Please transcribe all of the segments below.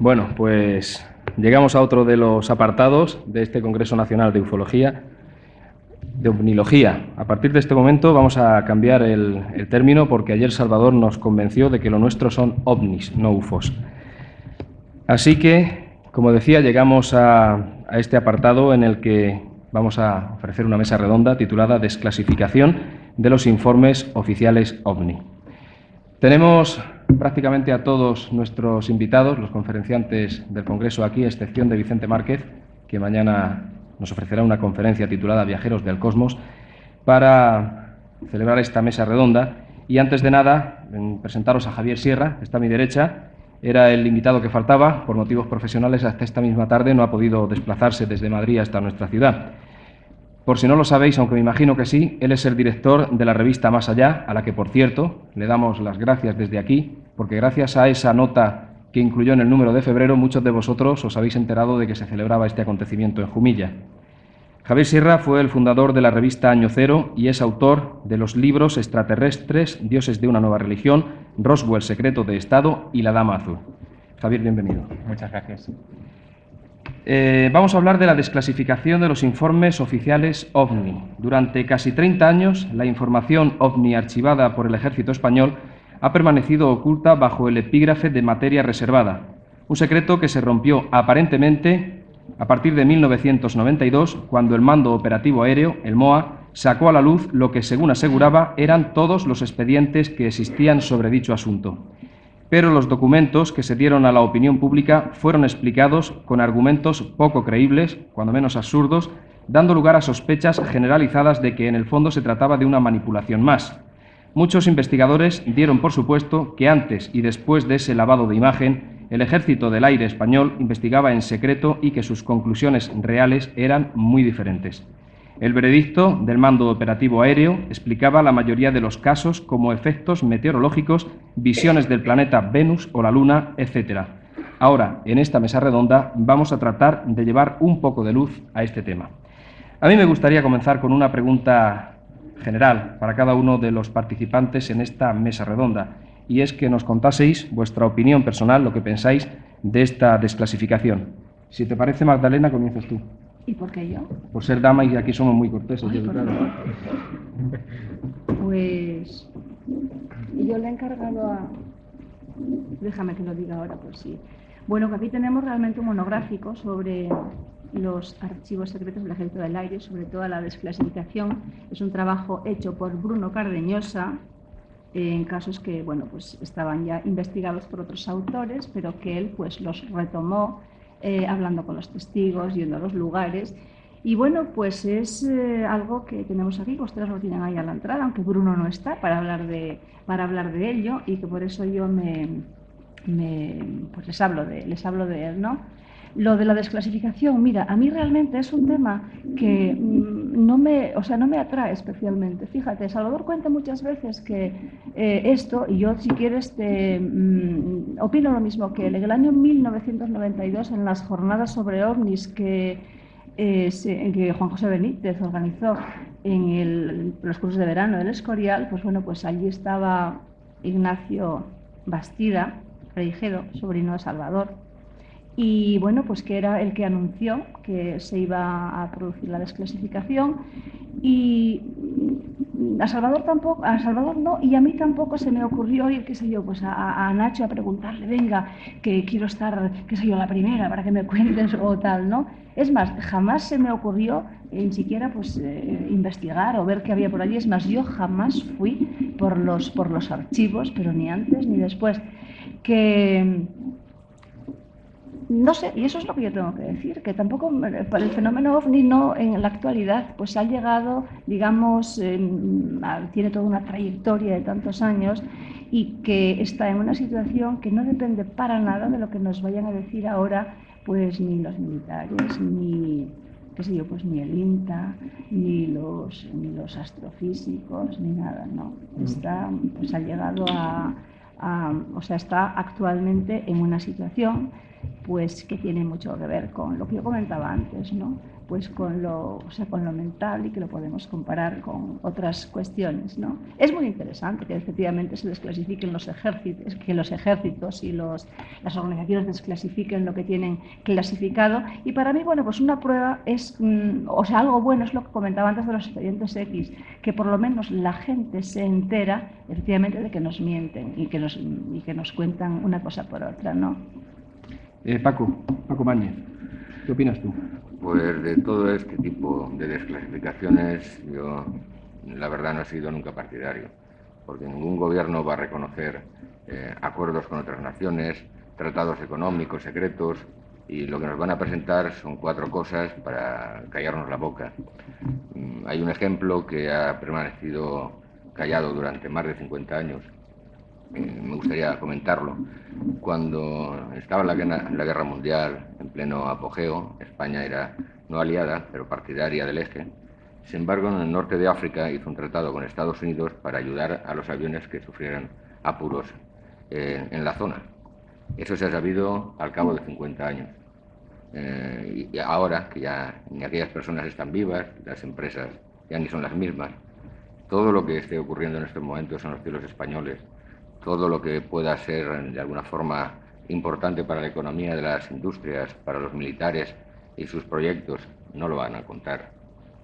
Bueno, pues llegamos a otro de los apartados de este Congreso Nacional de Ufología, de ovnilogía. A partir de este momento vamos a cambiar el término porque ayer Salvador nos convenció de que lo nuestro son ovnis, no ufos. Así que, como decía, llegamos a este apartado en el que vamos a ofrecer una mesa redonda titulada Desclasificación de los informes oficiales OVNI. Tenemos prácticamente a todos nuestros invitados, los conferenciantes del Congreso aquí, a excepción de Vicente Márquez, que mañana nos ofrecerá una conferencia titulada Viajeros del Cosmos, para celebrar esta mesa redonda. Y antes de nada, presentaros a Javier Sierra, que está a mi derecha. Era el invitado que faltaba, por motivos profesionales, hasta esta misma tarde no ha podido desplazarse desde Madrid hasta nuestra ciudad. Por si no lo sabéis, aunque me imagino que sí, él es el director de la revista Más Allá, a la que, por cierto, le damos las gracias desde aquí, porque gracias a esa nota que incluyó en el número de febrero, muchos de vosotros os habéis enterado de que se celebraba este acontecimiento en Jumilla. Javier Sierra fue el fundador de la revista Año Cero y es autor de los libros Extraterrestres, Dioses de una nueva religión, Roswell, Secreto de Estado y La Dama Azul. Javier, bienvenido. Muchas gracias. Vamos a hablar de la desclasificación de los informes oficiales OVNI. Durante casi 30 años, la información OVNI archivada por el Ejército Español ha permanecido oculta bajo el epígrafe de materia reservada, un secreto que se rompió aparentemente a partir de 1992, cuando el Mando Operativo Aéreo, el MOA, sacó a la luz lo que, según aseguraba, eran todos los expedientes que existían sobre dicho asunto. Pero los documentos que se dieron a la opinión pública fueron explicados con argumentos poco creíbles, cuando menos absurdos, dando lugar a sospechas generalizadas de que en el fondo se trataba de una manipulación más. Muchos investigadores dieron por supuesto que antes y después de ese lavado de imagen, el Ejército del Aire español investigaba en secreto y que sus conclusiones reales eran muy diferentes. El veredicto del Mando Operativo Aéreo explicaba la mayoría de los casos como efectos meteorológicos, visiones del planeta Venus o la Luna, etc. Ahora, en esta mesa redonda, vamos a tratar de llevar un poco de luz a este tema. A mí me gustaría comenzar con una pregunta general para cada uno de los participantes en esta mesa redonda, y es que nos contaseis vuestra opinión personal, lo que pensáis de esta desclasificación. Si te parece, Magdalena, comienzas tú. ¿Y por qué yo? Por ser dama y aquí somos muy corteses. Ay, claro. Pues yo le he encargado a... Déjame que lo diga ahora, pues sí. Bueno, que aquí tenemos realmente un monográfico sobre los archivos secretos del Ejército del Aire, sobre toda la desclasificación. Es un trabajo hecho por Bruno Cardeñosa, en casos que, bueno, pues estaban ya investigados por otros autores, pero que él pues los retomó hablando con los testigos, yendo a los lugares. Y bueno, pues es algo que tenemos aquí, que ustedes lo tienen ahí a la entrada, aunque Bruno no está para hablar de ello, y que por eso yo pues les hablo de él, ¿no? Lo de la desclasificación, mira, a mí realmente es un tema que no me atrae especialmente. Fíjate, Salvador cuenta muchas veces que esto, y yo si quieres opino lo mismo que él. En el año 1992, en las jornadas sobre ovnis que Juan José Benítez organizó en los cursos de verano del Escorial, pues bueno, pues allí estaba Ignacio Bastida Freixedo, sobrino de Salvador, y bueno, pues que era el que anunció que se iba a producir la desclasificación, y a Salvador no, y a mí tampoco se me ocurrió ir, qué sé yo, pues a Nacho a preguntarle, venga, que quiero estar, qué sé yo, la primera para que me cuentes o tal, ¿no? Es más, jamás se me ocurrió ni siquiera pues investigar o ver qué había por allí. Es más, yo jamás fui por los archivos, pero ni antes ni después. Que no sé, y eso es lo que yo tengo que decir, que tampoco el fenómeno OVNI no en la actualidad pues ha llegado, digamos, tiene toda una trayectoria de tantos años, y que está en una situación que no depende para nada de lo que nos vayan a decir ahora pues ni los militares, ni qué sé yo, pues ni el INTA, ni los astrofísicos, ni nada, ¿no? Está, pues ha llegado o sea, está actualmente en una situación pues que tiene mucho que ver con lo que yo comentaba antes, ¿no? pues con lo, o sea, con lo mental, y que lo podemos comparar con otras cuestiones, ¿no? Es muy interesante que efectivamente se desclasifiquen los ejércitos, que los ejércitos y las organizaciones desclasifiquen lo que tienen clasificado, y para mí, bueno, pues una prueba es, o sea, algo bueno es lo que comentaba antes de los expedientes X, que por lo menos la gente se entera efectivamente de que nos mienten y que nos cuentan una cosa por otra, ¿no? Paco Mañez, ¿qué opinas tú? Pues de todo este tipo de desclasificaciones yo la verdad no he sido nunca partidario, porque ningún gobierno va a reconocer acuerdos con otras naciones, tratados económicos secretos, y lo que nos van a presentar son 4 cosas para callarnos la boca. Hay un ejemplo que ha permanecido callado durante más de 50 años. Me gustaría comentarlo. Cuando estaba la Guerra Mundial en pleno apogeo, España era no aliada, pero partidaria del eje. Sin embargo, en el norte de África hizo un tratado con Estados Unidos para ayudar a los aviones que sufrieran apuros en la zona. Eso se ha sabido al cabo de 50 años. Y ahora que ya ni aquellas personas están vivas, las empresas ya ni son las mismas, todo lo que esté ocurriendo en estos momentos en los cielos españoles, todo lo que pueda ser de alguna forma importante para la economía de las industrias, para los militares y sus proyectos, no lo van a contar.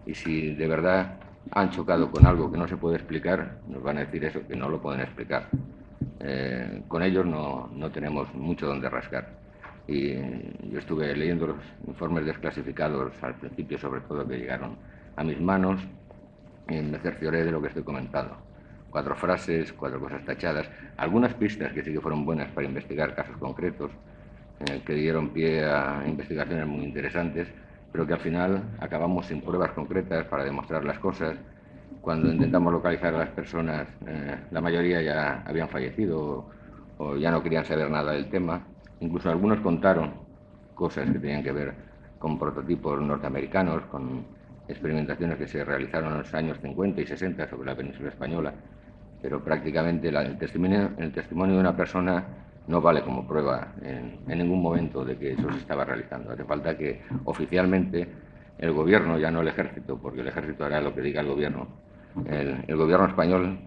Y si de verdad han chocado con algo que no se puede explicar, nos van a decir eso, que no lo pueden explicar. Con ellos no tenemos mucho donde rascar. Y yo estuve leyendo los informes desclasificados al principio, sobre todo, que llegaron a mis manos, y me cercioré de lo que estoy comentando. 4 frases, 4 cosas tachadas, algunas pistas que sí que fueron buenas para investigar casos concretos, que dieron pie a investigaciones muy interesantes, pero que al final acabamos sin pruebas concretas para demostrar las cosas. Cuando intentamos localizar a las personas, la mayoría ya habían fallecido o ya no querían saber nada del tema. Incluso algunos contaron cosas que tenían que ver con prototipos norteamericanos, con experimentaciones que se realizaron en los años 50 y 60 sobre la península española, pero prácticamente el testimonio de una persona no vale como prueba en ningún momento de que eso se estaba realizando. Hace falta que oficialmente el gobierno, ya no el ejército, porque el ejército hará lo que diga el gobierno, el gobierno español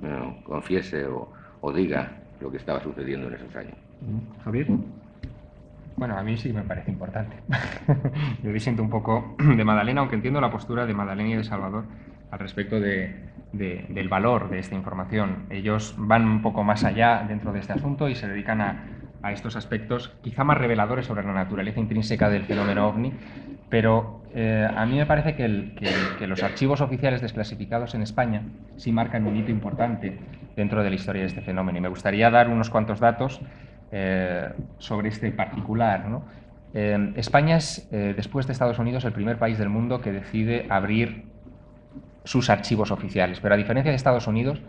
confiese o diga lo que estaba sucediendo en esos años. Javier. Bueno, a mí sí me parece importante. Yo disiento un poco de Madalena, aunque entiendo la postura de Madalena y de Salvador al respecto del valor de esta información. Ellos van un poco más allá dentro de este asunto y se dedican a estos aspectos quizá más reveladores sobre la naturaleza intrínseca del fenómeno OVNI, pero a mí me parece que los archivos oficiales desclasificados en España sí marcan un hito importante dentro de la historia de este fenómeno. Y me gustaría dar unos cuantos datos sobre este particular, ¿no? España es, después de Estados Unidos, el primer país del mundo que decide abrir sus archivos oficiales, pero a diferencia de Estados Unidos,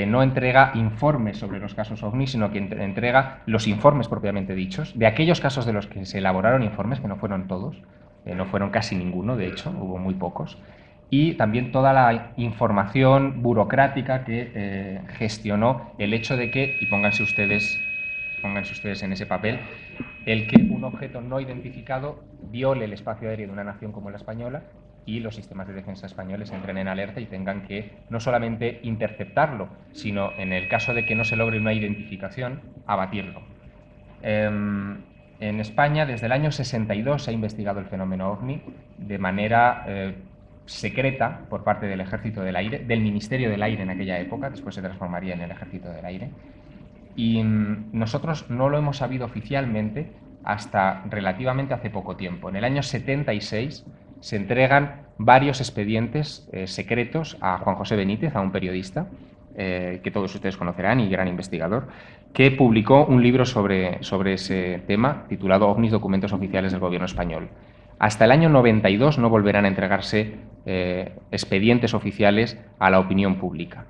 no entrega informes sobre los casos OVNI, sino que entrega los informes propiamente dichos, de aquellos casos de los que se elaboraron informes, que no fueron todos, no fueron casi ninguno, de hecho, hubo muy pocos, y también toda la información burocrática que gestionó el hecho de que, y pónganse ustedes en ese papel, el que un objeto no identificado viole el espacio aéreo de una nación como la española y los sistemas de defensa españoles entren en alerta y tengan que no solamente interceptarlo, sino, en el caso de que no se logre una identificación, abatirlo. En España, desde el año 62, se ha investigado el fenómeno OVNI de manera secreta por parte del Ejército del Aire, del Ministerio del Aire en aquella época, después se transformaría en el Ejército del Aire. Y nosotros no lo hemos sabido oficialmente hasta relativamente hace poco tiempo. En el año 76 se entregan varios expedientes secretos a Juan José Benítez, a un periodista que todos ustedes conocerán y gran investigador, que publicó un libro sobre ese tema titulado OVNIs, documentos oficiales del gobierno español. Hasta el año 92 no volverán a entregarse expedientes oficiales a la opinión pública.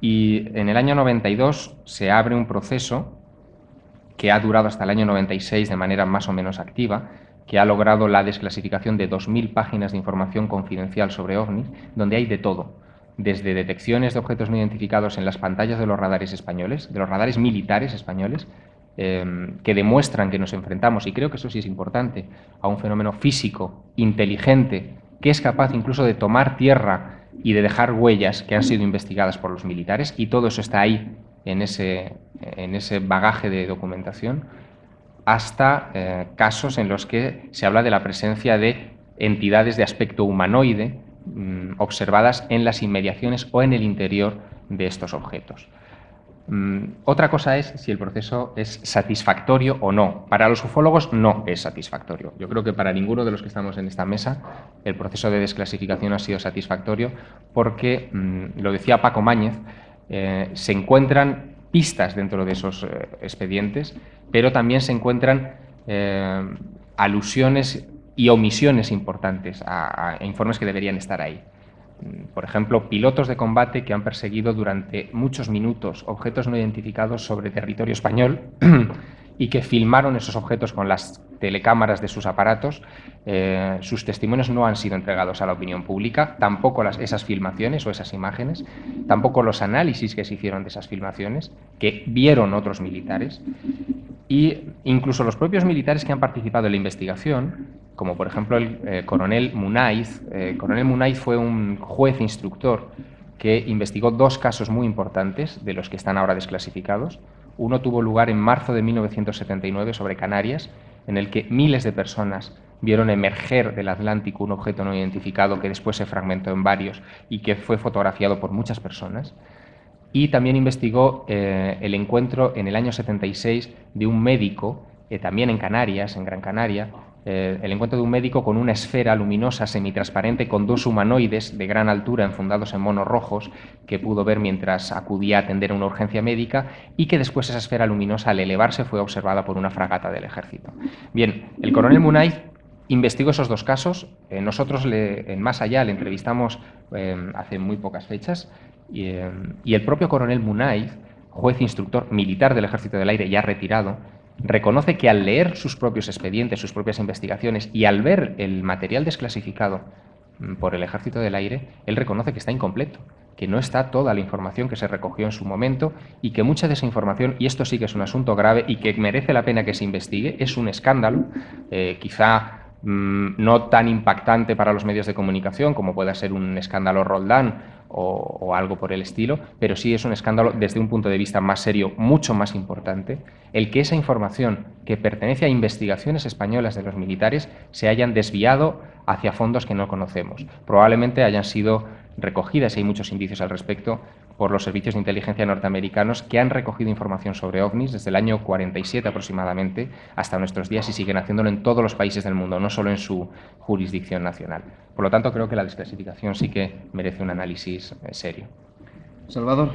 Y en el año 92 se abre un proceso que ha durado hasta el año 96 de manera más o menos activa, que ha logrado la desclasificación de 2.000 páginas de información confidencial sobre OVNIs, donde hay de todo, desde detecciones de objetos no identificados en las pantallas de los radares españoles, de los radares militares españoles, que demuestran que nos enfrentamos, y creo que eso sí es importante, a un fenómeno físico, inteligente, que es capaz incluso de tomar tierra y de dejar huellas que han sido investigadas por los militares, y todo eso está ahí en ese bagaje de documentación, hasta casos en los que se habla de la presencia de entidades de aspecto humanoide observadas en las inmediaciones o en el interior de estos objetos. Otra cosa es si el proceso es satisfactorio o no. Para los ufólogos no es satisfactorio. Yo creo que para ninguno de los que estamos en esta mesa el proceso de desclasificación ha sido satisfactorio porque, lo decía Paco Máñez, se encuentran pistas dentro de esos expedientes, pero también se encuentran alusiones y omisiones importantes a informes que deberían estar ahí. Por ejemplo, pilotos de combate que han perseguido durante muchos minutos objetos no identificados sobre territorio español y que filmaron esos objetos con las telecámaras de sus aparatos. Sus testimonios no han sido entregados a la opinión pública, tampoco esas filmaciones o esas imágenes, tampoco los análisis que se hicieron de esas filmaciones, que vieron otros militares, y incluso los propios militares que han participado en la investigación, como por ejemplo el coronel Munaiz. Coronel Munaiz fue un juez instructor que investigó dos casos muy importantes de los que están ahora desclasificados. Uno tuvo lugar en marzo de 1979 sobre Canarias, en el que miles de personas vieron emerger del Atlántico un objeto no identificado que después se fragmentó en varios y que fue fotografiado por muchas personas. Y también investigó el encuentro en el año 76 de un médico, también en Canarias, en Gran Canaria, el encuentro de un médico con una esfera luminosa semitransparente con dos humanoides de gran altura enfundados en monos rojos que pudo ver mientras acudía a atender una urgencia médica, y que después esa esfera luminosa, al elevarse, fue observada por una fragata del ejército. Bien, el coronel Munaiz investigó esos dos casos. Nosotros en Más Allá le entrevistamos hace muy pocas fechas, y el propio coronel Munaiz, juez instructor militar del Ejército del Aire ya retirado, reconoce que al leer sus propios expedientes, sus propias investigaciones, y al ver el material desclasificado por el Ejército del Aire, él reconoce que está incompleto, que no está toda la información que se recogió en su momento, y que mucha de esa información, y esto sí que es un asunto grave y que merece la pena que se investigue, es un escándalo, quizá no tan impactante para los medios de comunicación como pueda ser un escándalo Roldán o algo por el estilo, pero sí es un escándalo desde un punto de vista más serio, mucho más importante, el que esa información que pertenece a investigaciones españolas de los militares se hayan desviado hacia fondos que no conocemos. Probablemente hayan sido recogidas, y hay muchos indicios al respecto, por los servicios de inteligencia norteamericanos, que han recogido información sobre ovnis desde el año 47 aproximadamente hasta nuestros días, y siguen haciéndolo en todos los países del mundo, no solo en su jurisdicción nacional. Por lo tanto, creo que la desclasificación sí que merece un análisis serio. Salvador,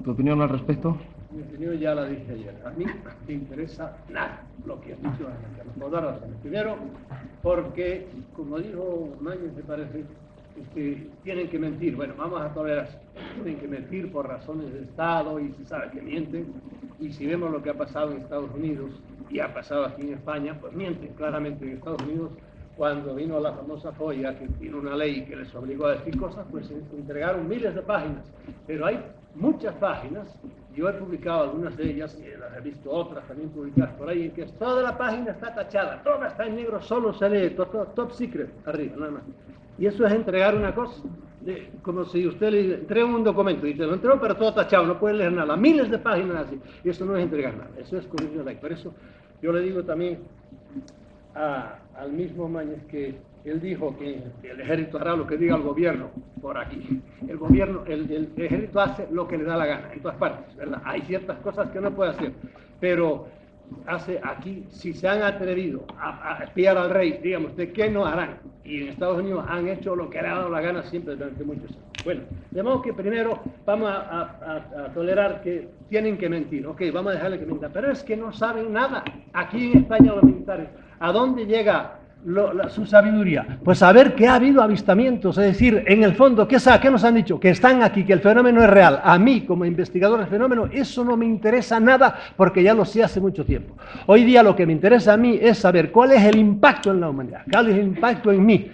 ¿tu opinión al respecto? Mi opinión ya la dije ayer. A mí me interesa nada lo que has dicho antes, por dos razones. Primero, porque, como dijo Mañez, me parece, que tienen que mentir. Bueno, vamos a tolerar. Tienen que mentir por razones de Estado, y se sabe que mienten. Y si vemos lo que ha pasado en Estados Unidos y ha pasado aquí en España, pues mienten claramente en Estados Unidos. Cuando vino la famosa FOIA, que tiene una ley que les obligó a decir cosas, pues se entregaron miles de páginas. Pero hay muchas páginas, yo he publicado algunas de ellas, y las he visto otras también publicadas por ahí, en que toda la página está tachada, toda está en negro, solo se lee top secret arriba, nada más. Y eso es entregar una cosa, como si usted le entrega un documento y te lo entregó, pero todo tachado, no puede leer nada, miles de páginas así, y eso no es entregar nada, eso es corregir la ley. Por eso yo le digo también al mismo Mañez que él dijo que el ejército hará lo que diga el gobierno por aquí. El gobierno, el ejército hace lo que le da la gana en todas partes, ¿verdad? Hay ciertas cosas que no puede hacer, pero hace aquí, si se han atrevido a espiar al rey, dígame usted, ¿qué no harán? Y en Estados Unidos han hecho lo que le ha dado la gana siempre durante muchos años. Bueno, de modo que primero vamos a tolerar que tienen que mentir, ok, vamos a dejarle que mentan, pero es que no saben nada. Aquí en España los militares, ¿a dónde llega su sabiduría? Pues saber que ha habido avistamientos, es decir, en el fondo, ¿qué nos han dicho? Que están aquí, que el fenómeno es real. A mí, como investigador del fenómeno, eso no me interesa nada, porque ya lo sé hace mucho tiempo. Hoy día lo que me interesa a mí es saber cuál es el impacto en la humanidad, cuál es el impacto en mí,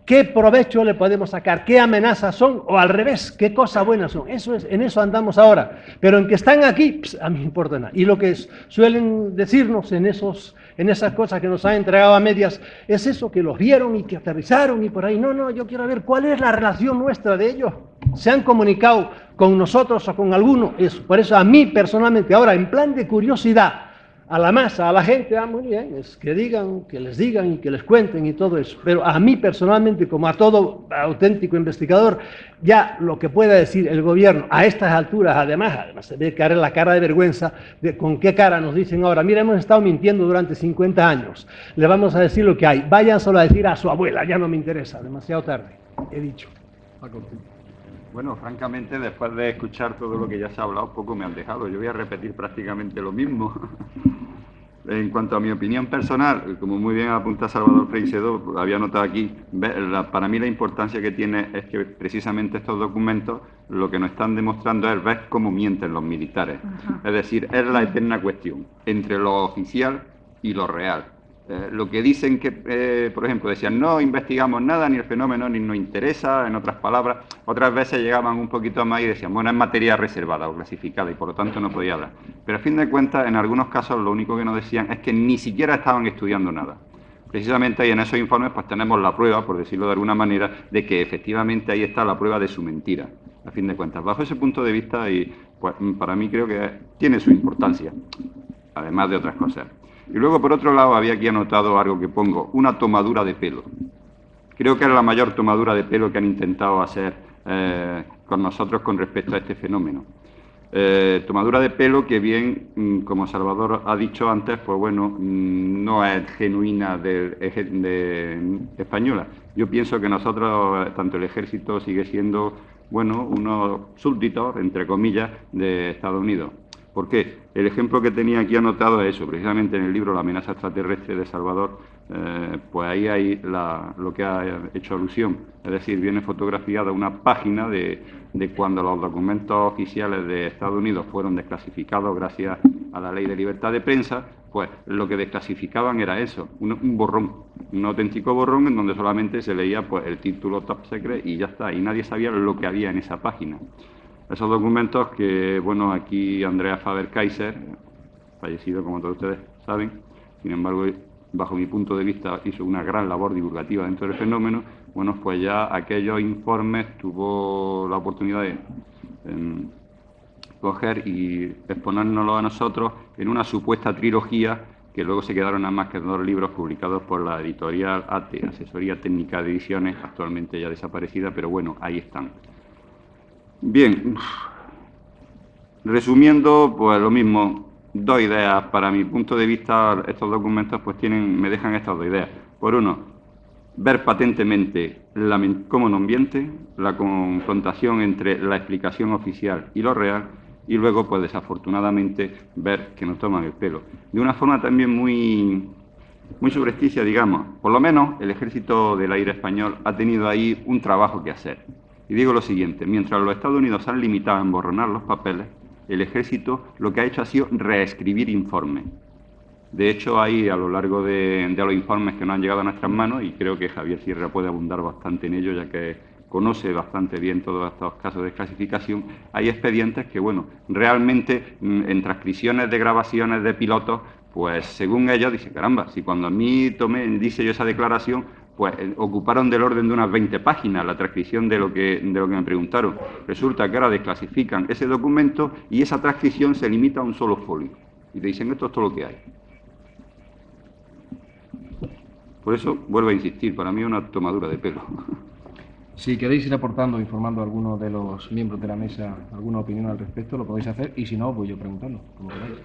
qué provecho le podemos sacar, qué amenazas son, o al revés, qué cosas buenas son. En eso andamos ahora. Pero en que están aquí, a mí me importa nada. Y lo que suelen decirnos en esos en esas cosas que nos han entregado a medias, es eso, que los vieron y que aterrizaron y por ahí. No, no, yo quiero ver cuál es la relación nuestra de ellos. ¿Se han comunicado con nosotros o con alguno? Eso. Por eso a mí personalmente, ahora en plan de curiosidad, a la masa, a la gente, muy bien, es que digan, que les digan y que les cuenten y todo eso. Pero a mí personalmente, como a todo auténtico investigador, ya lo que pueda decir el gobierno a estas alturas, además se ve que haré la cara de vergüenza, de con qué cara nos dicen ahora, mira, hemos estado mintiendo durante 50 años, le vamos a decir lo que hay, vayan solo a decir a su abuela, ya no me interesa, demasiado tarde, he dicho. Bueno, francamente, después de escuchar todo lo que ya se ha hablado, poco me han dejado. Yo voy a repetir prácticamente lo mismo. En cuanto a mi opinión personal, como muy bien apunta Salvador Freixedo, había notado aquí, para mí la importancia que tiene es que precisamente estos documentos lo que nos están demostrando es ver cómo mienten los militares. Es decir, es la eterna cuestión entre lo oficial y lo real. Lo que dicen que, por ejemplo, decían no investigamos nada, ni el fenómeno ni nos interesa, en otras palabras, otras veces llegaban un poquito más y decían, bueno, es materia reservada o clasificada y por lo tanto no podía hablar. Pero a fin de cuentas, en algunos casos lo único que nos decían es que ni siquiera estaban estudiando nada. Precisamente ahí en esos informes pues tenemos la prueba, por decirlo de alguna manera, de que efectivamente ahí está la prueba de su mentira, a fin de cuentas. Bajo ese punto de vista, y pues para mí creo que tiene su importancia, además de otras cosas. Y luego, por otro lado, había aquí anotado algo que pongo, una tomadura de pelo. Creo que es la mayor tomadura de pelo que han intentado hacer con nosotros con respecto a este fenómeno. Tomadura de pelo que bien, como Salvador ha dicho antes, pues bueno, no es genuina de española. Yo pienso que nosotros, tanto el ejército sigue siendo, bueno, unos súbditos, entre comillas, de Estados Unidos. ¿Por qué? El ejemplo que tenía aquí anotado es eso, precisamente en el libro La amenaza extraterrestre de Salvador, pues ahí hay lo que ha hecho alusión, es decir, viene fotografiada una página de cuando los documentos oficiales de Estados Unidos fueron desclasificados gracias a la ley de libertad de prensa, pues lo que desclasificaban era eso, un borrón, un auténtico borrón en donde solamente se leía pues el título Top Secret y ya está, y nadie sabía lo que había en esa página. Esos documentos que, bueno, aquí Andreas Faber-Kaiser, fallecido como todos ustedes saben, sin embargo, bajo mi punto de vista, hizo una gran labor divulgativa dentro del fenómeno, bueno, pues ya aquellos informes tuvo la oportunidad de coger y exponérnoslo a nosotros en una supuesta trilogía que luego se quedaron nada más que 2 libros publicados por la editorial ATE, Asesoría Técnica de Ediciones, actualmente ya desaparecida, pero bueno, ahí están. Bien, resumiendo, pues lo mismo, 2 ideas. Para mi punto de vista, estos documentos pues me dejan estas 2 ideas. Por uno, ver patentemente cómo nos miente, la confrontación entre la explicación oficial y lo real, y luego, pues desafortunadamente, ver que nos toman el pelo. De una forma también muy subrepticia, digamos. Por lo menos el Ejército del Aire Español ha tenido ahí un trabajo que hacer. Y digo lo siguiente, mientras los Estados Unidos han limitado a emborronar los papeles, el Ejército lo que ha hecho ha sido reescribir informes. De hecho, ahí a lo largo de los informes que nos han llegado a nuestras manos, y creo que Javier Sierra puede abundar bastante en ello, ya que conoce bastante bien todos estos casos de desclasificación, hay expedientes que, bueno, realmente en transcripciones de grabaciones de pilotos, pues según ellos, dice, caramba, si cuando a mí dice yo esa declaración, pues ocuparon del orden de unas 20 páginas la transcripción de lo que me preguntaron. Resulta que ahora desclasifican ese documento y esa transcripción se limita a un solo folio. Y te dicen, esto es todo lo que hay. Por eso, vuelvo a insistir, para mí es una tomadura de pelo. Si queréis ir aportando, informando a alguno de los miembros de la mesa alguna opinión al respecto, lo podéis hacer, y si no, voy yo preguntando, como queráis.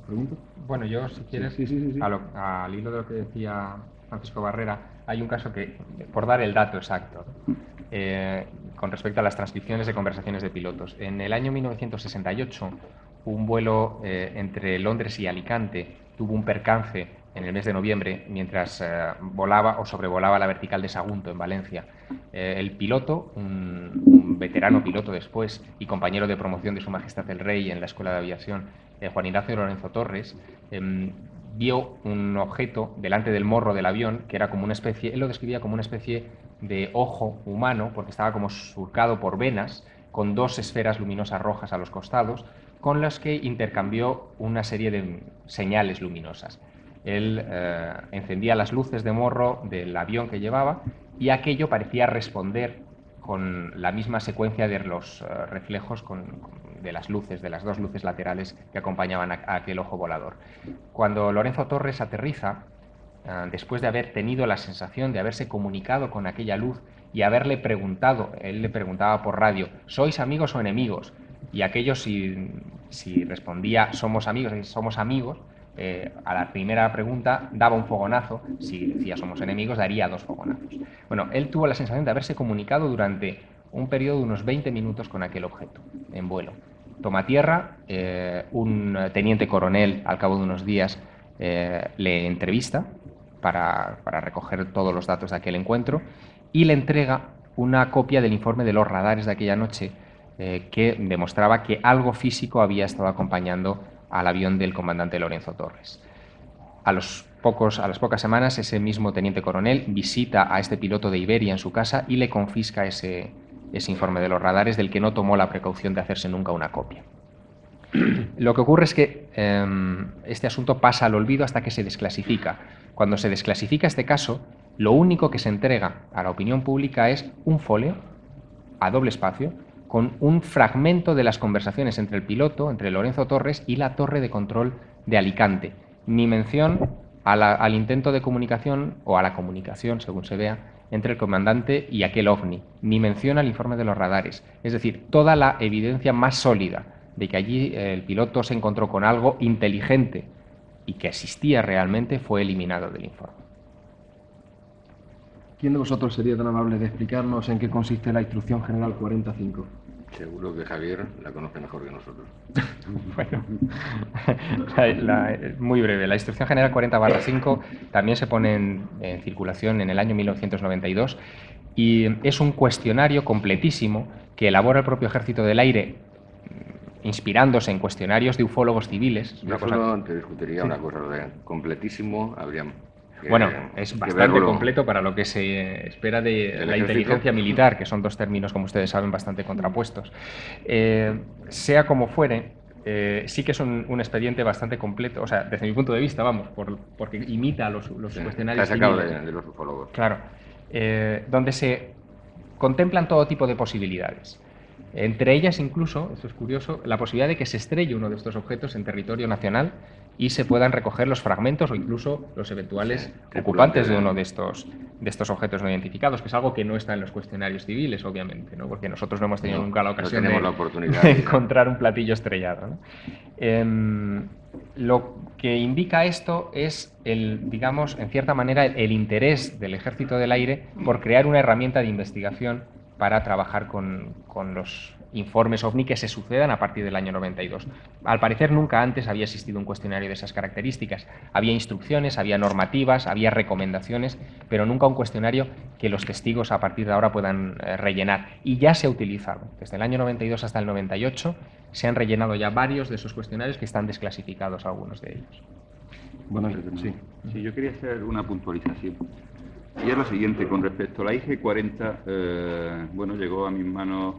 ¿Pregunto? Bueno, yo, si quieres, sí. Al hilo de lo que decía Francisco Barrera, hay un caso que, por dar el dato exacto, con respecto a las transcripciones de conversaciones de pilotos. En el año 1968, un vuelo entre Londres y Alicante tuvo un percance en el mes de noviembre mientras volaba o sobrevolaba la vertical de Sagunto, en Valencia. El piloto, un veterano piloto después y compañero de promoción de Su Majestad el Rey en la Escuela de Aviación, Juan Ignacio Lorenzo Torres, vio un objeto delante del morro del avión que era como una especie, él lo describía como una especie de ojo humano, porque estaba como surcado por venas, con 2 esferas luminosas rojas a los costados, con las que intercambió una serie de señales luminosas. él encendía las luces de morro del avión que llevaba y aquello parecía responder con la misma secuencia de los reflejos de las luces, de las dos luces laterales que acompañaban a aquel ojo volador. Cuando Lorenzo Torres aterriza, después de haber tenido la sensación de haberse comunicado con aquella luz y haberle preguntado, él le preguntaba por radio, ¿sois amigos o enemigos? Y aquello si respondía somos amigos, a la primera pregunta daba un fogonazo, si decía somos enemigos daría 2 fogonazos. Bueno, él tuvo la sensación de haberse comunicado durante un periodo de unos 20 minutos con aquel objeto en vuelo. Toma tierra, un teniente coronel al cabo de unos días le entrevista para recoger todos los datos de aquel encuentro y le entrega una copia del informe de los radares de aquella noche que demostraba que algo físico había estado acompañando al avión del comandante Lorenzo Torres. A las pocas semanas, ese mismo teniente coronel visita a este piloto de Iberia en su casa y le confisca ese informe de los radares del que no tomó la precaución de hacerse nunca una copia. Lo que ocurre es que este asunto pasa al olvido hasta que se desclasifica. Cuando se desclasifica este caso, lo único que se entrega a la opinión pública es un folio a doble espacio con un fragmento de las conversaciones entre el piloto, entre Lorenzo Torres y la torre de control de Alicante. Ni mención al intento de comunicación o a la comunicación, según se vea, entre el comandante y aquel ovni. Ni mención al informe de los radares. Es decir, toda la evidencia más sólida de que allí el piloto se encontró con algo inteligente y que existía realmente fue eliminado del informe. ¿Quién de vosotros sería tan amable de explicarnos en qué consiste la Instrucción General 45? Seguro que Javier la conoce mejor que nosotros. Bueno, muy breve. La Instrucción General 40/5 también se pone en circulación en el año 1992 y es un cuestionario completísimo que elabora el propio Ejército del Aire, inspirándose en cuestionarios de ufólogos civiles. Yo solo te discutiría una cosa, lo de completísimo habría... Bueno, es bastante completo para lo que se espera de la inteligencia militar, que son 2 términos, como ustedes saben, bastante contrapuestos. Sea como fuere, sí que es un expediente bastante completo, o sea, desde mi punto de vista, vamos, porque imita los cuestionarios está sacado civiles. de los ufólogos. Claro, donde se contemplan todo tipo de posibilidades. Entre ellas incluso, esto es curioso, la posibilidad de que se estrelle uno de estos objetos en territorio nacional y se puedan recoger los fragmentos o incluso los eventuales ocupantes de uno de estos objetos no identificados, que es algo que no está en los cuestionarios civiles, obviamente, ¿no? Porque nosotros no hemos tenido nunca la ocasión de encontrar un platillo estrellado, ¿no? Lo que indica esto es digamos, en cierta manera, el interés del Ejército del Aire por crear una herramienta de investigación para trabajar con los informes OVNI que se sucedan a partir del año 92. Al parecer nunca antes había existido un cuestionario de esas características. Había instrucciones, había normativas, había recomendaciones, pero nunca un cuestionario que los testigos a partir de ahora puedan rellenar. Y ya se ha utilizado. Desde el año 92 hasta el 98 se han rellenado ya varios de esos cuestionarios que están desclasificados, algunos de ellos. Bueno, sí. Sí, yo quería hacer una puntualización. Y es lo siguiente, con respecto a la IG-40, bueno, llegó a mis manos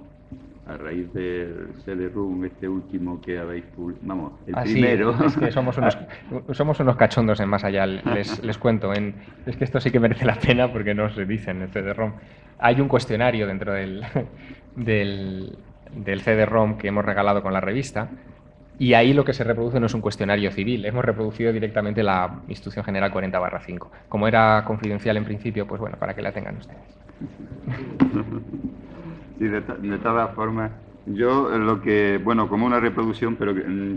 a raíz del CD-ROOM, este último que habéis publicado, vamos, el primero. Sí, es que somos unos cachondos en Más Allá, les cuento. Es que esto sí que merece la pena porque no se dice en el CD-ROM. Hay un cuestionario dentro del CD-ROM que hemos regalado con la revista y ahí lo que se reproduce no es un cuestionario civil, hemos reproducido directamente la Instrucción General 40/5. Como era confidencial en principio, pues bueno, para que la tengan ustedes. Sí, de todas formas, yo lo que, bueno, como una reproducción, pero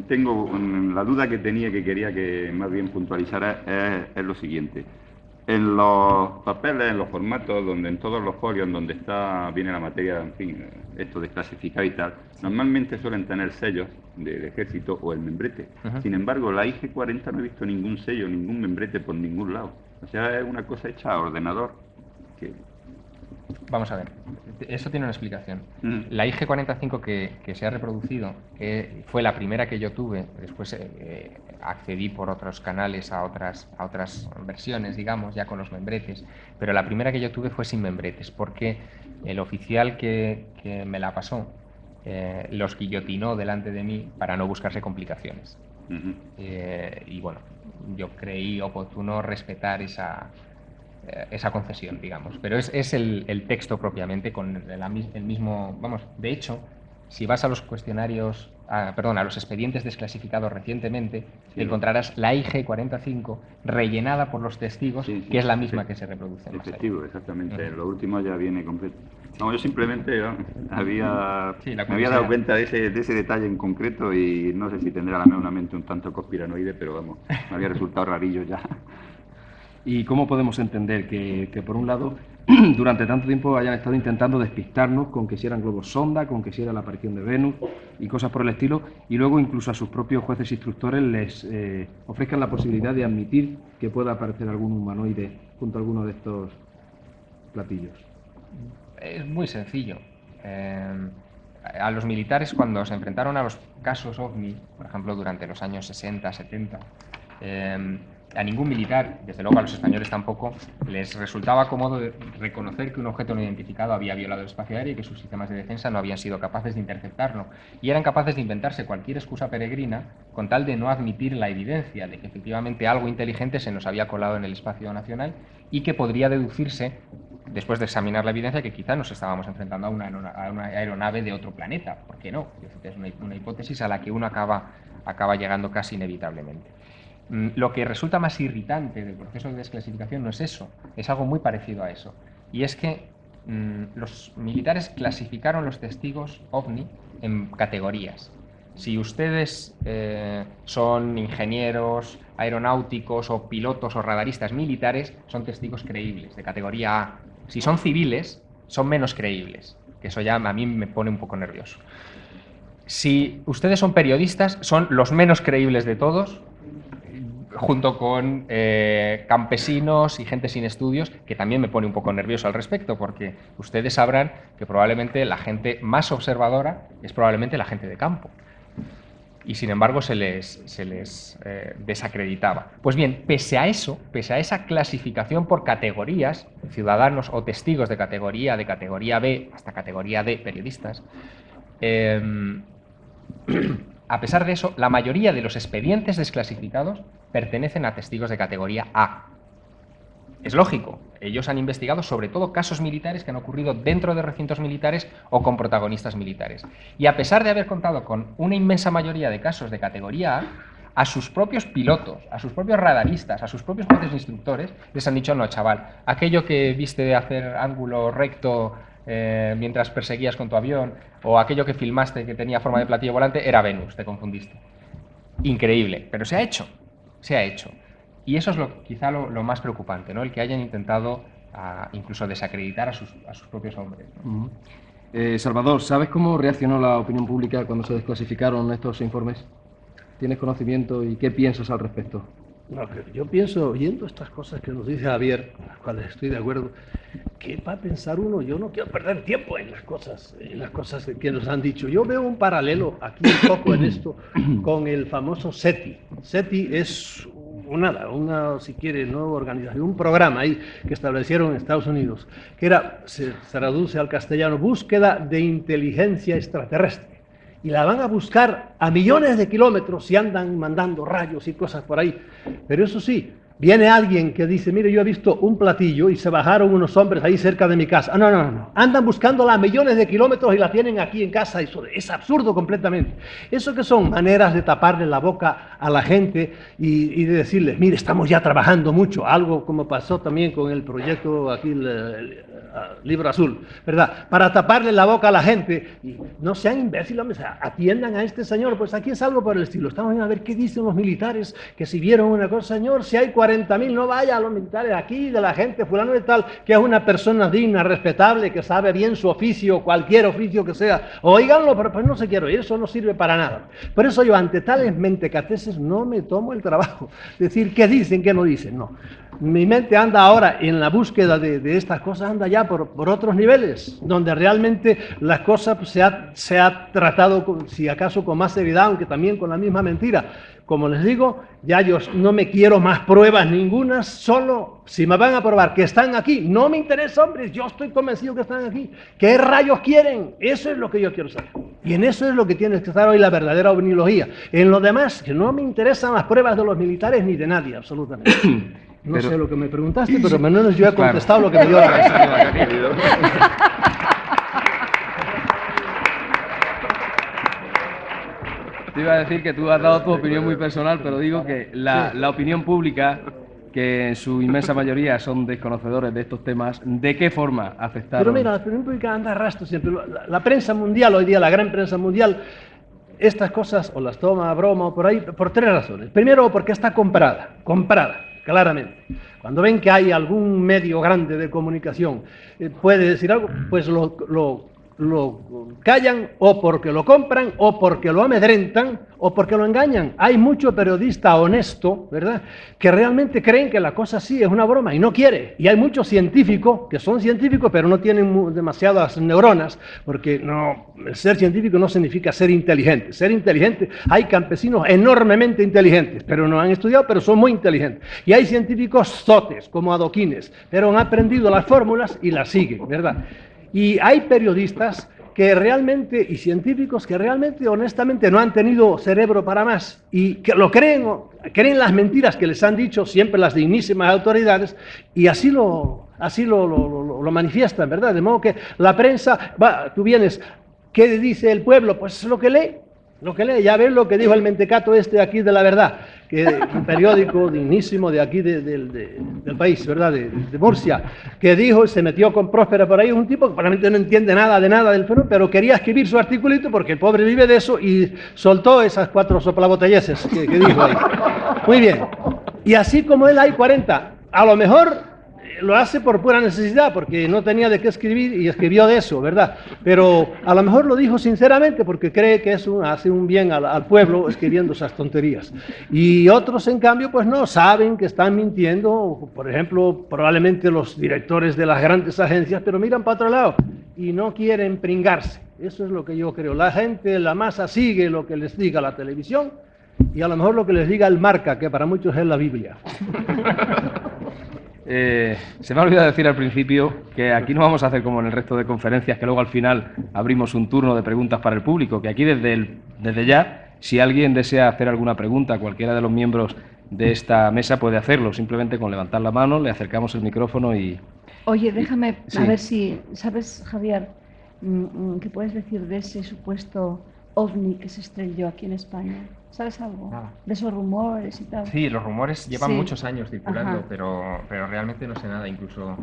tengo la duda que tenía, que quería que más bien puntualizara, es lo siguiente. En los papeles, en los formatos, donde en todos los folios, donde viene la materia, en fin, esto desclasificado y tal, normalmente suelen tener sellos del ejército o el membrete. Sin embargo, la IG-40 no he visto ningún sello, ningún membrete por ningún lado. O sea, es una cosa hecha a ordenador. Vamos a ver, eso tiene una explicación. La IG-45 que se ha reproducido fue la primera que yo tuve, después accedí por otros canales a otras versiones, digamos, ya con los membretes, pero la primera que yo tuve fue sin membretes, porque el oficial que me la pasó los guillotinó delante de mí para no buscarse complicaciones. Y bueno, yo creí oportuno respetar esa concesión, digamos. Pero es el texto propiamente con el mismo... Vamos, de hecho, si vas a los cuestionarios, a los expedientes desclasificados recientemente, encontrarás la IG 45 rellenada por los testigos, que es la misma que se reproduce en efectivo, exactamente. Lo último ya viene completo. No, yo simplemente me había dado cuenta de ese detalle en concreto y no sé si tendrá una mente un tanto conspiranoide, pero vamos, me había resultado rarillo ya. ¿Y cómo podemos entender que por un lado, durante tanto tiempo hayan estado intentando despistarnos con que si eran globos sonda, con que si era la aparición de Venus y cosas por el estilo, y luego incluso a sus propios jueces instructores les ofrezcan la posibilidad de admitir que pueda aparecer algún humanoide junto a alguno de estos platillos? Es muy sencillo. A los militares, cuando se enfrentaron a los casos OVNI, por ejemplo, durante los años 60, 70, a ningún militar, desde luego a los españoles tampoco, les resultaba cómodo reconocer que un objeto no identificado había violado el espacio aéreo y que sus sistemas de defensa no habían sido capaces de interceptarlo. Y eran capaces de inventarse cualquier excusa peregrina con tal de no admitir la evidencia de que efectivamente algo inteligente se nos había colado en el espacio nacional y que podría deducirse, después de examinar la evidencia, que quizá nos estábamos enfrentando a una aeronave de otro planeta. ¿Por qué no? Es una hipótesis a la que uno acaba llegando casi inevitablemente. Lo que resulta más irritante del proceso de desclasificación no es eso, es algo muy parecido a eso. Y es que los militares clasificaron los testigos OVNI en categorías. Si ustedes son ingenieros aeronáuticos o pilotos o radaristas militares, son testigos creíbles, de categoría A. Si son civiles, son menos creíbles, que eso ya a mí me pone un poco nervioso. Si ustedes son periodistas, son los menos creíbles de todos, junto con campesinos y gente sin estudios, que también me pone un poco nervioso al respecto, porque ustedes sabrán que probablemente la gente más observadora es probablemente la gente de campo. Y sin embargo se les desacreditaba. Pues bien, pese a eso, pese a esa clasificación por categorías, ciudadanos o testigos de categoría B hasta categoría D, periodistas, a pesar de eso, la mayoría de los expedientes desclasificados pertenecen a testigos de categoría A. Es lógico, ellos han investigado sobre todo casos militares que han ocurrido dentro de recintos militares o con protagonistas militares. Y a pesar de haber contado con una inmensa mayoría de casos de categoría A sus propios pilotos, a sus propios radaristas, a sus propios jueces instructores, les han dicho: no, chaval, aquello que viste de hacer ángulo recto mientras perseguías con tu avión, o aquello que filmaste que tenía forma de platillo volante, era Venus, te confundiste. Increíble, pero se ha hecho, se ha hecho. Y eso es quizá lo más preocupante, ¿no? El que hayan intentado incluso desacreditar a sus propios hombres, ¿no? Salvador, ¿sabes cómo reaccionó la opinión pública cuando se desclasificaron estos informes? ¿Tienes conocimiento y qué piensas al respecto? No, yo pienso, oyendo estas cosas que nos dice Javier, con las cuales estoy de acuerdo, ¿qué va a pensar uno? Yo no quiero perder tiempo en las cosas que nos han dicho. Yo veo un paralelo aquí un poco en esto con el famoso SETI. SETI es una, si quiere, nueva organización, un programa ahí que establecieron en Estados Unidos, que se traduce al castellano, búsqueda de inteligencia extraterrestre. Y la van a buscar a millones de kilómetros y andan mandando rayos y cosas por ahí. Pero eso sí, viene alguien que dice: mire, yo he visto un platillo y se bajaron unos hombres ahí cerca de mi casa. No. Andan buscándola a millones de kilómetros y la tienen aquí en casa. Eso es absurdo completamente. Eso que son maneras de taparle la boca a la gente y de decirles: mire, estamos ya trabajando mucho. Algo como pasó también con el proyecto aquí, el Libro Azul, ¿verdad? Para taparle la boca a la gente. Y no sean imbéciles, hombre, atiendan a este señor. Pues aquí es algo por el estilo. Estamos viendo a ver qué dicen los militares, que si vieron una cosa. Señor, si hay 40.000, no vaya a los militares aquí, de la gente fulano de tal, que es una persona digna, respetable, que sabe bien su oficio, cualquier oficio que sea. Óiganlo, pero pues no se quiere oír, eso no sirve para nada. Por eso yo, ante tales mentecateces, no me tomo el trabajo de decir qué dicen, qué no dicen, no. Mi mente anda ahora en la búsqueda de estas cosas, anda ya por otros niveles, donde realmente las cosas pues, se ha tratado, si acaso con más seriedad, aunque también con la misma mentira. Como les digo, ya yo no me quiero más pruebas ninguna, solo si me van a probar que están aquí, no me interesa, hombre, yo estoy convencido que están aquí. ¿Qué rayos quieren? Eso es lo que yo quiero saber. Y en eso es lo que tiene que estar hoy la verdadera ovniología. En lo demás, que no me interesan las pruebas de los militares ni de nadie, absolutamente. No sé lo que me preguntaste, pero al menos yo he contestado lo que me dio la gana. Te iba a decir que tú has dado tu opinión muy personal, pero digo que la opinión pública, que en su inmensa mayoría son desconocedores de estos temas, ¿de qué forma aceptaron? Pero mira, la opinión pública anda a rastro siempre. La prensa mundial, hoy día la gran prensa mundial, estas cosas o las toma a broma o por ahí, por tres razones. Primero, porque está comprada, claramente. Cuando ven que hay algún medio grande de comunicación puede decir algo, pues lo callan, o porque lo compran, o porque lo amedrentan, o porque lo engañan. Hay mucho periodista honesto, ¿verdad?, que realmente creen que la cosa sí es una broma y no quiere. Y hay muchos científicos que son científicos pero no tienen demasiadas neuronas, porque ser científico no significa ser inteligente. Ser inteligente, hay campesinos enormemente inteligentes, pero no han estudiado, pero son muy inteligentes. Y hay científicos zotes, como adoquines, pero han aprendido las fórmulas y las siguen, ¿verdad? Y hay periodistas que realmente, y científicos que realmente, honestamente, no han tenido cerebro para más y que lo creen las mentiras que les han dicho siempre las dignísimas autoridades, y así lo manifiestan, ¿verdad? De modo que la prensa, tú vienes, ¿qué dice el pueblo? Pues lo que lee. Ya ves lo que dijo el mentecato aquí de La Verdad, que un periódico dignísimo de aquí del país, ¿verdad?, de Murcia, que dijo, se metió con Próspera por ahí, un tipo que probablemente no entiende nada del fenómeno, pero quería escribir su articulito porque el pobre vive de eso y soltó esas 4 soplabotelleses que dijo ahí. Muy bien. Y así como él hay 40, a lo mejor lo hace por pura necesidad, porque no tenía de qué escribir y escribió de eso, ¿verdad? Pero a lo mejor lo dijo sinceramente porque cree que hace un bien al pueblo escribiendo esas tonterías. Y otros, en cambio, pues no, saben que están mintiendo, por ejemplo, probablemente los directores de las grandes agencias, pero miran para otro lado y no quieren pringarse. Eso es lo que yo creo. La gente, la masa, sigue lo que les diga la televisión y a lo mejor lo que les diga el Marca, que para muchos es la Biblia. Se me ha olvidado decir al principio que aquí no vamos a hacer como en el resto de conferencias, que luego al final abrimos un turno de preguntas para el público, que aquí desde ya, si alguien desea hacer alguna pregunta, cualquiera de los miembros de esta mesa puede hacerlo, simplemente con levantar la mano, le acercamos el micrófono y... Oye, déjame, sí. A ver si, ¿sabes, Javier, qué puedes decir de ese supuesto ovni que se estrelló aquí en España? ¿Sabes algo? Nada. De esos rumores y tal. Sí, los rumores llevan Sí. muchos años circulando, Ajá. pero realmente no sé nada. Incluso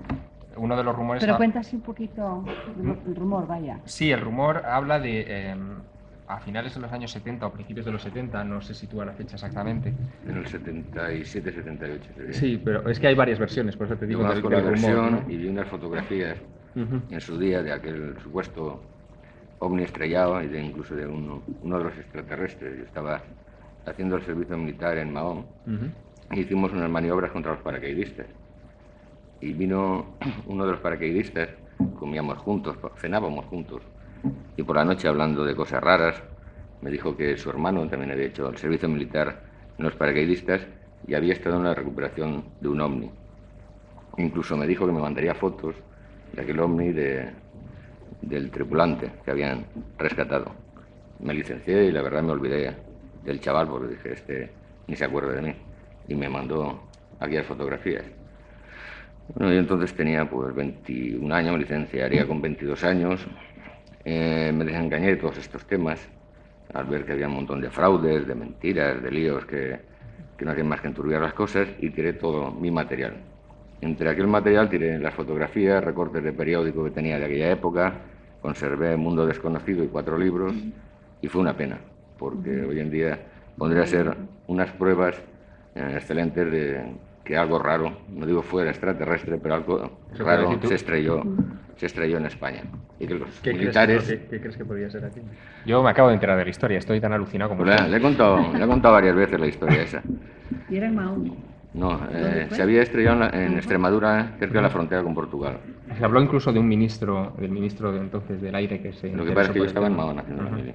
uno de los rumores... Pero cuenta así un poquito el rumor, vaya. Sí, el rumor habla de a finales de los años 70 o principios de los 70, no se sitúa la fecha exactamente. En el 77, 78. Sí, pero es que hay varias versiones, por eso te Yo digo conozco del la rumor, versión ¿no? y vi unas fotografías Ujú. en su día de aquel supuesto ovni estrellado y incluso de uno de los extraterrestres. Yo estaba haciendo el servicio militar en Mahón Ujú. e hicimos unas maniobras contra los paracaidistas. Y vino uno de los paracaidistas, comíamos juntos, cenábamos juntos, y por la noche, hablando de cosas raras, me dijo que su hermano también había hecho el servicio militar en los paracaidistas y había estado en la recuperación de un ovni. Incluso me dijo que me mandaría fotos de aquel ovni del tripulante que habían rescatado. Me licencié y la verdad me olvidé del chaval porque dije, este ni se acuerda de mí. Y me mandó aquellas fotografías. Bueno, yo entonces tenía pues 21 años, me licenciaría con 22 años. Me desengañé de todos estos temas al ver que había un montón de fraudes, de mentiras, de líos que no hacían más que enturbiar las cosas, y tiré todo mi material. Entre aquel material tiré las fotografías, recortes de periódico que tenía de aquella época, conservé Mundo Desconocido y 4 libros, y fue una pena, porque hoy en día podría ser unas pruebas excelentes de que algo raro, no digo fuera extraterrestre, pero algo Eso raro puedes decir se estrelló en España. Y que los ¿Qué militares... ¿Qué crees que podría ser aquí? Yo me acabo de enterar de la historia, estoy tan alucinado como Pues tú. le he contado varias veces la historia esa. Y era en Mahón. No, ¿Dónde fue? se había estrellado en Extremadura, cerca de la frontera con Portugal. Se habló incluso de un ministro, del ministro de entonces del aire que se Lo que pasa es que yo interesó por estaba el en tema. Mahón haciendo la mili.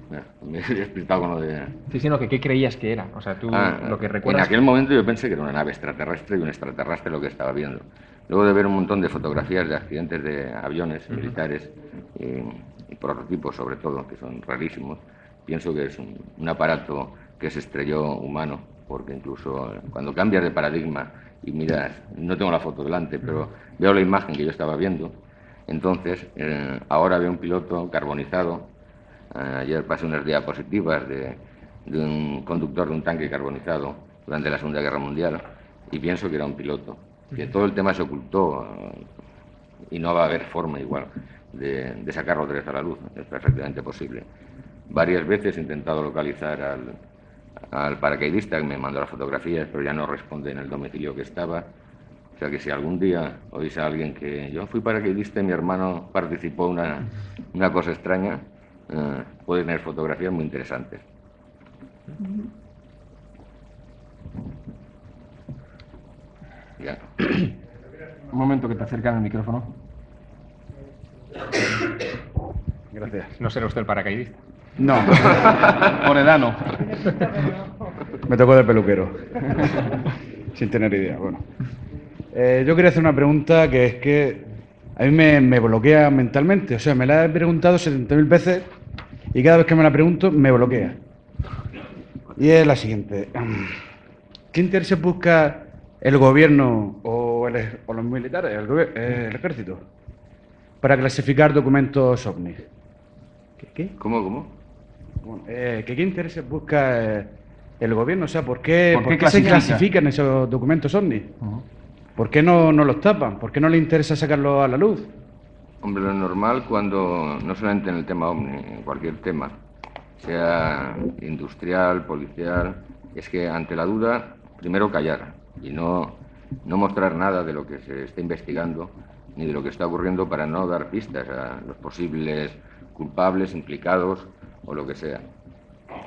Bueno, me he explicado con lo de... Sí, sí, no, que ¿qué creías que era? O sea, tú lo que En recuerdas... aquel momento yo pensé que era una nave extraterrestre y un extraterrestre lo que estaba viendo. Luego de ver un montón de fotografías de accidentes de aviones militares y prototipos sobre todo, que son rarísimos, pienso que es un aparato que se estrelló humano, porque incluso cuando cambias de paradigma y miras, no tengo la foto delante, pero veo la imagen que yo estaba viendo, entonces ahora veo un piloto carbonizado. Ayer pasé unas diapositivas de un conductor de un tanque carbonizado durante la Segunda Guerra Mundial y pienso que era un piloto, que todo el tema se ocultó y no va a haber forma igual de sacarlo otra vez a la luz, es perfectamente posible. Varias veces he intentado localizar al paracaidista que me mandó las fotografías, pero ya no responde en el domicilio que estaba. O sea que si algún día oís a alguien que yo fui paracaidista y mi hermano participó en una cosa extraña, puede tener fotografías muy interesantes. Ya. Un momento que te acercan el micrófono. Gracias. No será usted el paracaidista. No, Toledano. me tocó de peluquero. Sin tener idea. Bueno. Yo quería hacer una pregunta que es que a mí me bloquea mentalmente. O sea, me la he preguntado 70.000 veces y cada vez que me la pregunto me bloquea. Y es la siguiente. ¿Qué intereses busca el gobierno o los militares, el ejército, para clasificar documentos OVNI? ¿Qué? ¿Cómo? Bueno, ¿qué intereses busca el gobierno? O sea, ¿por qué se clasifica? clasifican esos documentos OVNI? ¿Por qué no los tapan? ¿Por qué no les interesa sacarlos a la luz? Hombre, lo normal cuando, no solamente en el tema OVNI, en cualquier tema, sea industrial, policial, es que ante la duda, primero callar y no mostrar nada de lo que se está investigando ni de lo que está ocurriendo para no dar pistas a los posibles culpables, implicados o lo que sea.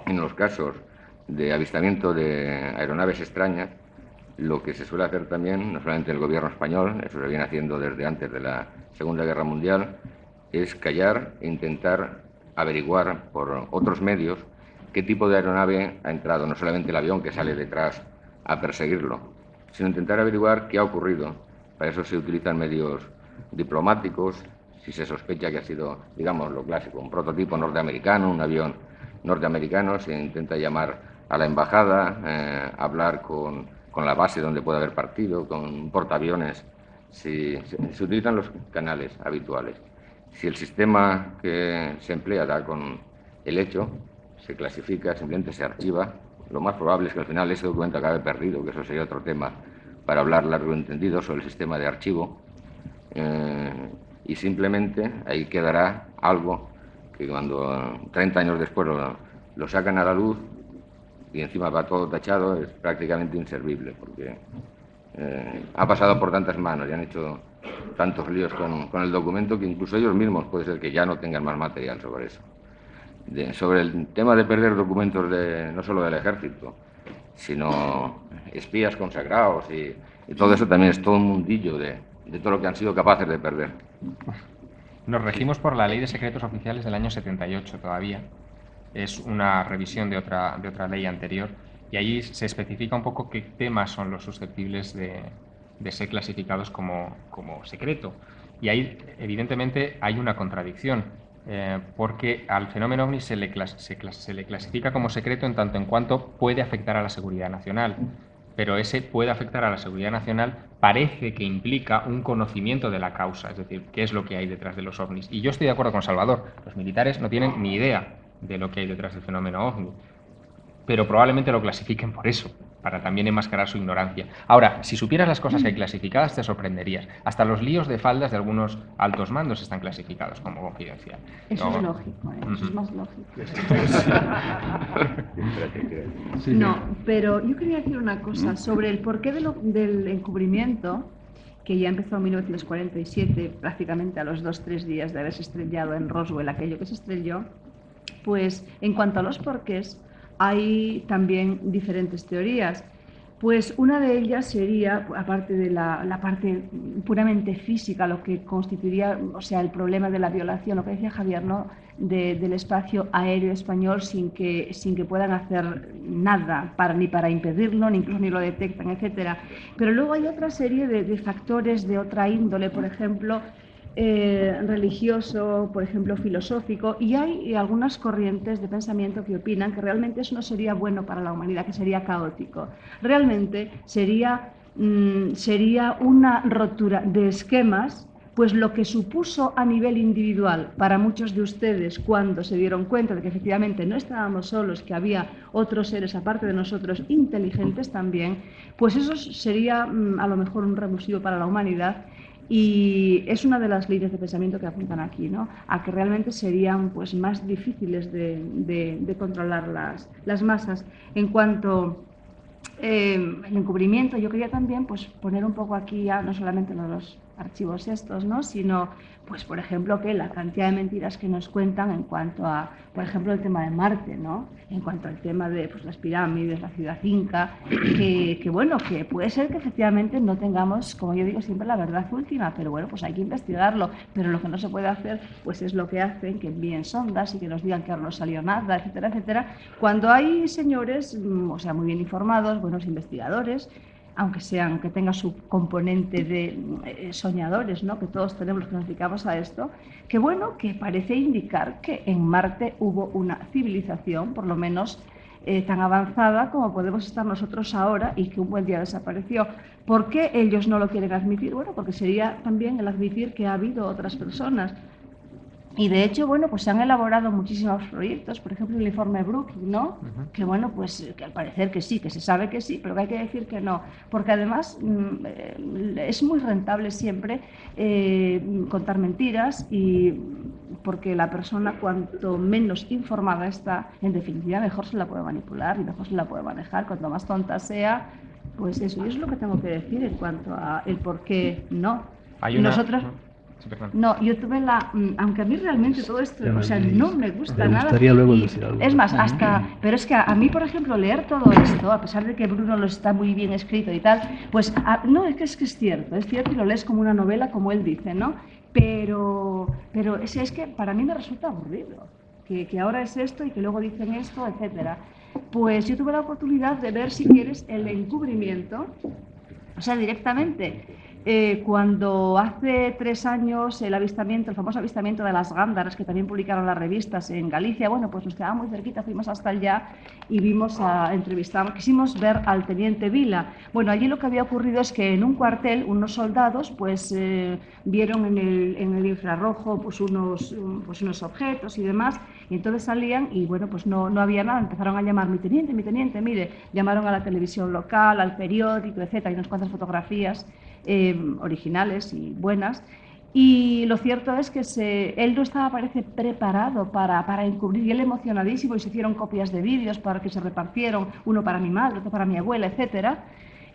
En los casos de avistamiento de aeronaves extrañas, lo que se suele hacer también, no solamente el gobierno español, eso se viene haciendo desde antes de la Segunda Guerra Mundial, es callar e intentar averiguar por otros medios qué tipo de aeronave ha entrado, no solamente el avión que sale detrás a perseguirlo, sino intentar averiguar qué ha ocurrido. Para eso se utilizan medios diplomáticos, si se sospecha que ha sido, digamos, lo clásico, un prototipo norteamericano, un avión norteamericano, se intenta llamar a la embajada, hablar con la base donde puede haber partido, con un portaaviones, se utilizan los canales habituales. Si el sistema que se emplea da con el hecho, se clasifica, simplemente se archiva. Lo más probable es que al final ese documento acabe perdido, que eso sería otro tema para hablar largo y entendido sobre el sistema de archivo. Y simplemente ahí quedará algo que cuando 30 años después lo sacan a la luz y encima va todo tachado, es prácticamente inservible, porque ha pasado por tantas manos y han hecho tantos líos con el documento que incluso ellos mismos puede ser que ya no tengan más material sobre eso. Sobre el tema de perder documentos no solo del ejército, sino espías consagrados y todo eso también es todo un mundillo de todo lo que han sido capaces de perder. Nos regimos por la Ley de Secretos Oficiales del año 78 todavía. Es una revisión de otra ley anterior y allí se especifica un poco qué temas son los susceptibles de ser clasificados como secreto. Y ahí, evidentemente, hay una contradicción, porque al fenómeno OVNI se le clasifica como secreto en tanto en cuanto puede afectar a la seguridad nacional. Pero ese puede afectar a la seguridad nacional parece que implica un conocimiento de la causa, es decir, qué es lo que hay detrás de los OVNIs. Y yo estoy de acuerdo con Salvador, los militares no tienen ni idea de lo que hay detrás del fenómeno OVNI, pero probablemente lo clasifiquen por eso, para también enmascarar su ignorancia. Ahora, si supieras las cosas que hay clasificadas, te sorprenderías. Hasta los líos de faldas de algunos altos mandos están clasificados como confidencial. Eso ¿No? es lógico, eso es más lógico. Sí, No, pero yo quería decir una cosa sobre el porqué del encubrimiento, que ya empezó en 1947, prácticamente a los 2-3 días de haberse estrellado en Roswell aquello que se estrelló. Pues en cuanto a los porqués, hay también diferentes teorías. Pues una de ellas sería, aparte de la parte puramente física, lo que constituiría, o sea, el problema de la violación, lo que decía Javier, ¿no? Del espacio aéreo español sin que puedan hacer nada ni para impedirlo, ni incluso ni lo detectan, etcétera. Pero luego hay otra serie de factores de otra índole, por ejemplo, religioso, por ejemplo, filosófico, y hay algunas corrientes de pensamiento que opinan que realmente eso no sería bueno para la humanidad, que sería caótico. Realmente sería una rotura de esquemas, pues lo que supuso a nivel individual para muchos de ustedes cuando se dieron cuenta de que efectivamente no estábamos solos, que había otros seres aparte de nosotros inteligentes también, pues eso sería a lo mejor un revulsivo para la humanidad. Y es una de las líneas de pensamiento que apuntan aquí, ¿no? A que realmente serían pues, más difíciles de controlar las masas. En cuanto el encubrimiento, yo quería también pues, poner un poco aquí ya no solamente los archivos estos, ¿no? Sino, pues por ejemplo, que la cantidad de mentiras que nos cuentan en cuanto a, por ejemplo, el tema de Marte, ¿no? En cuanto al tema de pues, las pirámides, la ciudad inca, que bueno, que puede ser que efectivamente no tengamos, como yo digo siempre, la verdad última, pero bueno, pues hay que investigarlo. Pero lo que no se puede hacer, pues es lo que hacen, que envíen sondas y que nos digan que ahora no salió nada, etcétera, etcétera. Cuando hay señores, o sea, muy bien informados, buenos investigadores, aunque tenga su componente de soñadores, ¿no? Que todos tenemos los que nos dedicamos a esto, que bueno, que parece indicar que en Marte hubo una civilización, por lo menos tan avanzada como podemos estar nosotros ahora, y que un buen día desapareció. ¿Por qué ellos no lo quieren admitir? Bueno, porque sería también el admitir que ha habido otras personas. Y de hecho, bueno, pues se han elaborado muchísimos proyectos, por ejemplo, el informe Brookings, ¿no? Que bueno, pues que al parecer que sí, que se sabe que sí, pero que hay que decir que no, porque además es muy rentable siempre contar mentiras, y porque la persona cuanto menos informada está, en definitiva, mejor se la puede manipular y mejor se la puede manejar. Cuanto más tonta sea, pues eso. Y eso es lo que tengo que decir en cuanto a el por qué no. Hay una... Nosotros... No, yo tuve aunque a mí realmente todo esto, o sea, no me gusta nada. Me gustaría luego decir algo. Es más, pero es que a mí, por ejemplo, leer todo esto, a pesar de que Bruno lo está muy bien escrito y tal, pues no, es que es cierto y lo lees como una novela, como él dice, ¿no? Pero es que para mí me resulta aburrido, que ahora es esto y que luego dicen esto, etcétera. Pues yo tuve la oportunidad de ver, si quieres, el encubrimiento, o sea, directamente. Cuando hace 3 años el famoso avistamiento de las gándaras, que también publicaron las revistas en Galicia, bueno, pues nos quedaba muy cerquita, fuimos hasta allá y quisimos ver al teniente Vila. Bueno, allí lo que había ocurrido es que en un cuartel unos soldados pues vieron en el infrarrojo pues unos objetos y demás, y entonces salían y bueno, pues no había nada, empezaron a llamar mi teniente, mire, llamaron a la televisión local, al periódico, etcétera, y unas cuantas fotografías originales y buenas, y lo cierto es que él no estaba, parece, preparado para encubrir, y él emocionadísimo, y se hicieron copias de vídeos para que se repartieron, uno para mi madre, otro para mi abuela, etcétera,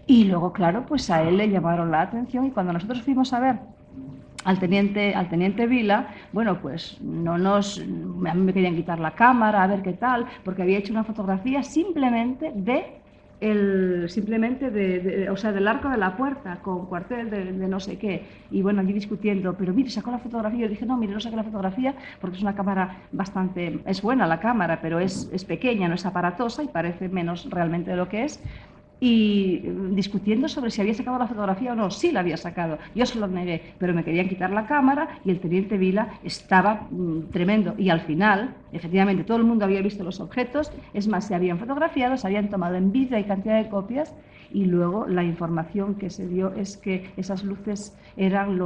y luego, claro, pues a él le llamaron la atención, y cuando nosotros fuimos a ver al teniente Vila, bueno, pues a mí me querían quitar la cámara, a ver qué tal, porque había hecho una fotografía simplemente del arco de la puerta con cuartel de no sé qué, y bueno, allí discutiendo, pero mire, sacó la fotografía. Yo dije, no, mire, no saqué la fotografía porque es una cámara es buena la cámara, pero es pequeña, no es aparatosa y parece menos realmente de lo que es. Y discutiendo sobre si había sacado la fotografía o no. Sí la había sacado, yo se lo negué, pero me querían quitar la cámara, y el teniente Vila estaba tremendo, y al final, efectivamente, todo el mundo había visto los objetos, es más, se habían fotografiado, se habían tomado en vídeo y cantidad de copias, y luego la información que se dio es que esas luces eran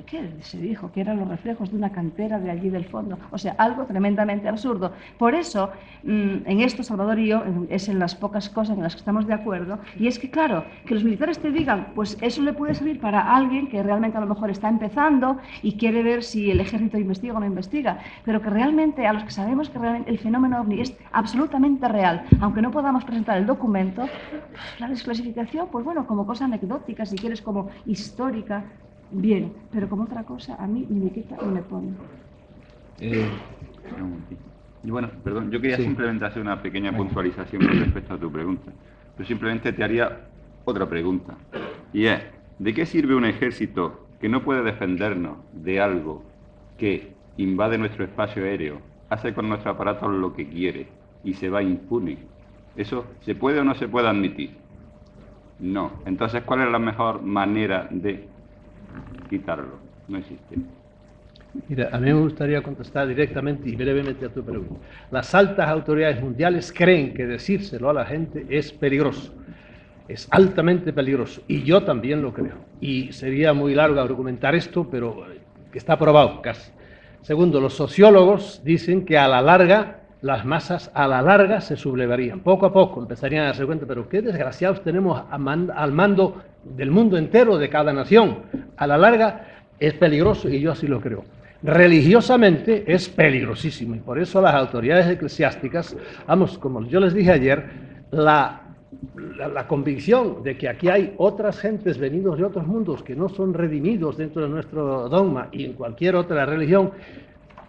¿qué se dijo? Que eran los reflejos de una cantera de allí del fondo. O sea, algo tremendamente absurdo. Por eso, en esto, Salvador y yo, es en las pocas cosas en las que estamos de acuerdo, y es que, claro, que los militares te digan, pues eso le puede servir para alguien que realmente a lo mejor está empezando y quiere ver si el ejército investiga o no investiga, pero que realmente, a los que sabemos que realmente el fenómeno OVNI es absolutamente real, aunque no podamos presentar el documento, la desclasificación, pues bueno, como cosa anecdótica, si quieres, como histórica, bien, pero como otra cosa, a mí ni me quita ni me pone. Y bueno, perdón, yo quería Sí. simplemente hacer una pequeña puntualización con respecto a tu pregunta. Yo simplemente te haría otra pregunta. Y es, ¿de qué sirve un ejército que no puede defendernos de algo que invade nuestro espacio aéreo, hace con nuestros aparatos lo que quiere y se va impune? ¿Eso se puede o no se puede admitir? No. Entonces, ¿cuál es la mejor manera de quitarlo? No existe. Mira, a mí me gustaría contestar directamente y brevemente a tu pregunta. Las altas autoridades mundiales creen que decírselo a la gente es peligroso. Es altamente peligroso. Y yo también lo creo. Y sería muy largo argumentar esto, pero que está probado casi. Segundo, los sociólogos dicen que a la larga, las masas a la larga se sublevarían. Poco a poco empezarían a darse cuenta, pero qué desgraciados tenemos al mando del mundo entero, de cada nación. A la larga es peligroso y yo así lo creo. Religiosamente es peligrosísimo y por eso las autoridades eclesiásticas, vamos, como yo les dije ayer, la convicción de que aquí hay otras gentes venidos de otros mundos que no son redimidos dentro de nuestro dogma y en cualquier otra religión,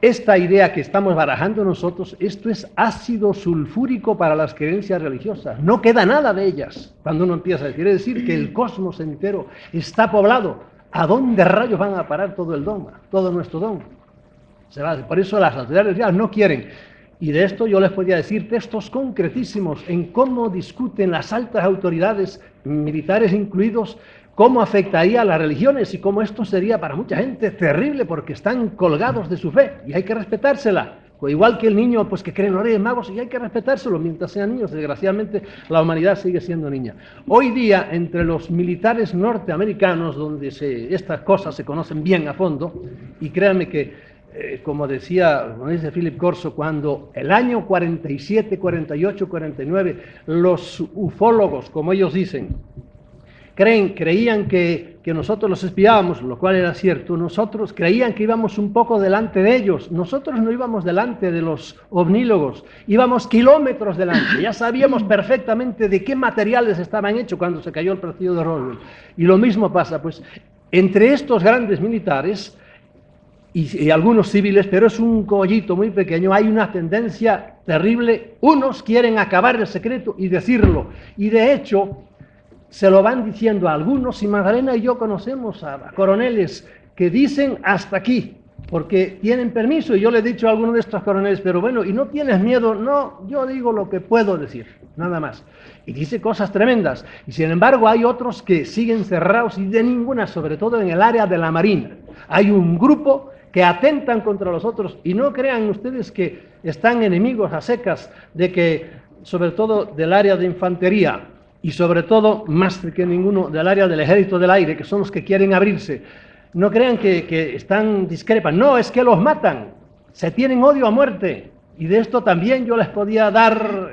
esta idea que estamos barajando nosotros, esto es ácido sulfúrico para las creencias religiosas. No queda nada de ellas cuando uno empieza. Quiere decir que el cosmos entero está poblado. ¿A dónde rayos van a parar todo el dogma, todo nuestro dogma? Por eso las autoridades religiosas no quieren. Y de esto yo les podría decir textos concretísimos en cómo discuten las altas autoridades, militares incluidos, cómo afectaría a las religiones y cómo esto sería para mucha gente terrible porque están colgados de su fe y hay que respetársela. Igual que el niño pues que cree en los Reyes Magos y hay que respetárselo mientras sean niños. Desgraciadamente la humanidad sigue siendo niña. Hoy día entre los militares norteamericanos donde estas cosas se conocen bien a fondo, y créanme que como dice Philip Corso, cuando el año 47, 48, 49 los ufólogos, como ellos dicen, creían que nosotros los espiábamos, lo cual era cierto. Nosotros creían que íbamos un poco delante de ellos. Nosotros no íbamos delante de los ovnílogos, íbamos kilómetros delante. Ya sabíamos perfectamente de qué materiales estaban hechos cuando se cayó el platillo de Roswell. Y lo mismo pasa, pues, entre estos grandes militares y algunos civiles, pero es un cogollito muy pequeño, hay una tendencia terrible. Unos quieren acabar el secreto y decirlo. Y de hecho se lo van diciendo a algunos, y Magdalena y yo conocemos a coroneles que dicen hasta aquí, porque tienen permiso, y yo le he dicho a algunos de estos coroneles, pero bueno, ¿y no tienes miedo? No, yo digo lo que puedo decir, nada más. Y dice cosas tremendas, y sin embargo hay otros que siguen cerrados y de ninguna, sobre todo en el área de la Marina. Hay un grupo que atentan contra los otros, y no crean ustedes que están enemigos a secas de que, sobre todo del área de infantería, y sobre todo, más que ninguno, del área del ejército del aire, que son los que quieren abrirse. No crean que discrepan, no, es que los matan, se tienen odio a muerte, y de esto también yo les podía dar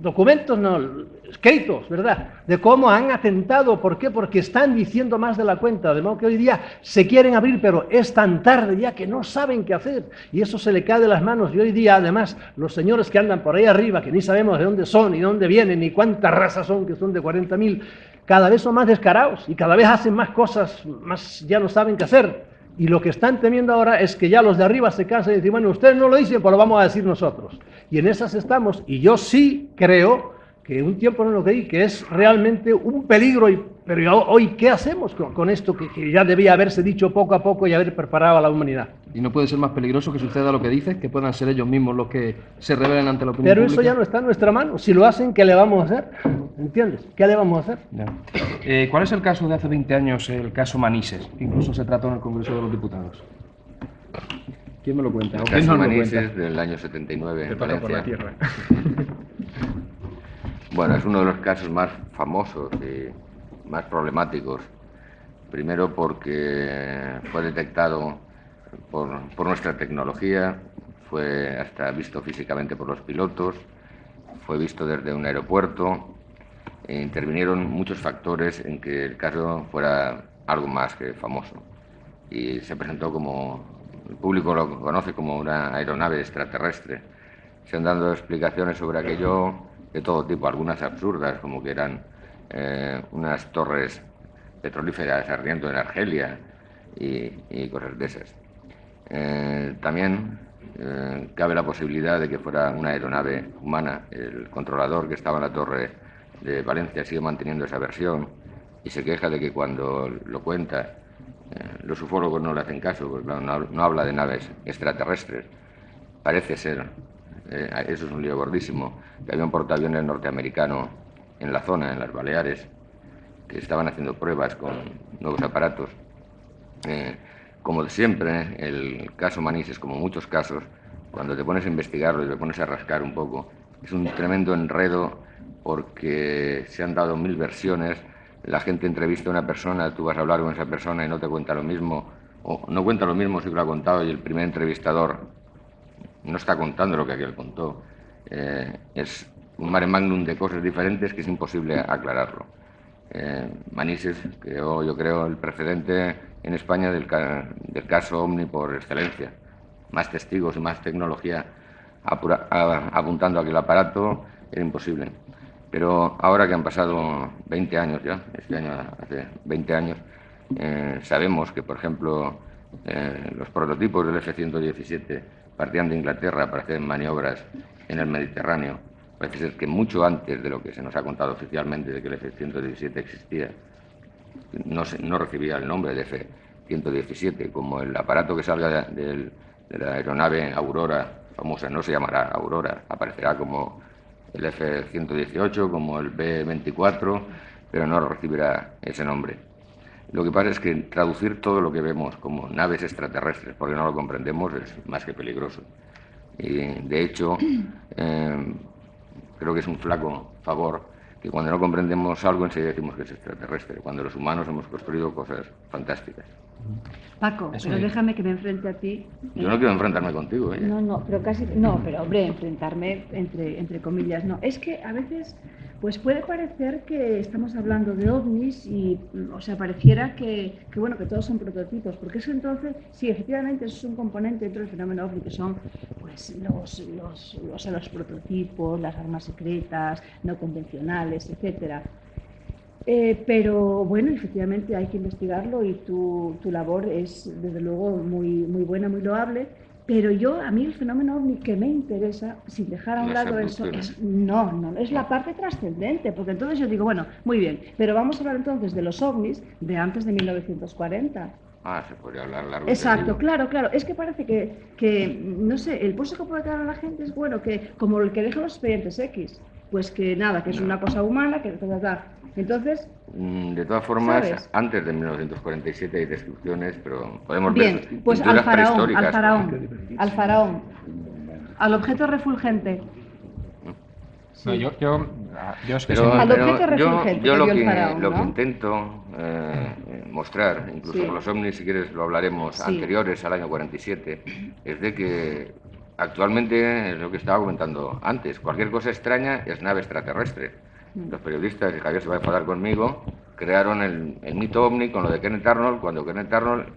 documentos, no, escritos, ¿verdad?, de cómo han atentado. ¿Por qué? Porque están diciendo más de la cuenta, de modo que hoy día se quieren abrir, pero es tan tarde ya que no saben qué hacer, y eso se le cae de las manos. Y hoy día, además, los señores que andan por ahí arriba, que ni sabemos de dónde son, ni dónde vienen, ni cuántas razas son, que son de 40.000, cada vez son más descarados, y cada vez hacen más cosas, más ya no saben qué hacer. Y lo que están temiendo ahora es que ya los de arriba se cansen y dicen, bueno, ustedes no lo dicen, pues lo vamos a decir nosotros. Y en esas estamos, y yo sí creo, que un tiempo no lo creí, que es realmente un peligro, pero hoy, ¿qué hacemos con esto que ya debía haberse dicho poco a poco y haber preparado a la humanidad? ¿Y no puede ser más peligroso que suceda lo que dices, que puedan ser ellos mismos los que se rebelen ante la opinión Pero pública? eso ya no está en nuestra mano. Si lo hacen, ¿qué le vamos a hacer? ¿Entiendes? ¿Qué le vamos a hacer? Ya. ¿Cuál es el caso de hace 20 años, el caso Manises? Incluso se trató en el Congreso de los Diputados. ¿Quién me lo cuenta? El ¿O quién caso nos lo Manises cuenta? del año 79 en Te toca por la Valencia. tierra. Bueno, es uno de los casos más famosos y más problemáticos. Primero porque fue detectado por nuestra tecnología, fue hasta visto físicamente por los pilotos, fue visto desde un aeropuerto, e intervinieron muchos factores en que el caso fuera algo más que famoso. Y se presentó como, el público lo conoce como una aeronave extraterrestre. Se han dado explicaciones sobre aquello de todo tipo, algunas absurdas, como que eran unas torres petrolíferas ardiendo en Argelia y cosas de esas. También cabe la posibilidad de que fuera una aeronave humana. El controlador que estaba en la torre de Valencia sigue manteniendo esa versión y se queja de que cuando lo cuenta los ufólogos no le hacen caso, porque claro, no habla de naves extraterrestres. Parece ser, eso es un lío gordísimo, que había un portaaviones norteamericano en la zona, en las Baleares, que estaban haciendo pruebas con nuevos aparatos. Como de siempre, el caso Manises, como muchos casos, cuando te pones a investigarlo y te pones a rascar un poco, es un tremendo enredo porque se han dado 1000 versiones. La gente entrevista a una persona, tú vas a hablar con esa persona y no te cuenta lo mismo, o no cuenta lo mismo si lo ha contado y el primer entrevistador no está contando lo que aquel contó. Es un mare magnum de cosas diferentes que es imposible aclararlo. Manises creó, yo creo, el precedente en España del caso OVNI por excelencia. Más testigos y más tecnología apuntando a aquel aparato era imposible. Pero ahora que han pasado 20 años ya, este año hace 20 años, sabemos que, por ejemplo, los prototipos del F-117 partían de Inglaterra para hacer maniobras en el Mediterráneo. Parece ser que mucho antes de lo que se nos ha contado oficialmente de que el F-117 existía, no recibía el nombre de F-117, como el aparato que salga de la aeronave Aurora, famosa, no se llamará Aurora, aparecerá como el F-118, como el B-24, pero no recibirá ese nombre. Lo que pasa es que traducir todo lo que vemos como naves extraterrestres, porque no lo comprendemos, es más que peligroso. Y de hecho, creo que es un flaco favor que cuando no comprendemos algo enseguida decimos que es extraterrestre, cuando los humanos hemos construido cosas fantásticas. Paco, pero déjame que me enfrente a ti. Yo no quiero enfrentarme contigo. No, pero casi... No, pero hombre, enfrentarme entre comillas, no. Es que a veces pues puede parecer que estamos hablando de ovnis y, o sea, pareciera que bueno, que todos son prototipos, porque eso entonces, sí, efectivamente, eso es un componente dentro del fenómeno ovni, que son pues los prototipos, las armas secretas, no convencionales, etcétera. Pero bueno, efectivamente hay que investigarlo y tu labor es desde luego muy buena, muy loable. Pero a mí el fenómeno ovni que me interesa, sin dejar a un lado eso, es la parte trascendente, porque entonces yo digo, bueno, muy bien, pero vamos a hablar entonces de los ovnis de antes de 1940. Se podría hablar largo. Exacto, claro. Es que parece que, no sé, el pozo que puede dar a la gente es bueno, que como el que dejan los expedientes X, pues que nada, que es una cosa humana, que entonces... De todas formas, ¿sabes? Antes de 1947 hay descripciones, pero podemos ver pues pinturas al faraón, al objeto refulgente. No, yo es que lo que intento mostrar, incluso con los ovnis, si quieres lo hablaremos, anteriores al año 47, es de que actualmente, es lo que estaba comentando antes, cualquier cosa extraña es nave extraterrestre. Los periodistas, y Javier se va a enfadar conmigo, crearon el mito ovni con lo de Kenneth Arnold, cuando Kenneth Arnold,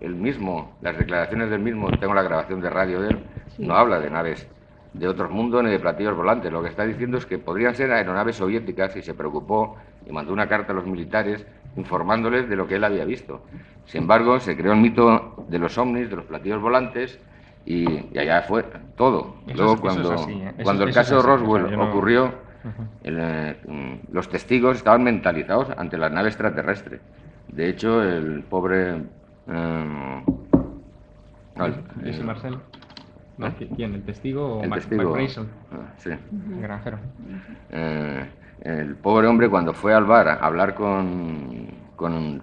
las declaraciones del mismo, tengo la grabación de radio de él, no habla de naves de otros mundos ni de platillos volantes. Lo que está diciendo es que podrían ser aeronaves soviéticas y se preocupó y mandó una carta a los militares informándoles de lo que él había visto. Sin embargo, se creó el mito de los ovnis, de los platillos volantes y allá fue todo. Luego, cuando el caso de Roswell ocurrió, los testigos estaban mentalizados ante la nave extraterrestre. De hecho, el pobre... ¿Es Marcel? No, ¿quién? ¿El testigo o el testigo? Sí. El granjero. El pobre hombre, cuando fue al bar a hablar con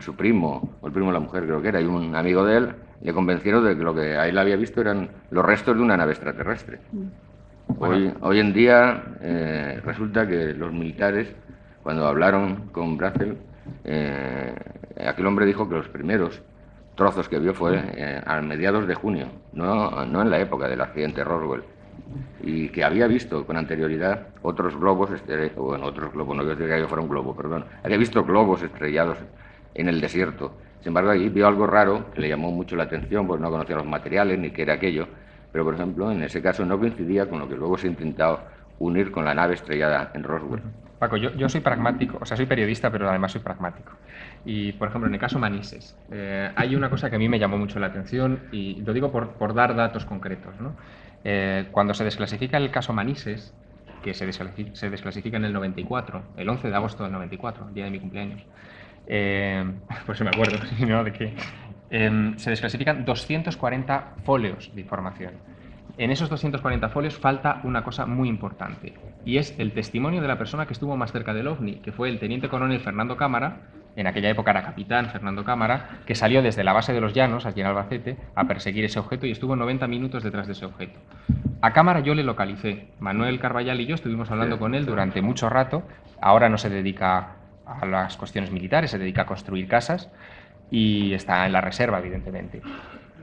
su primo, o el primo de la mujer creo que era, y un amigo de él, le convencieron de que lo que a él había visto eran los restos de una nave extraterrestre. Hoy en día resulta que los militares, cuando hablaron con Brazel, aquel hombre dijo que los primeros trozos que vio fue a mediados de junio, no en la época del accidente Roswell, y que había visto con anterioridad otros globos, otros globos, no quiero decir que fuera un globo, perdón, había visto globos estrellados en el desierto. Sin embargo, allí vio algo raro que le llamó mucho la atención, pues no conocía los materiales ni qué era aquello. Pero, por ejemplo, en ese caso no coincidía con lo que luego se ha intentado unir con la nave estrellada en Roswell. Paco, yo soy pragmático, o sea, soy periodista, pero además soy pragmático. Y, por ejemplo, en el caso Manises, hay una cosa que a mí me llamó mucho la atención y lo digo por dar datos concretos, ¿no? Cuando se desclasifica el caso Manises, que se desclasifica en el 94, el 11 de agosto del 94, el día de mi cumpleaños, por eso me acuerdo, ¿no? De que se desclasifican 240 folios de información. En esos 240 folios falta una cosa muy importante, y es el testimonio de la persona que estuvo más cerca del OVNI, que fue el teniente coronel Fernando Cámara, en aquella época era capitán Fernando Cámara, que salió desde la base de los Llanos, aquí en Albacete, a perseguir ese objeto y estuvo 90 minutos detrás de ese objeto. A Cámara yo le localicé. Manuel Carballal y yo estuvimos hablando con él durante mucho rato. Ahora no se dedica a las cuestiones militares, se dedica a construir casas y está en la reserva, evidentemente.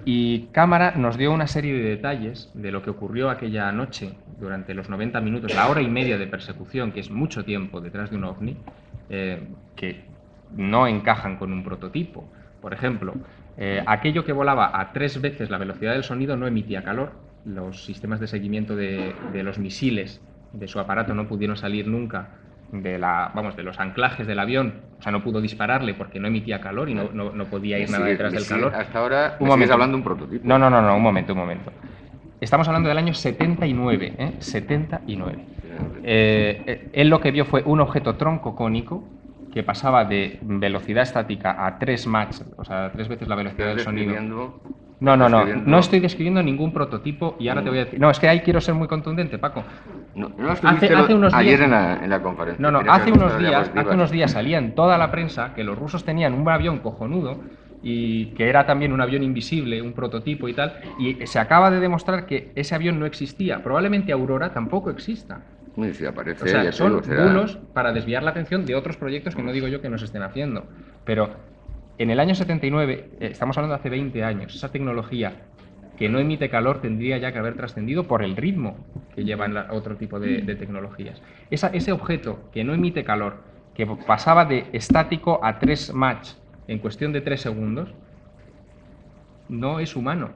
Y Cámara nos dio una serie de detalles de lo que ocurrió aquella noche durante los 90 minutos, la hora y media de persecución, que es mucho tiempo detrás de un OVNI, que no encajan con un prototipo. Por ejemplo, aquello que volaba a 3 veces la velocidad del sonido no emitía calor. Los sistemas de seguimiento de los misiles de su aparato no pudieron salir nunca de los anclajes del avión, o sea, no pudo dispararle porque no emitía calor y no podía ir nada detrás del calor. Hasta ahora un momento. Hablando de un prototipo. No, un momento. Estamos hablando del año 79, 79. Él lo que vio fue un objeto tronco cónico que pasaba de velocidad estática a 3 Mach, o sea, 3 veces la velocidad del sonido. No estoy describiendo ningún prototipo y ahora te voy a decir... No, es que ahí quiero ser muy contundente, Paco. Hace unos días, ayer en la conferencia. Hace unos días salía en toda la prensa que los rusos tenían un avión cojonudo y que era también un avión invisible, un prototipo y tal, y se acaba de demostrar que ese avión no existía. Probablemente Aurora tampoco exista. Sí, aparece, o sea, son bulos para desviar la atención de otros proyectos que no digo yo que no se estén haciendo. Pero en el año 79, estamos hablando de hace 20 años, esa tecnología que no emite calor tendría ya que haber trascendido por el ritmo que llevan otro tipo de tecnologías. Ese objeto que no emite calor, que pasaba de estático a 3 Mach en cuestión de 3 segundos, no es humano.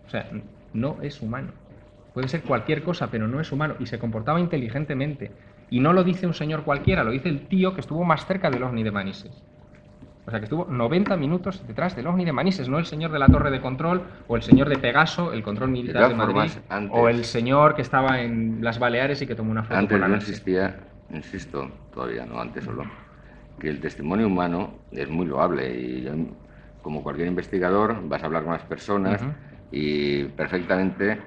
O sea, no es humano. Puede ser cualquier cosa, pero no es humano. Y se comportaba inteligentemente. Y no lo dice un señor cualquiera, lo dice el tío que estuvo más cerca del OVNI de Manises. O sea, que estuvo 90 minutos detrás del OVNI de Manises, no el señor de la torre de control, o el señor de Pegaso, el control militar de Madrid, o el señor que estaba en las Baleares y que tomó una foto. Antes yo insisto, todavía no, antes solo, que el testimonio humano es muy loable y yo, como cualquier investigador, vas a hablar con las personas y perfectamente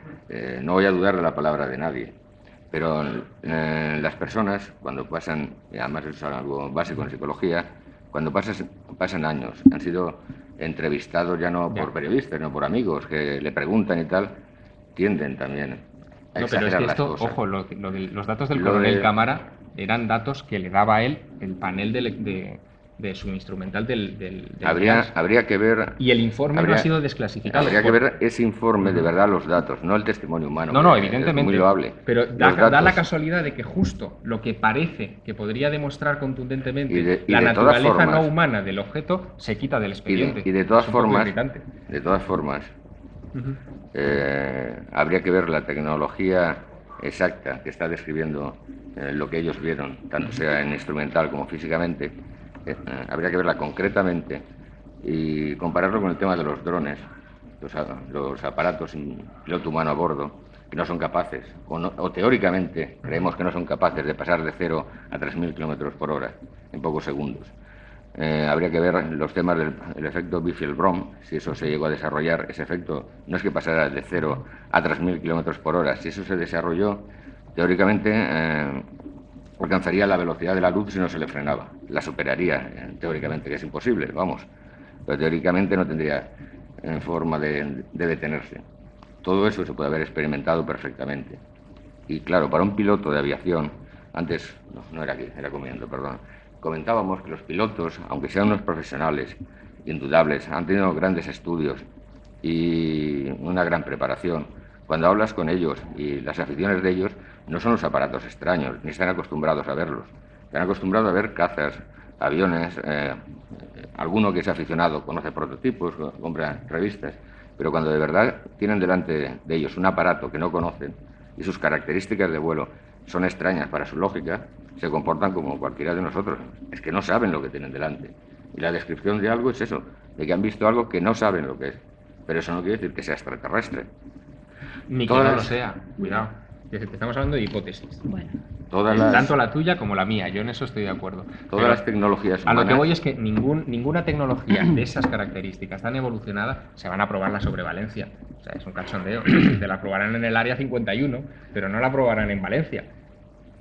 no voy a dudar de la palabra de nadie. Pero las personas, cuando pasan, y además es algo básico en psicología, cuando pasan años, han sido entrevistados ya no por periodistas, sino por amigos que le preguntan y tal, tienden también a exagerar las cosas. Ojo, los datos del coronel Cámara eran datos que le daba a él el panel de su instrumental del habría que ver... Y el informe no ha sido desclasificado. Habría que ver ese informe, de verdad, los datos, no el testimonio humano. No, evidentemente. Es muy loable. Pero da la casualidad de que justo lo que parece que podría demostrar contundentemente la naturaleza no humana del objeto se quita del expediente. Y de todas formas, habría que ver la tecnología exacta que está describiendo lo que ellos vieron, tanto sea en instrumental como físicamente. Habría que verla concretamente y compararlo con el tema de los drones, los aparatos sin piloto humano a bordo, que no son capaces, o teóricamente creemos que no son capaces de pasar de 0 a 3.000 kilómetros por hora en pocos segundos. Habría que ver los temas del efecto Biffel-Brom, si eso se llegó a desarrollar. Ese efecto no es que pasara de 0 a 3.000 kilómetros por hora. Si eso se desarrolló, teóricamente alcanzaría la velocidad de la luz si no se le frenaba. La superaría, teóricamente, que es imposible, vamos. Pero teóricamente no tendría forma de detenerse. Todo eso se puede haber experimentado perfectamente. Y claro, para un piloto de aviación, antes, no era aquí, era comiendo, perdón, comentábamos que los pilotos, aunque sean unos profesionales indudables, han tenido grandes estudios y una gran preparación. Cuando hablas con ellos y las aficiones de ellos, no son los aparatos extraños, ni están acostumbrados a verlos. Están acostumbrados a ver cazas, aviones, alguno que es aficionado conoce prototipos, compra revistas, pero cuando de verdad tienen delante de ellos un aparato que no conocen y sus características de vuelo son extrañas para su lógica, se comportan como cualquiera de nosotros. Es que no saben lo que tienen delante. Y la descripción de algo es eso, de que han visto algo que no saben lo que es. Pero eso no quiere decir que sea extraterrestre. Ni que no lo sea, cuidado. Estamos hablando de hipótesis. Bueno, Tanto la tuya como la mía, yo en eso estoy de acuerdo. Todas las tecnologías A lo que humanas- voy es que ninguna tecnología de esas características tan evolucionada se van a probar la sobre Valencia. O sea, es un cachondeo. Te la probarán en el área 51, pero no la probarán en Valencia.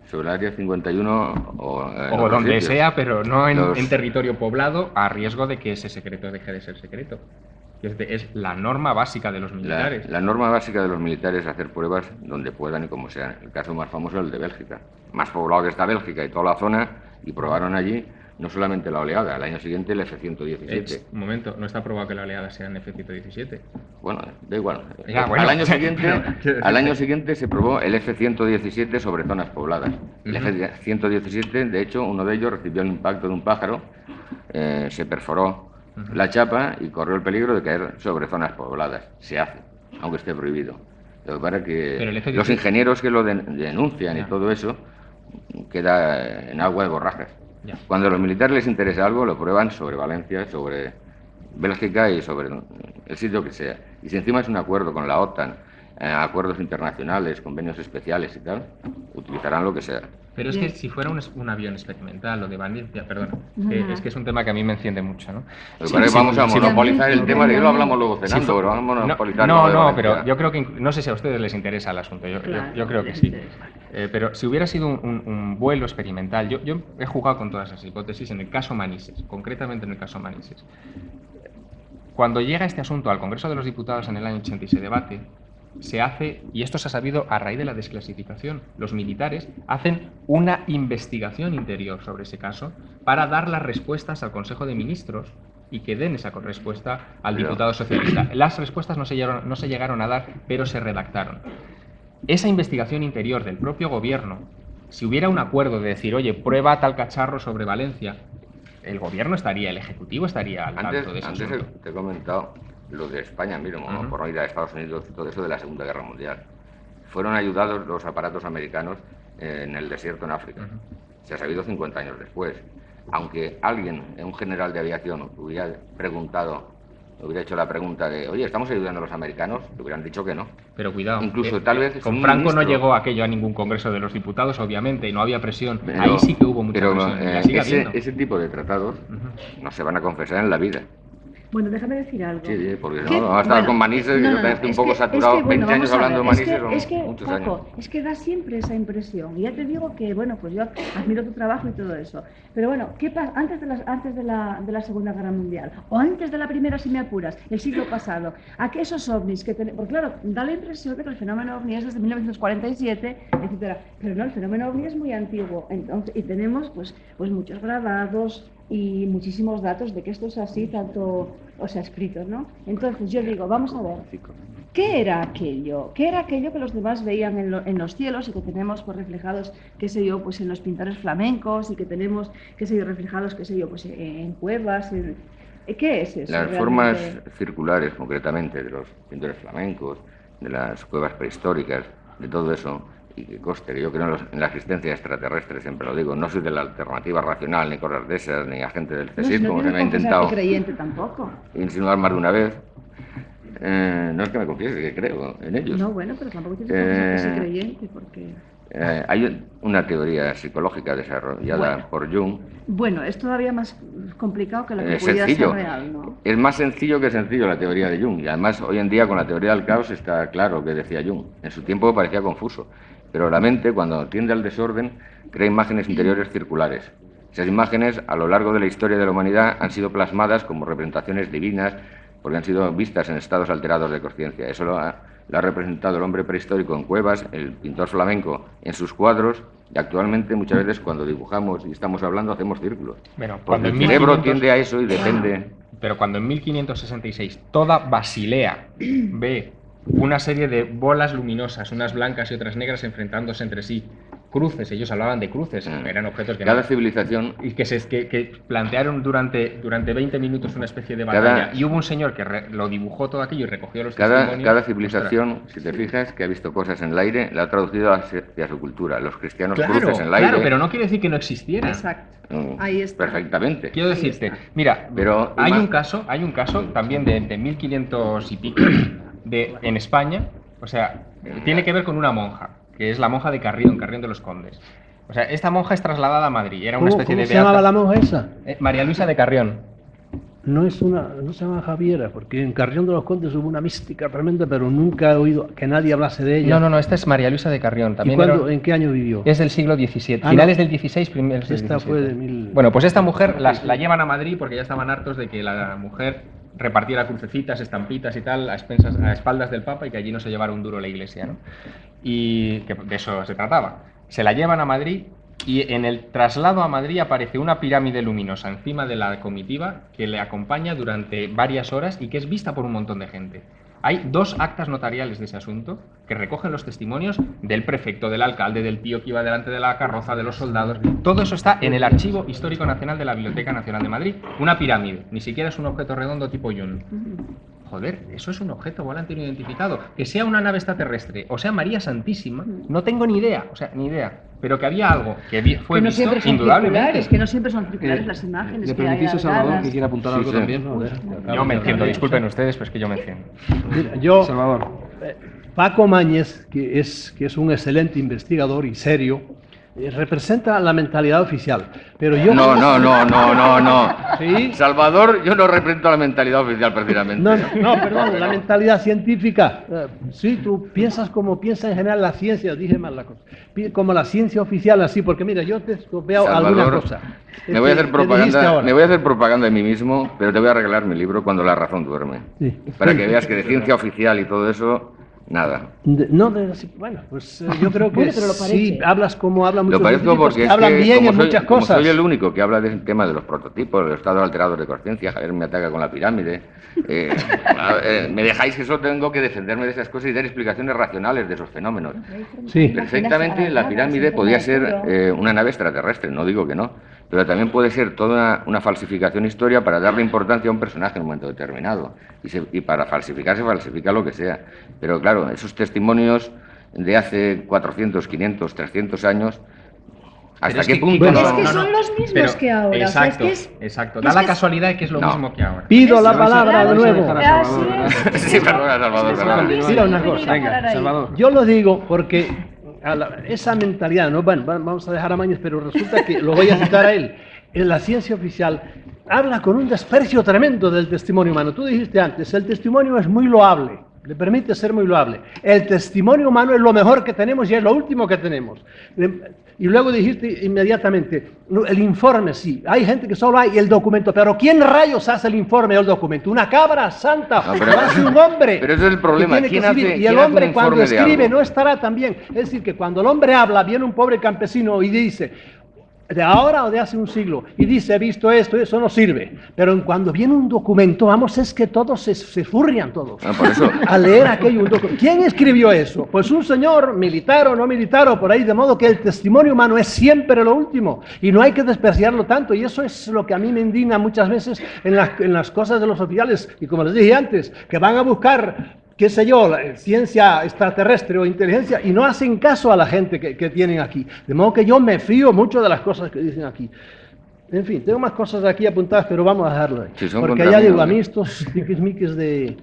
Sobre el área 51 o O donde sitios. sea, pero no en, Los- en territorio poblado, a riesgo de que ese secreto deje de ser secreto. Es la norma básica de los militares. La norma básica de los militares es hacer pruebas donde puedan y como sean. El caso más famoso es el de Bélgica. Más poblado que está Bélgica y toda la zona, y probaron allí no solamente la oleada, al año siguiente el F-117. Un momento, no está probado que la oleada sea en F-117. Bueno, da igual. Ya, bueno. Al año siguiente, Pero- al año siguiente se probó el F-117 sobre zonas pobladas. El F-117, de hecho, uno de ellos recibió el impacto de un pájaro, se perforó la chapa y corrió el peligro de caer sobre zonas pobladas. Se hace, aunque esté prohibido. Lo que pasa es Pero el que F-17 los ingenieros que lo denuncian Ya. y todo eso queda en agua de borrajas. Ya. Cuando a los militares les interesa algo, lo prueban sobre Valencia, sobre Bélgica y sobre el sitio que sea. Y si encima es un acuerdo con la OTAN, acuerdos internacionales, convenios especiales y tal, utilizarán lo que sea. Pero es Bien. que si fuera un avión experimental o de Valencia, perdón, No, que no. es que es un tema que a mí me enciende mucho, ¿no? Lo que pasa es que vamos a sí, monopolizar el sí, tema, de que lo hablamos luego Si cenando, fu- pero vamos a monopolizar no, lo de no, Valencia. pero yo creo que no sé si a ustedes les interesa el asunto, Claro, yo creo que les sí. interesa. Pero si hubiera sido un vuelo experimental, yo he jugado con todas esas hipótesis en el caso Manises, concretamente en el caso Manises. Cuando llega este asunto al Congreso de los Diputados en el año 80 y se debate, se hace, y esto se ha sabido a raíz de la desclasificación, los militares hacen una investigación interior sobre ese caso para dar las respuestas al Consejo de Ministros y que den esa respuesta al Pero- diputado socialista. Las respuestas no se llegaron a dar, pero se redactaron. Esa investigación interior del propio gobierno, si hubiera un acuerdo de decir, oye, prueba tal cacharro sobre Valencia, el gobierno estaría, el ejecutivo estaría al tanto de ese Antes asunto. te he comentado lo de España mismo, ¿no? Por no ir a Estados Unidos y todo eso de la Segunda Guerra Mundial. Fueron ayudados los aparatos americanos en el desierto en África. Se ha sabido 50 años después. Aunque alguien, un general de aviación, hubiera preguntado, hubiera hecho la pregunta de, oye, ¿estamos ayudando a los americanos? Le hubieran dicho que no. Pero cuidado, Incluso tal vez con un Franco no ministro- llegó aquello a ningún Congreso de los Diputados, obviamente, y no había presión. Pero- Ahí sí que hubo mucha pero, presión, y la sigue habiendo. ese tipo de tratados no se van a confesar en la vida. bueno, déjame decir algo. Sí, porque ¿Qué? no, vamos a estar Bueno, con Manises, que yo también estoy un poco saturado. 20 vamos años a ver, hablando de es Manises, que, son es que, muchos Paco, años. es que da siempre esa impresión. Y ya te digo que, bueno, pues yo admiro tu trabajo y todo eso. Pero bueno, ¿qué pasa antes de la Segunda Guerra Mundial? O antes de la Primera, si me apuras, el siglo pasado. ¿A qué esos ovnis que tenemos? Porque claro, da la impresión de que el fenómeno ovni es desde 1947, etcétera. Pero no, el fenómeno ovni es muy antiguo. Entonces, y tenemos pues muchos grabados y muchísimos datos de que esto es así, tanto, o sea, escritos, ¿no? Entonces yo digo, vamos a ver, ¿qué era aquello? ¿Qué era aquello que los demás veían en los cielos y que tenemos pues reflejados, qué sé yo, pues en los pintores flamencos y que tenemos, qué sé yo, reflejados, qué sé yo, pues en cuevas, ¿qué es eso? Las realmente? formas circulares, concretamente, de los pintores flamencos, de las cuevas prehistóricas, de todo eso, y que conste que yo creo en la existencia extraterrestre, siempre lo digo, no soy de la alternativa racional, ni cosas de esas, ni agente del No, CSIC, si no como se me ha quieres confesarte intentado creyente tampoco. insinuar más de una vez. No es que me confiese, que creo en ellos. No, bueno, pero tampoco tienes que confesarte que Eh, sí creyente, porque... Hay una teoría psicológica desarrollada Bueno. por Jung. Bueno, es todavía más complicado que lo que Es pudiera sencillo. ser real, ¿no? Es más sencillo que sencillo la teoría de Jung. Y además, hoy en día, con la teoría del caos, está claro que decía Jung. En su tiempo parecía confuso. Pero la mente, cuando tiende al desorden, crea imágenes interiores circulares. Esas imágenes, a lo largo de la historia de la humanidad, han sido plasmadas como representaciones divinas, porque han sido vistas en estados alterados de conciencia. Eso lo ha representado el hombre prehistórico en cuevas, el pintor flamenco en sus cuadros, y actualmente muchas veces cuando dibujamos y estamos hablando hacemos círculos. Bueno, Porque cuando el en cerebro 1500 tiende a eso y depende... Pero cuando en 1566 toda Basilea ve una serie de bolas luminosas, unas blancas y otras negras enfrentándose entre sí, cruces, ellos hablaban de cruces, eran objetos que Cada no... civilización... Y que plantearon durante 20 minutos una especie de Cada- batalla. Y hubo un señor que lo dibujó todo aquello y recogió los Cada testimonios. civilización, si te fijas, que ha visto cosas en el aire, la ha traducido hacia su cultura. Los cristianos Claro, cruces en el aire... claro, pero no quiere decir que no existiera. Exacto. mm, Ahí está. Perfectamente. Quiero decirte, mira, Pero hay más- un caso también de 1500 y pico en España, O sea, tiene que ver con una monja, que es la monja de Carrión, Carrión de los Condes. O sea, esta monja es trasladada a Madrid. Era una especie ¿Cómo de se llamaba beata. la monja esa? María Luisa de Carrión. No se llama Javiera, porque en Carrión de los Condes hubo una mística tremenda, pero nunca he oído que nadie hablase de ella. No, esta es María Luisa de Carrión. ¿Y También en qué año vivió? es del siglo XVII, Ah, finales no. del XVI, primeros del Esta XVII. fue de mil... Bueno, pues esta mujer la llevan a Madrid porque ya estaban hartos de que la mujer repartiera crucecitas, estampitas y tal a espaldas del Papa y que allí no se llevara un duro la Iglesia, ¿no? Y que de eso se trataba. Se la llevan a Madrid y en el traslado a Madrid aparece una pirámide luminosa encima de la comitiva que le acompaña durante varias horas y que es vista por un montón de gente. Hay 2 actas notariales de ese asunto que recogen los testimonios del prefecto, del alcalde, del tío que iba delante de la carroza, de los soldados. Todo eso está en el Archivo Histórico Nacional de la Biblioteca Nacional de Madrid. Una pirámide, ni siquiera es un objeto redondo tipo Yun. Joder, eso es un objeto volante no identificado. Que sea una nave extraterrestre o sea María Santísima, no tengo ni idea, ni idea. Pero que había algo que fue Que no visto, siempre son indudablemente. circulares, que no siempre son circulares las imágenes. ¿Le que hay permitís a Salvador alargadas. que quiera apuntar algo también? ¿No? A ver, Yo me enciendo, disculpen ustedes, pero es que yo me enciendo. Mira, yo, Salvador. Paco Mañez, que es un excelente investigador y serio, representa la mentalidad oficial. Pero yo... No. ¿Sí? Salvador, yo no represento la mentalidad oficial precisamente. No, perdón, la mentalidad científica. Sí, tú piensas como piensa en general la ciencia, dije mal la cosa. Como la ciencia oficial, así, porque mira, yo te veo alguna Salvador, cosa. me voy a hacer ¿Qué dijiste propaganda, ahora? me voy a hacer propaganda de mí mismo, pero te voy a regalar mi libro Cuando la razón duerme. Sí. Para que veas que de ciencia oficial y todo eso, nada. Bueno, pues yo creo que Bueno, pero lo sí, parece. hablas como hablan muchos Lo parezco científicos, porque es hablan que, bien como en soy, muchas como cosas. soy el único que habla del tema de los prototipos, de los estados alterados de conciencia, Javier me ataca con la pirámide, me dejáis que solo tengo que defenderme de esas cosas y dar explicaciones racionales de esos fenómenos. Sí. Perfectamente la pirámide podía ser una nave extraterrestre, no digo que no, pero también puede ser toda una falsificación historia para darle importancia a un personaje en un momento determinado. Y para falsificar se falsifica lo que sea. Pero claro, esos testimonios de hace 400, 500, 300 años, ¿hasta qué punto? Pero es que son los mismos que ahora. Exacto, O sea, es que exacto. Da la casualidad de que es lo No. mismo que ahora. Pido la palabra de Vamos a nuevo. dejar a Así Salvador. es. Sí, perdona, Salvador, perdona. Mira una cosa, Venga, Salvador. Yo lo digo porque esa mentalidad, ¿no? Bueno, vamos a dejar a Mañez, pero resulta que lo voy a citar a él. En la ciencia oficial habla con un desprecio tremendo del testimonio humano. Tú dijiste antes, el testimonio es muy loable, le permite ser muy loable. El testimonio humano es lo mejor que tenemos y es lo último que tenemos. Y luego dijiste inmediatamente, el informe sí, hay gente que solo hay el documento, pero ¿quién rayos hace el informe o el documento? ¿Una cabra santa? No, pero- ¿Lo hace un hombre? pero ese es el problema, que tiene que ¿quién hace- escribir? Y quién el hace hombre un cuando informe de escribe algo? no estará también. Es decir, que cuando el hombre habla, viene un pobre campesino y dice, de ahora o de hace un siglo, y dice, he visto esto, eso no sirve. Pero cuando viene un documento, vamos, es que todos se furrian todos. Ah, por eso. A leer aquello. ¿Quién escribió eso? Pues un señor militar o no militar o por ahí, de modo que el testimonio humano es siempre lo último y no hay que despreciarlo tanto. Y eso es lo que a mí me indigna muchas veces en las cosas de los oficiales. Y como les dije antes, que van a buscar, qué sé yo, la ciencia extraterrestre o inteligencia y no hacen caso a la gente que tienen aquí. De modo que yo me fío mucho de las cosas que dicen aquí. En fin, tengo más cosas aquí apuntadas, pero vamos a dejarlo ahí. Sí, son porque contra ya mí, digo, ¿no? a mí estos tiquismiquis de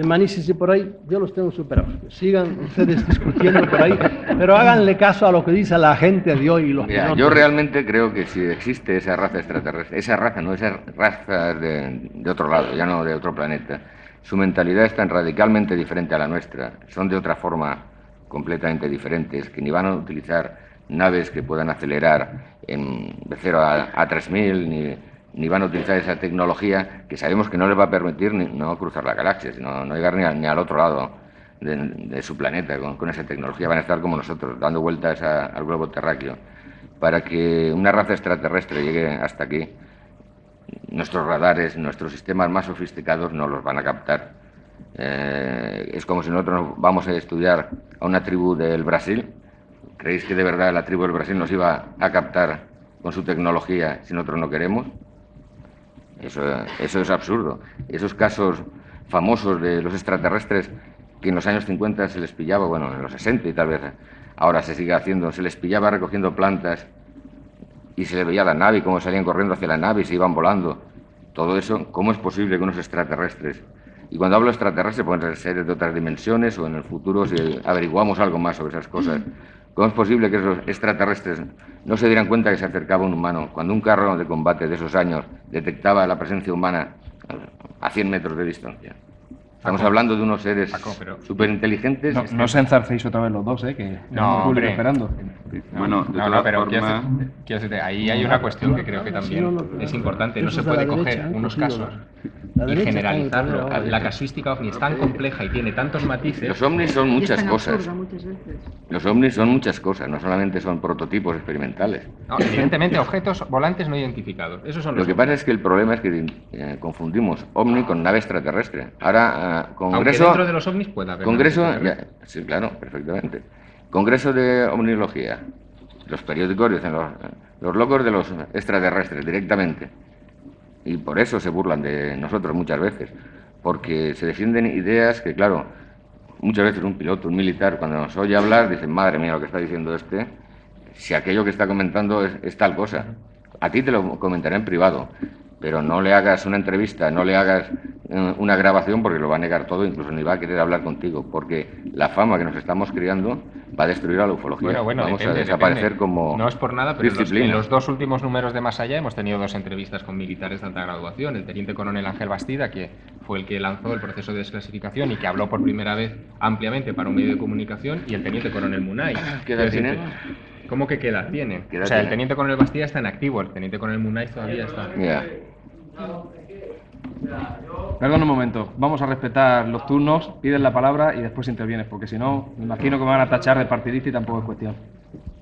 Manises y por ahí, yo los tengo superados. Sigan ustedes discutiendo por ahí, pero háganle caso a lo que dice la gente de hoy y los que Mira, no. yo realmente creo que si existe esa raza extraterrestre, esa raza de otro lado, ya no de otro planeta, su mentalidad es tan radicalmente diferente a la nuestra, son de otra forma completamente diferentes, que ni van a utilizar naves que puedan acelerar de 0 a 3000, ni van a utilizar esa tecnología que sabemos que no les va a permitir no cruzar la galaxia, sino no llegar ni al otro lado de su planeta con esa tecnología. Van a estar como nosotros, dando vueltas al globo terráqueo. Para que una raza extraterrestre llegue hasta aquí, nuestros radares, nuestros sistemas más sofisticados no los van a captar. Es como si nosotros vamos a estudiar a una tribu del Brasil. ¿Creéis que de verdad la tribu del Brasil nos iba a captar con su tecnología si nosotros no queremos? Eso es absurdo. Esos casos famosos de los extraterrestres que en los años 50 se les pillaba, bueno, en los 60 y tal vez ahora se sigue haciendo, se les pillaba recogiendo plantas y se les veía la nave y cómo salían corriendo hacia la nave y se iban volando. Todo eso, ¿cómo es posible que unos extraterrestres Y cuando hablo extraterrestre, pueden ser seres de otras dimensiones o en el futuro, si averiguamos algo más sobre esas cosas. ¿Cómo es posible que esos extraterrestres no se dieran cuenta que se acercaba un humano cuando un carro de combate de esos años detectaba la presencia humana a 100 metros de distancia? Estamos hablando de unos seres superinteligentes. No se enzarcéis otra vez los dos, que no, público esperando. Bueno, de No, todas pero formas... quiero decirte, ahí hay una cuestión que creo que también es importante. No se puede coger unos casos y generalizarlo. La casuística ovni es tan compleja y tiene tantos matices. Los ovnis son muchas Y es tan cosas. absurda muchas veces. Los ovnis son muchas cosas, no solamente son prototipos experimentales. No, evidentemente, objetos volantes no identificados. Esos son Lo los que pasa es que el problema es que confundimos ovni con nave extraterrestre. Ahora, Aunque Congreso... dentro de los ovnis pueda haber. Congreso, naves extraterrestres. sí, claro, perfectamente. Congreso de Omniología. Los periódicos dicen los locos de los extraterrestres directamente. Y por eso se burlan de nosotros muchas veces. Porque se defienden ideas que, claro, muchas veces un piloto, un militar, cuando nos oye hablar, dicen, madre mía, lo que está diciendo este, si aquello que está comentando es tal cosa. A ti te lo comentaré en privado, pero no le hagas una entrevista, no le hagas una grabación porque lo va a negar todo, incluso ni va a querer hablar contigo, porque la fama que nos estamos creando va a destruir a la ufología. Bueno, Vamos depende, a desaparecer depende. como No es por nada, pero disciplina. en los dos últimos números de Más Allá hemos tenido 2 entrevistas con militares de alta graduación. El teniente coronel Ángel Bastida, que fue el que lanzó el proceso de desclasificación y que habló por primera vez ampliamente para un medio de comunicación, y el teniente coronel Munay. ¿Qué edad tienen? ¿Cómo que qué edad tienen? ¿Qué edad O sea, el tienen? teniente coronel Bastida está en activo, el teniente coronel Munay todavía está. Mira, Perdón un momento, vamos a respetar los turnos, pides la palabra y después intervienes, porque si no, me imagino que me van a tachar de partidista y tampoco es cuestión.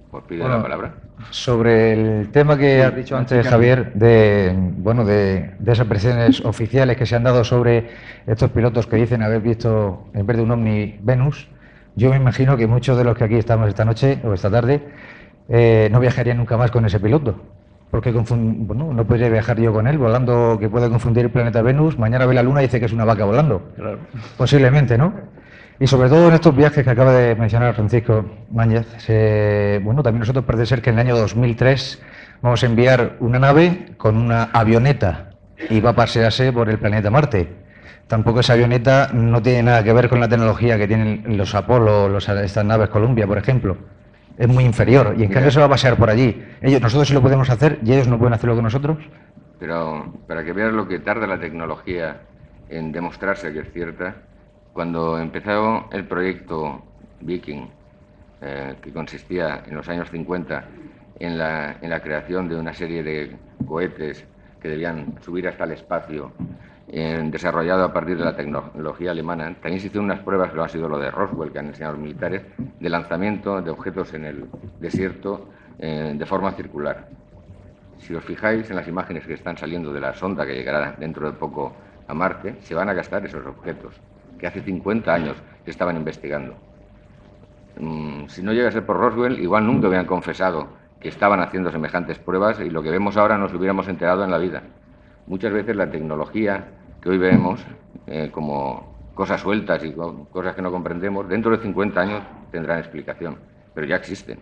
pues pide la palabra. Sobre el tema que has dicho antes, Javier, de esas presiones oficiales que se han dado sobre estos pilotos que dicen haber visto, en vez de un ovni, Venus, yo me imagino que muchos de los que aquí estamos esta noche o esta tarde no viajarían nunca más con ese piloto. Porque no podría viajar yo con él volando, que puede confundir el planeta Venus, mañana ve la luna y dice que es una vaca volando. Claro. Posiblemente, ¿no? Y sobre todo en estos viajes que acaba de mencionar Francisco Máñez, también nosotros parece ser que en el año 2003 vamos a enviar una nave con una avioneta y va a pasearse por el planeta Marte. Tampoco esa avioneta no tiene nada que ver con la tecnología que tienen los Apolo, estas naves Columbia, por ejemplo. Es muy inferior y en cambio se va a pasear por allí. Nosotros sí lo podemos hacer y ellos no pueden hacerlo con nosotros. Pero para que veas lo que tarda la tecnología en demostrarse que es cierta, cuando empezó el proyecto Viking, que consistía en los años 50 en la creación de una serie de cohetes que debían subir hasta el espacio, desarrollado a partir de la tecnología alemana, también se hicieron unas pruebas, que han sido lo de Roswell, que han enseñado los militares, de lanzamiento de objetos en el desierto de forma circular. Si os fijáis en las imágenes que están saliendo de la sonda que llegará dentro de poco a Marte, se van a gastar esos objetos, que hace 50 años se estaban investigando. Si no llega a ser por Roswell, igual nunca hubieran confesado que estaban haciendo semejantes pruebas y lo que vemos ahora nos hubiéramos enterado en la vida. Muchas veces la tecnología que hoy vemos como cosas sueltas y cosas que no comprendemos, dentro de 50 años tendrán explicación, pero ya existen.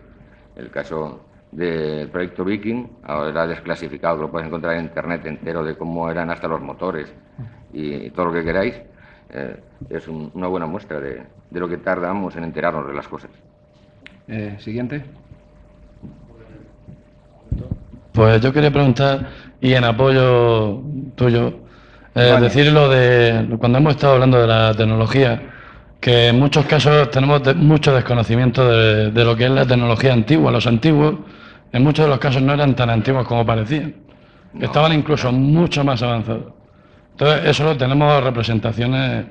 El caso del proyecto Viking, ahora desclasificado, que lo puedes encontrar en internet entero de cómo eran hasta los motores y todo lo que queráis, es una buena muestra de lo que tardamos en enterarnos de las cosas. Siguiente. Pues yo quería preguntar, y en apoyo tuyo, decir lo de, cuando hemos estado hablando de la tecnología, que en muchos casos tenemos mucho desconocimiento de lo que es la tecnología antigua. Los antiguos, en muchos de los casos, no eran tan antiguos como parecían. No, estaban incluso mucho más avanzados. Entonces, eso lo tenemos representaciones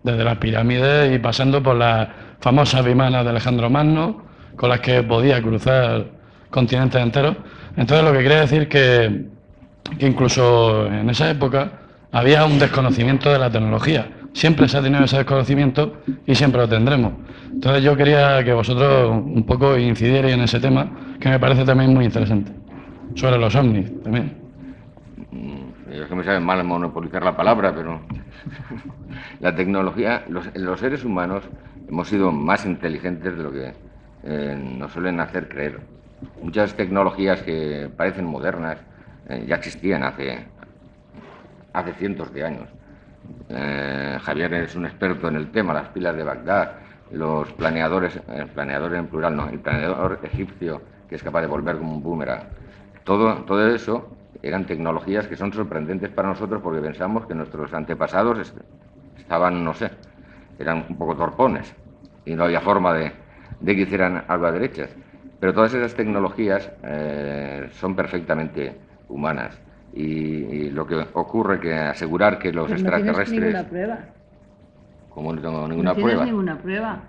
desde las pirámides y pasando por las famosas vimanas de Alejandro Magno, con las que podía cruzar continentes enteros. Entonces, lo que quiere decir que incluso en esa época había un desconocimiento de la tecnología. Siempre se ha tenido ese desconocimiento y siempre lo tendremos. Entonces yo quería que vosotros un poco incidierais en ese tema, que me parece también muy interesante, sobre los ovnis también. Es que me sabe mal monopolizar la palabra, pero la tecnología, los seres humanos hemos sido más inteligentes de lo que nos suelen hacer creer. Muchas tecnologías que parecen modernas ya existían hace cientos de años. Javier es un experto en el tema, las pilas de Bagdad, los planeadores, el planeador en plural no, el planeador egipcio que es capaz de volver como un boomerang. Todo eso eran tecnologías que son sorprendentes para nosotros porque pensamos que nuestros antepasados estaban, no sé, eran un poco torpones y no había forma de que hicieran algo a derechas. Pero todas esas tecnologías son perfectamente humanas. Y lo que ocurre que asegurar que los extraterrestres... No tienes ninguna prueba. ¿Cómo no tengo ninguna prueba? No tienes ninguna prueba.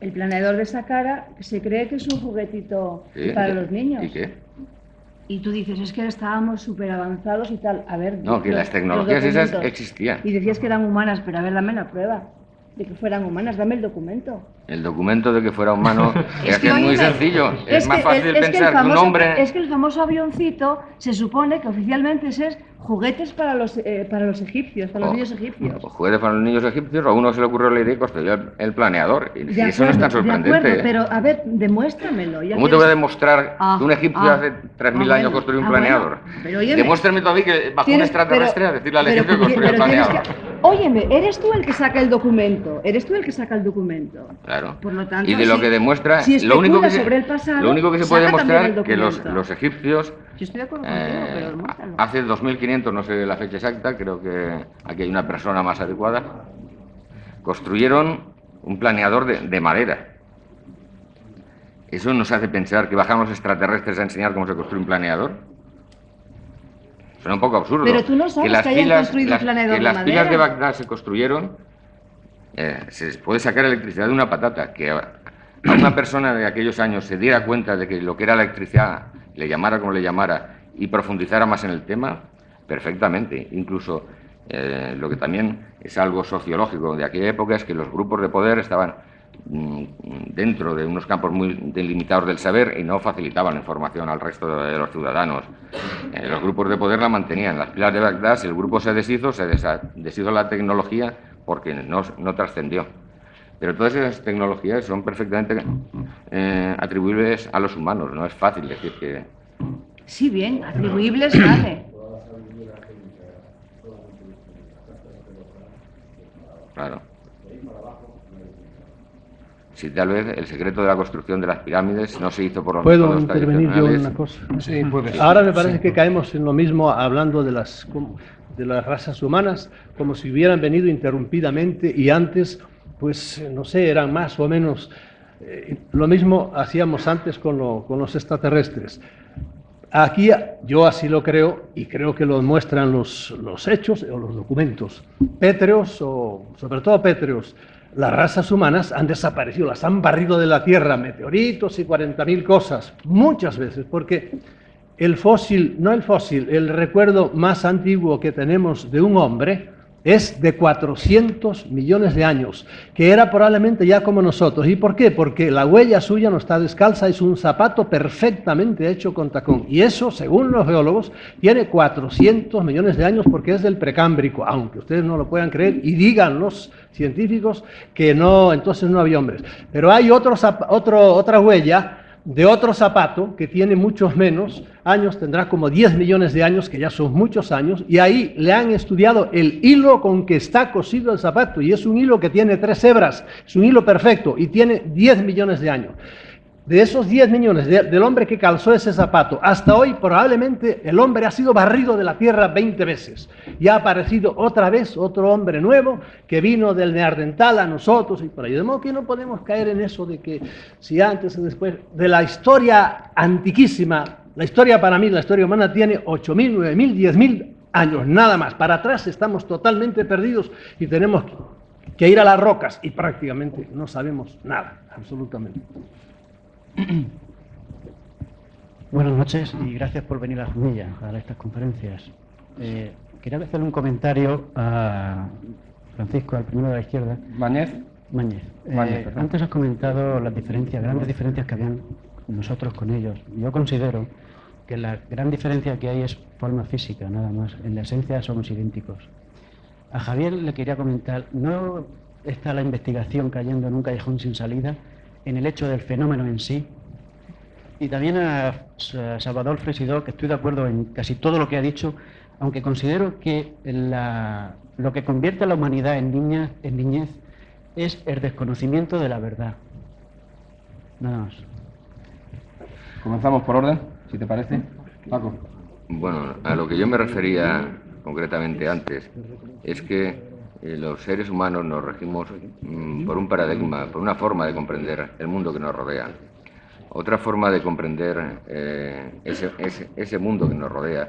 El planeador de Saqqara se cree que es un juguetito para los niños. ¿Y qué? Y tú dices, es que estábamos súper avanzados y tal. A ver... No, que las tecnologías esas existían. Y decías que eran humanas, pero a ver, dame la prueba de que fueran humanas, dame el documento. El documento de que fuera humano es que es muy sencillo, es más fácil pensar que un hombre... Es que el famoso avioncito se supone que oficialmente es juguetes para los egipcios, para los niños egipcios. Juguetes para los niños egipcios, a uno se le ocurrió la idea y construyó el planeador. Y eso acuerdo, no es tan sorprendente. De acuerdo, pero a ver, demuéstramelo. ¿Cómo te voy a demostrar que un egipcio hace 3.000 años construyó un planeador? Bueno, demuéstrame todavía que bajó un extraterrestre a decirle al egipcio que construyó el planeador. Óyeme, eres tú el que saca el documento, Claro. Por lo tanto, y de lo que demuestra, lo único que se puede demostrar es que los egipcios, yo estoy de acuerdo contigo, pero demuéstralo. Hace 2500, no sé la fecha exacta, creo que aquí hay una persona más adecuada, construyeron un planeador de madera. ¿Eso nos hace pensar que bajan los extraterrestres a enseñar cómo se construye un planeador? Suena un poco absurdo. Pero tú no sabes que hayan construido un planeador de madera. Las pilas de Bagdad se construyeron, se puede sacar electricidad de una patata. Que a una persona de aquellos años se diera cuenta de que lo que era electricidad, le llamara como le llamara, y profundizara más en el tema, perfectamente. Incluso lo que también es algo sociológico de aquella época es que los grupos de poder estaban dentro de unos campos muy delimitados del saber y no facilitaban la información al resto de los ciudadanos. Los grupos de poder la mantenían. Las pilas de Bagdad, si el grupo se deshizo la tecnología porque no trascendió. Pero todas esas tecnologías son perfectamente atribuibles a los humanos. No es fácil decir que... Sí, bien, atribuibles vale. Claro. Si tal vez el secreto de la construcción de las pirámides no se hizo por los métodos tradicionales. ¿Puedo intervenir yo en una cosa? Sí, puedes. Ahora me parece que caemos en lo mismo hablando de las razas humanas, como si hubieran venido interrumpidamente y antes, pues, no sé, eran más o menos... lo mismo hacíamos antes con los extraterrestres. Aquí yo así lo creo, y creo que lo demuestran los hechos o los documentos pétreos, o sobre todo pétreos. Las razas humanas han desaparecido, las han barrido de la Tierra, meteoritos y 40.000 cosas, muchas veces, porque el recuerdo más antiguo que tenemos de un hombre es de 400 millones de años, que era probablemente ya como nosotros. ¿Y por qué? Porque la huella suya no está descalza, es un zapato perfectamente hecho con tacón. Y eso, según los geólogos, tiene 400 millones de años porque es del Precámbrico, aunque ustedes no lo puedan creer y digan los científicos que no, entonces no había hombres. Pero hay otra huella de otro zapato que tiene muchos menos años, tendrá como 10 millones de años, que ya son muchos años, y ahí le han estudiado el hilo con que está cosido el zapato, y es un hilo que tiene 3 hebras, es un hilo perfecto, y tiene 10 millones de años. De esos 10 millones del hombre que calzó ese zapato, hasta hoy probablemente el hombre ha sido barrido de la tierra 20 veces. Y ha aparecido otra vez otro hombre nuevo que vino del Neandertal a nosotros y por ahí. De modo que no podemos caer en eso de que si antes o después de la historia antiquísima, la historia para mí, la historia humana tiene 8.000, 9.000, 10.000 años, nada más. Para atrás estamos totalmente perdidos y tenemos que ir a las rocas y prácticamente no sabemos nada, absolutamente. Buenas noches y gracias por venir a Jumilla a estas conferencias. Quería hacerle un comentario a Francisco, al primero de la izquierda. Mañez. Antes has comentado las grandes diferencias que habían nosotros con ellos. Yo considero que la gran diferencia que hay es forma física, nada más. En la esencia somos idénticos. A Javier le quería comentar, ¿no está la investigación cayendo en un callejón sin salida en el hecho del fenómeno en sí? Y también a Salvador Fresidó, que estoy de acuerdo en casi todo lo que ha dicho, aunque considero que lo que convierte a la humanidad en niñez es el desconocimiento de la verdad. Nada más. Comenzamos por orden, si te parece. Paco. Bueno, a lo que yo me refería concretamente antes es que los seres humanos nos regimos por un paradigma, por una forma de comprender el mundo que nos rodea. Otra forma de comprender ese mundo que nos rodea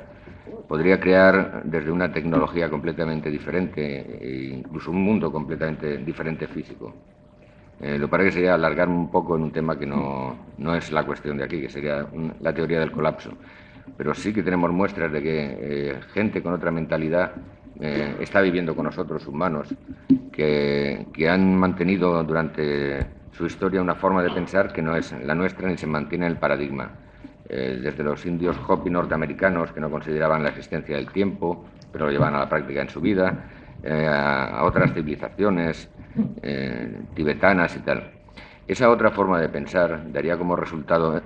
podría crear desde una tecnología completamente diferente e incluso un mundo completamente diferente físico. Lo que parece sería alargarme un poco en un tema que no es la cuestión de aquí, que sería la teoría del colapso. Pero sí que tenemos muestras de que gente con otra mentalidad está viviendo con nosotros, humanos, que han mantenido durante su historia una forma de pensar que no es la nuestra ni se mantiene en el paradigma. Desde los indios Hopi norteamericanos, que no consideraban la existencia del tiempo, pero lo llevaban a la práctica en su vida, a otras civilizaciones tibetanas y tal. Esa otra forma de pensar daría como resultado,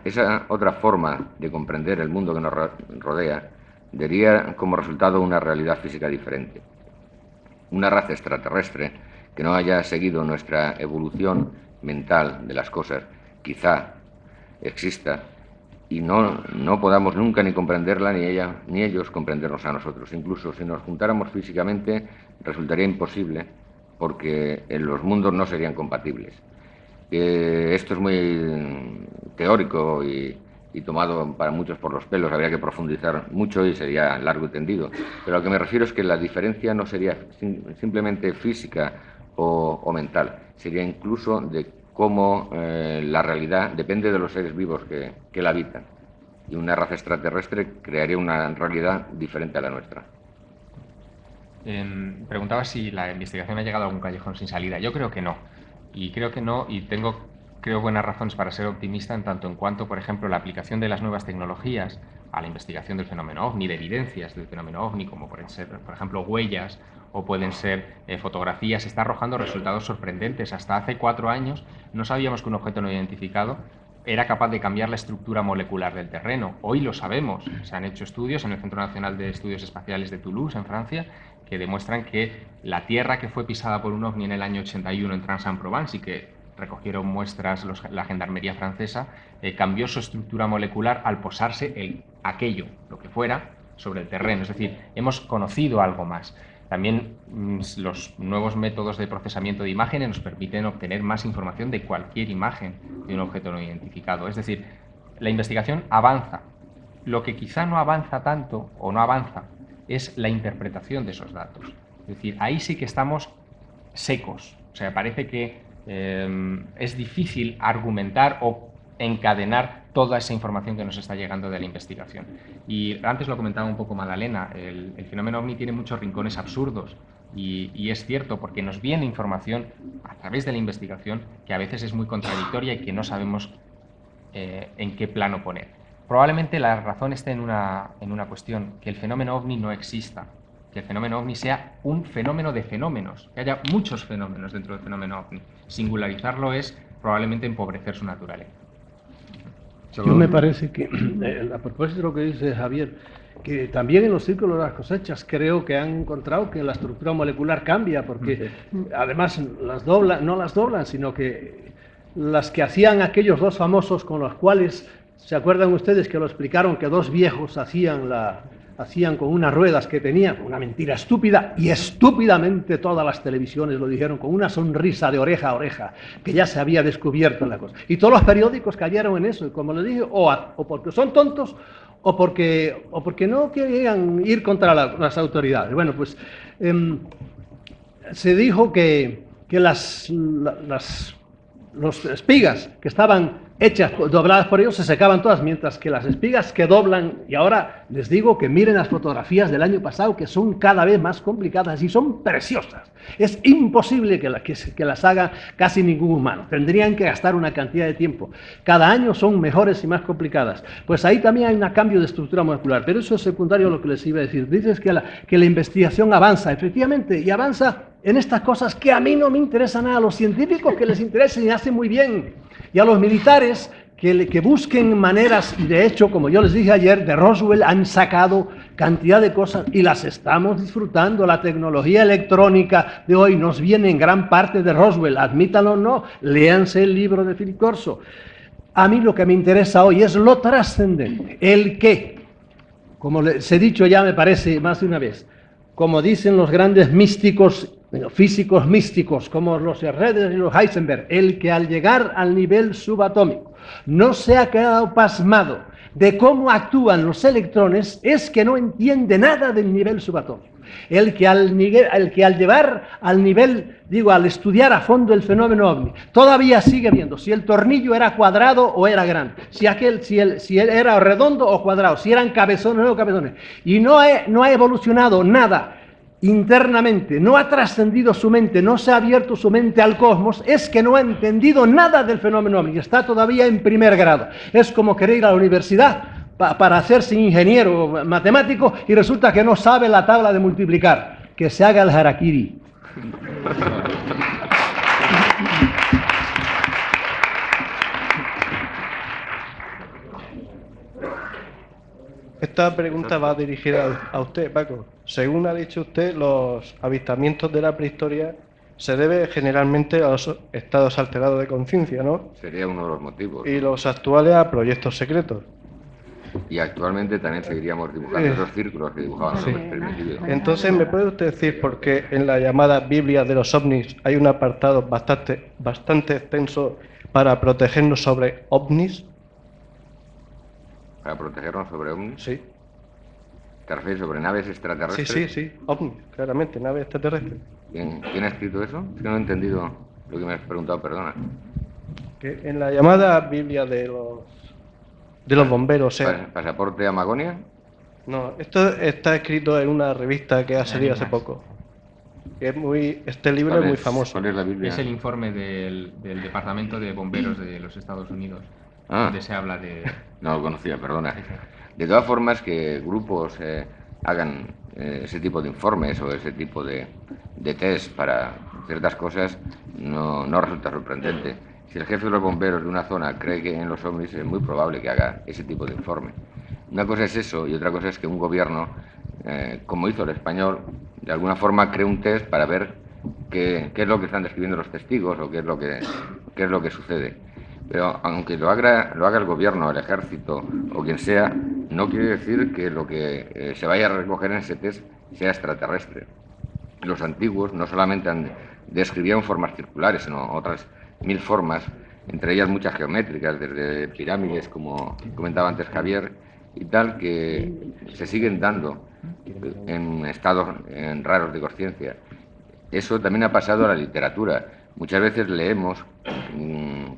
esa otra forma de comprender el mundo que nos rodea, daría como resultado una realidad física diferente. Una raza extraterrestre que no haya seguido nuestra evolución mental de las cosas, quizá exista y no podamos nunca ni comprenderla ni ella ni ellos comprendernos a nosotros. Incluso si nos juntáramos físicamente resultaría imposible porque los mundos no serían compatibles. Esto es muy teórico y tomado para muchos por los pelos, habría que profundizar mucho y sería largo y tendido. Pero a lo que me refiero es que la diferencia no sería simplemente física o mental, sería incluso de cómo la realidad depende de los seres vivos que la habitan. Y una raza extraterrestre crearía una realidad diferente a la nuestra. Preguntaba si la investigación ha llegado a algún callejón sin salida. Yo creo que no. Y creo que no, y creo buenas razones para ser optimista en tanto en cuanto, por ejemplo, la aplicación de las nuevas tecnologías a la investigación del fenómeno OVNI, de evidencias del fenómeno OVNI, como pueden ser, por ejemplo, huellas o pueden ser fotografías, está arrojando resultados sorprendentes. Hasta hace 4 años no sabíamos que un objeto no identificado era capaz de cambiar la estructura molecular del terreno. Hoy lo sabemos. Se han hecho estudios en el Centro Nacional de Estudios Espaciales de Toulouse, en Francia, que demuestran que la Tierra que fue pisada por un ovni en el año 81 en Trans-en-Provence y que recogieron muestras la gendarmería francesa, cambió su estructura molecular al posarse aquello, lo que fuera, sobre el terreno. Es decir, hemos conocido algo más. También los nuevos métodos de procesamiento de imágenes nos permiten obtener más información de cualquier imagen de un objeto no identificado. Es decir, la investigación avanza. Lo que quizá no avanza tanto o no avanza es la interpretación de esos datos. Es decir, ahí sí que estamos secos. O sea, parece que es difícil argumentar o encadenar toda esa información que nos está llegando de la investigación. Y antes lo comentaba un poco Madalena, el fenómeno OVNI tiene muchos rincones absurdos y es cierto porque nos viene información a través de la investigación que a veces es muy contradictoria y que no sabemos en qué plano poner. Probablemente la razón esté en una cuestión, que el fenómeno OVNI no exista, que el fenómeno OVNI sea un fenómeno de fenómenos, que haya muchos fenómenos dentro del fenómeno OVNI. Singularizarlo es probablemente empobrecer su naturaleza. Yo me parece que, a propósito de lo que dice Javier, que también en los círculos de las cosechas creo que han encontrado que la estructura molecular cambia, porque además no las doblan, sino que las que hacían aquellos dos famosos con los cuales, ¿se acuerdan ustedes que lo explicaron que dos viejos hacían con unas ruedas que tenían, una mentira estúpida, y estúpidamente todas las televisiones lo dijeron con una sonrisa de oreja a oreja, que ya se había descubierto la cosa. Y todos los periódicos cayeron en eso, y como les dije, o porque son tontos, o porque no querían ir contra las autoridades. Bueno, pues se dijo que las espigas que estaban hechas, dobladas por ellos, se secaban todas, mientras que las espigas que doblan, y ahora les digo que miren las fotografías del año pasado, que son cada vez más complicadas y son preciosas. Es imposible que las haga casi ningún humano. Tendrían que gastar una cantidad de tiempo. Cada año son mejores y más complicadas. Pues ahí también hay un cambio de estructura molecular, pero eso es secundario a lo que les iba a decir. Dices que la investigación avanza, efectivamente, y avanza en estas cosas que a mí no me interesan nada. A los científicos que les interesen y hacen muy bien. Y a los militares que busquen maneras, y de hecho, como yo les dije ayer, de Roswell han sacado cantidad de cosas y las estamos disfrutando. La tecnología electrónica de hoy nos viene en gran parte de Roswell, admítanlo o no, léanse el libro de Philip Corso. A mí lo que me interesa hoy es lo trascendente, el qué. Como les he dicho ya, me parece, más de una vez, como dicen los grandes místicos, físicos místicos, como los Schroeder y los Heisenberg, el que al llegar al nivel subatómico no se ha quedado pasmado de cómo actúan los electrones, es que no entiende nada del nivel subatómico. El que al llevar al nivel, digo, al estudiar a fondo el fenómeno OVNI, todavía sigue viendo si el tornillo era cuadrado o era grande, si él era redondo o cuadrado, si eran cabezones o no cabezones, y no ha evolucionado nada internamente, no ha trascendido su mente, no se ha abierto su mente al cosmos, es que no ha entendido nada del fenómeno OVNI, está todavía en primer grado. Es como querer ir a la universidad para hacerse ingeniero matemático y resulta que no sabe la tabla de multiplicar. Que se haga el harakiri. Esta pregunta va dirigida a usted, Paco. Según ha dicho usted, los avistamientos de la prehistoria se debe generalmente a los estados alterados de conciencia, ¿no? Sería uno de los motivos. Y los actuales a proyectos secretos. Y actualmente también seguiríamos dibujando esos círculos que dibujaban Sí. los primitivos. Entonces, ¿me puede usted decir por qué en la llamada Biblia de los ovnis hay un apartado bastante extenso para protegernos sobre ovnis? ¿Para protegernos sobre ovnis? Sí. ¿Te refieres sobre naves extraterrestres? Sí, ovnis, claramente, naves extraterrestres. ¿Quién ha escrito eso? Es que no he entendido lo que me has preguntado, perdona. Que en la llamada Biblia de los bomberos, o sea... ¿Pasaporte a Magonia? No, esto está escrito en una revista que ha salido hace poco. Este libro es muy famoso. ¿Cuál es la Biblia? Es el informe del Departamento de Bomberos de los Estados Unidos, donde se habla de... No lo conocía, perdona. De todas formas, que grupos hagan ese tipo de informes o ese tipo de test para ciertas cosas no resulta sorprendente. Si el jefe de los bomberos de una zona cree que en los ovnis, es muy probable que haga ese tipo de informe. Una cosa es eso y otra cosa es que un gobierno, como hizo el español, de alguna forma cree un test para ver qué es lo que están describiendo los testigos o qué es lo que sucede. Pero aunque lo haga el gobierno, el ejército o quien sea, no quiere decir que lo que se vaya a recoger en ese test sea extraterrestre. Los antiguos no solamente describían formas circulares, sino otras 1000 formas, entre ellas muchas geométricas, desde pirámides, como comentaba antes Javier, y tal, que se siguen dando en estados raros de conciencia. Eso también ha pasado a la literatura. Muchas veces leemos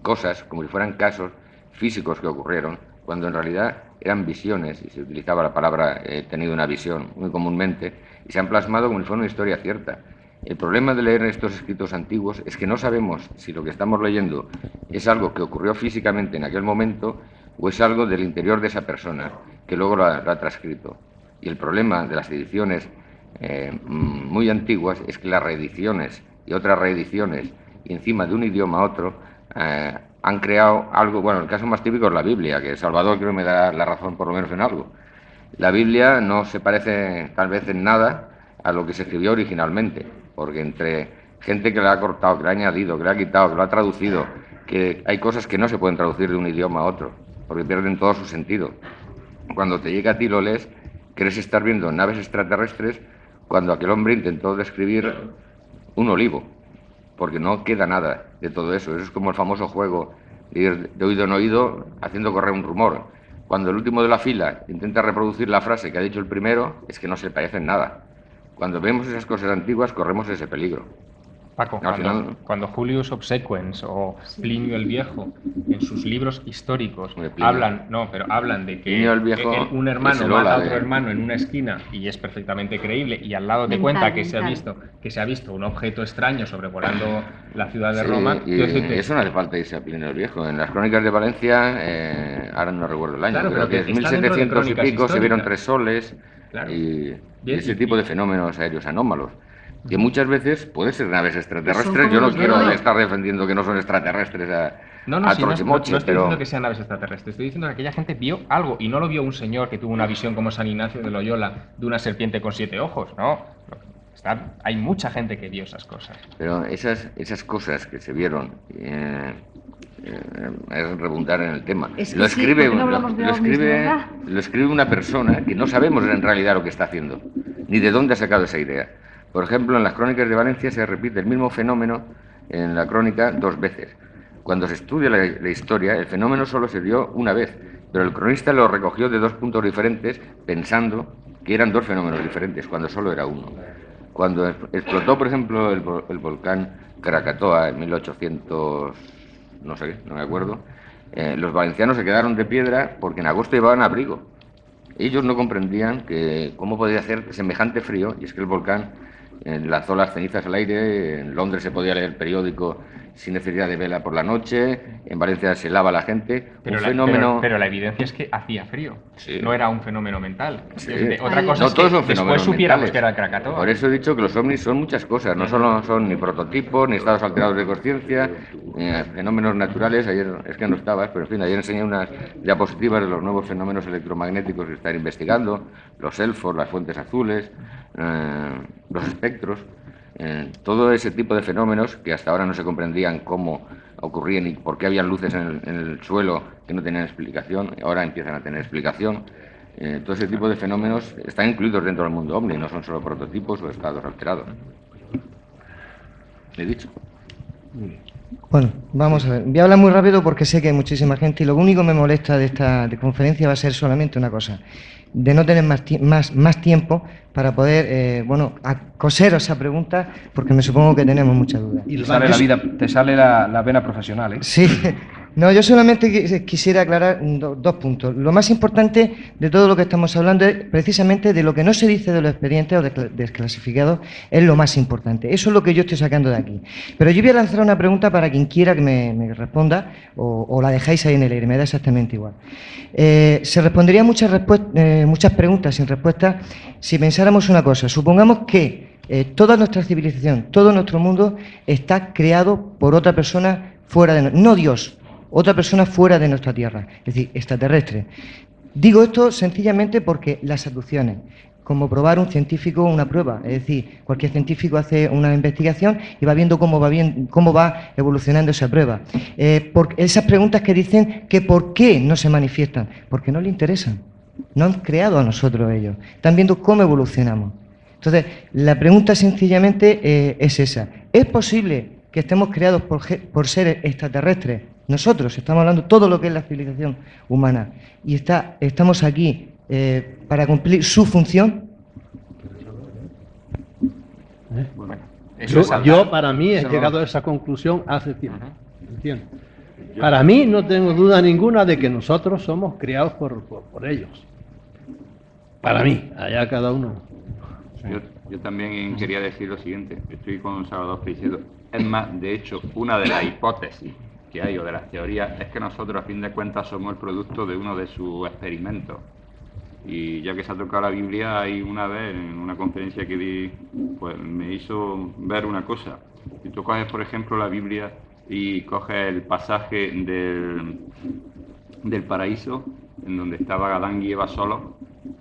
cosas como si fueran casos físicos que ocurrieron, cuando en realidad eran visiones, y se utilizaba la palabra he tenido una visión muy comúnmente, y se han plasmado como si fuera una historia cierta. El problema de leer estos escritos antiguos es que no sabemos si lo que estamos leyendo es algo que ocurrió físicamente en aquel momento o es algo del interior de esa persona que luego lo ha transcrito. Y el problema de las ediciones muy antiguas es que las reediciones y otras reediciones y encima de un idioma a otro han creado algo. Bueno, el caso más típico es la Biblia, que Salvador creo que me da la razón por lo menos en algo. La Biblia no se parece tal vez en nada a lo que se escribió originalmente, porque entre gente que le ha cortado, que le ha añadido, que le ha quitado, que lo ha traducido, que hay cosas que no se pueden traducir de un idioma a otro, porque pierden todo su sentido. Cuando te llega a ti lo lees, crees estar viendo naves extraterrestres cuando aquel hombre intentó describir un olivo, porque no queda nada de todo eso. Eso es como el famoso juego de ir de oído en oído haciendo correr un rumor. Cuando el último de la fila intenta reproducir la frase que ha dicho el primero, es que no se parecen nada. Cuando vemos esas cosas antiguas, corremos ese peligro. Paco, cuando Julius Obsequens o Plinio el Viejo, en sus libros históricos, hablan de que un hermano mata a otro hermano en una esquina, y es perfectamente creíble, y al lado te cuenta que se ha visto un objeto extraño sobrevolando la ciudad de Roma. Y eso no hace falta irse a Plinio el Viejo. En las crónicas de Valencia, ahora no recuerdo el año, claro, pero que en 1700 y pico se vieron 3 soles, claro. y ese tipo de fenómenos aéreos anómalos. que muchas veces pueden ser naves extraterrestres. Yo no quiero estar defendiendo que no son extraterrestres a troche-moche, no estoy diciendo que sean naves extraterrestres, estoy diciendo que aquella gente vio algo, y no lo vio un señor que tuvo una visión como San Ignacio de Loyola de una serpiente con 7 ojos, no. Hay mucha gente que vio esas cosas. Pero esas cosas que se vieron, es redundar en el tema. Lo escribe una persona que no sabemos en realidad lo que está haciendo, ni de dónde ha sacado esa idea. Por ejemplo, en las crónicas de Valencia se repite el mismo fenómeno en la crónica 2 veces. Cuando se estudia la historia, el fenómeno solo se dio una vez, pero el cronista lo recogió de 2 puntos diferentes, pensando que eran 2 fenómenos diferentes, cuando solo era uno. Cuando explotó, por ejemplo, el volcán Krakatoa en 1800, no sé, no me acuerdo, los valencianos se quedaron de piedra porque en agosto llevaban abrigo. Ellos no comprendían cómo podía hacer semejante frío, y es que el volcán lanzó las cenizas al aire. En Londres se podía leer el periódico sin necesidad de vela por la noche, en Valencia se lava la gente. Pero la evidencia es que hacía frío, no era un fenómeno mental. Sí. Otra cosa es que después supiéramos que era el Krakatoa. Por eso he dicho que los ovnis son muchas cosas, no solo son ni prototipos, ni estados alterados de conciencia, fenómenos naturales. Ayer es que no estabas, pero en fin, ayer enseñé unas diapositivas de los nuevos fenómenos electromagnéticos que están investigando, los elfos, las fuentes azules, los espectros. Todo ese tipo de fenómenos que hasta ahora no se comprendían cómo ocurrían y por qué habían luces en el suelo que no tenían explicación, ahora empiezan a tener explicación. Todo ese tipo de fenómenos están incluidos dentro del mundo ovni, no son solo prototipos o estados alterados. ¿He dicho? Bueno, vamos a ver. Voy a hablar muy rápido porque sé que hay muchísima gente y lo único que me molesta de esta conferencia va a ser solamente una cosa: de no tener más tiempo para poder, acoseros esa pregunta, porque me supongo que tenemos muchas dudas. Y te sale la vena profesional, ¿eh? Sí. No, yo solamente quisiera aclarar 2 puntos. Lo más importante de todo lo que estamos hablando es precisamente de lo que no se dice de los expedientes o desclasificados, es lo más importante. Eso es lo que yo estoy sacando de aquí. Pero yo voy a lanzar una pregunta para quien quiera que me responda, o la dejáis ahí en el aire, me da exactamente igual. Se responderían muchas preguntas sin respuesta si pensáramos una cosa. Supongamos que toda nuestra civilización, todo nuestro mundo está creado por otra persona fuera de nosotros, no Dios, otra persona fuera de nuestra Tierra, es decir, extraterrestre. Digo esto sencillamente porque las abducciones, como probar un científico una prueba, es decir, cualquier científico hace una investigación y va viendo cómo va evolucionando esa prueba. Porque esas preguntas que dicen que por qué no se manifiestan, porque no les interesan, no han creado a nosotros ellos, están viendo cómo evolucionamos. Entonces, la pregunta sencillamente es esa: ¿es posible que estemos creados por seres extraterrestres? Nosotros estamos hablando de todo lo que es la civilización humana y estamos aquí para cumplir su función. Yo para mí he llegado a esa conclusión hace tiempo. ¿Entiendes? Para mí no tengo duda ninguna de que nosotros somos criados por ellos. Para mí, allá cada uno. Yo también quería decir lo siguiente: estoy con Salvador Freixedo. Es más, de hecho, una de las hipótesis que hay, o de las teorías, es que nosotros a fin de cuentas somos el producto de uno de sus experimentos. Y ya que se ha tocado la Biblia, hay una vez en una conferencia que di, pues me hizo ver una cosa. Si tú coges, por ejemplo, la Biblia y coges el pasaje del paraíso, en donde estaba Adán y Eva solos,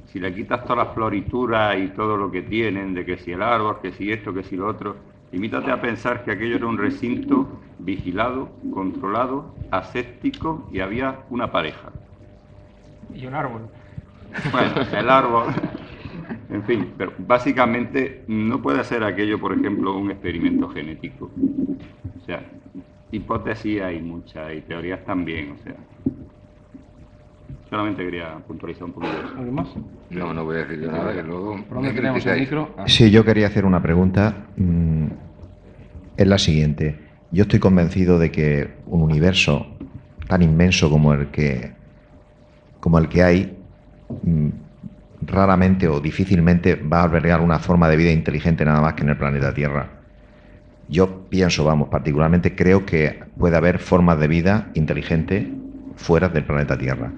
si le quitas todas las florituras y todo lo que tienen, de que si el árbol, que si esto, que si lo otro, limítate a pensar que aquello era un recinto vigilado, controlado, aséptico, y había una pareja. Y un árbol. Bueno, el árbol, en fin, pero básicamente no puede ser aquello, por ejemplo, un experimento genético. O sea, hipótesis hay muchas y teorías también, o sea. Solamente quería puntualizar un poquito eso. ¿Algo más? No voy a decir nada, que luego... ¿Por dónde tenemos el micro? Sí, yo quería hacer una pregunta. Es la siguiente. Yo estoy convencido de que un universo tan inmenso como el que hay, raramente o difícilmente va a albergar una forma de vida inteligente nada más que en el planeta Tierra. Yo pienso, particularmente creo que puede haber formas de vida inteligente fuera del planeta Tierra.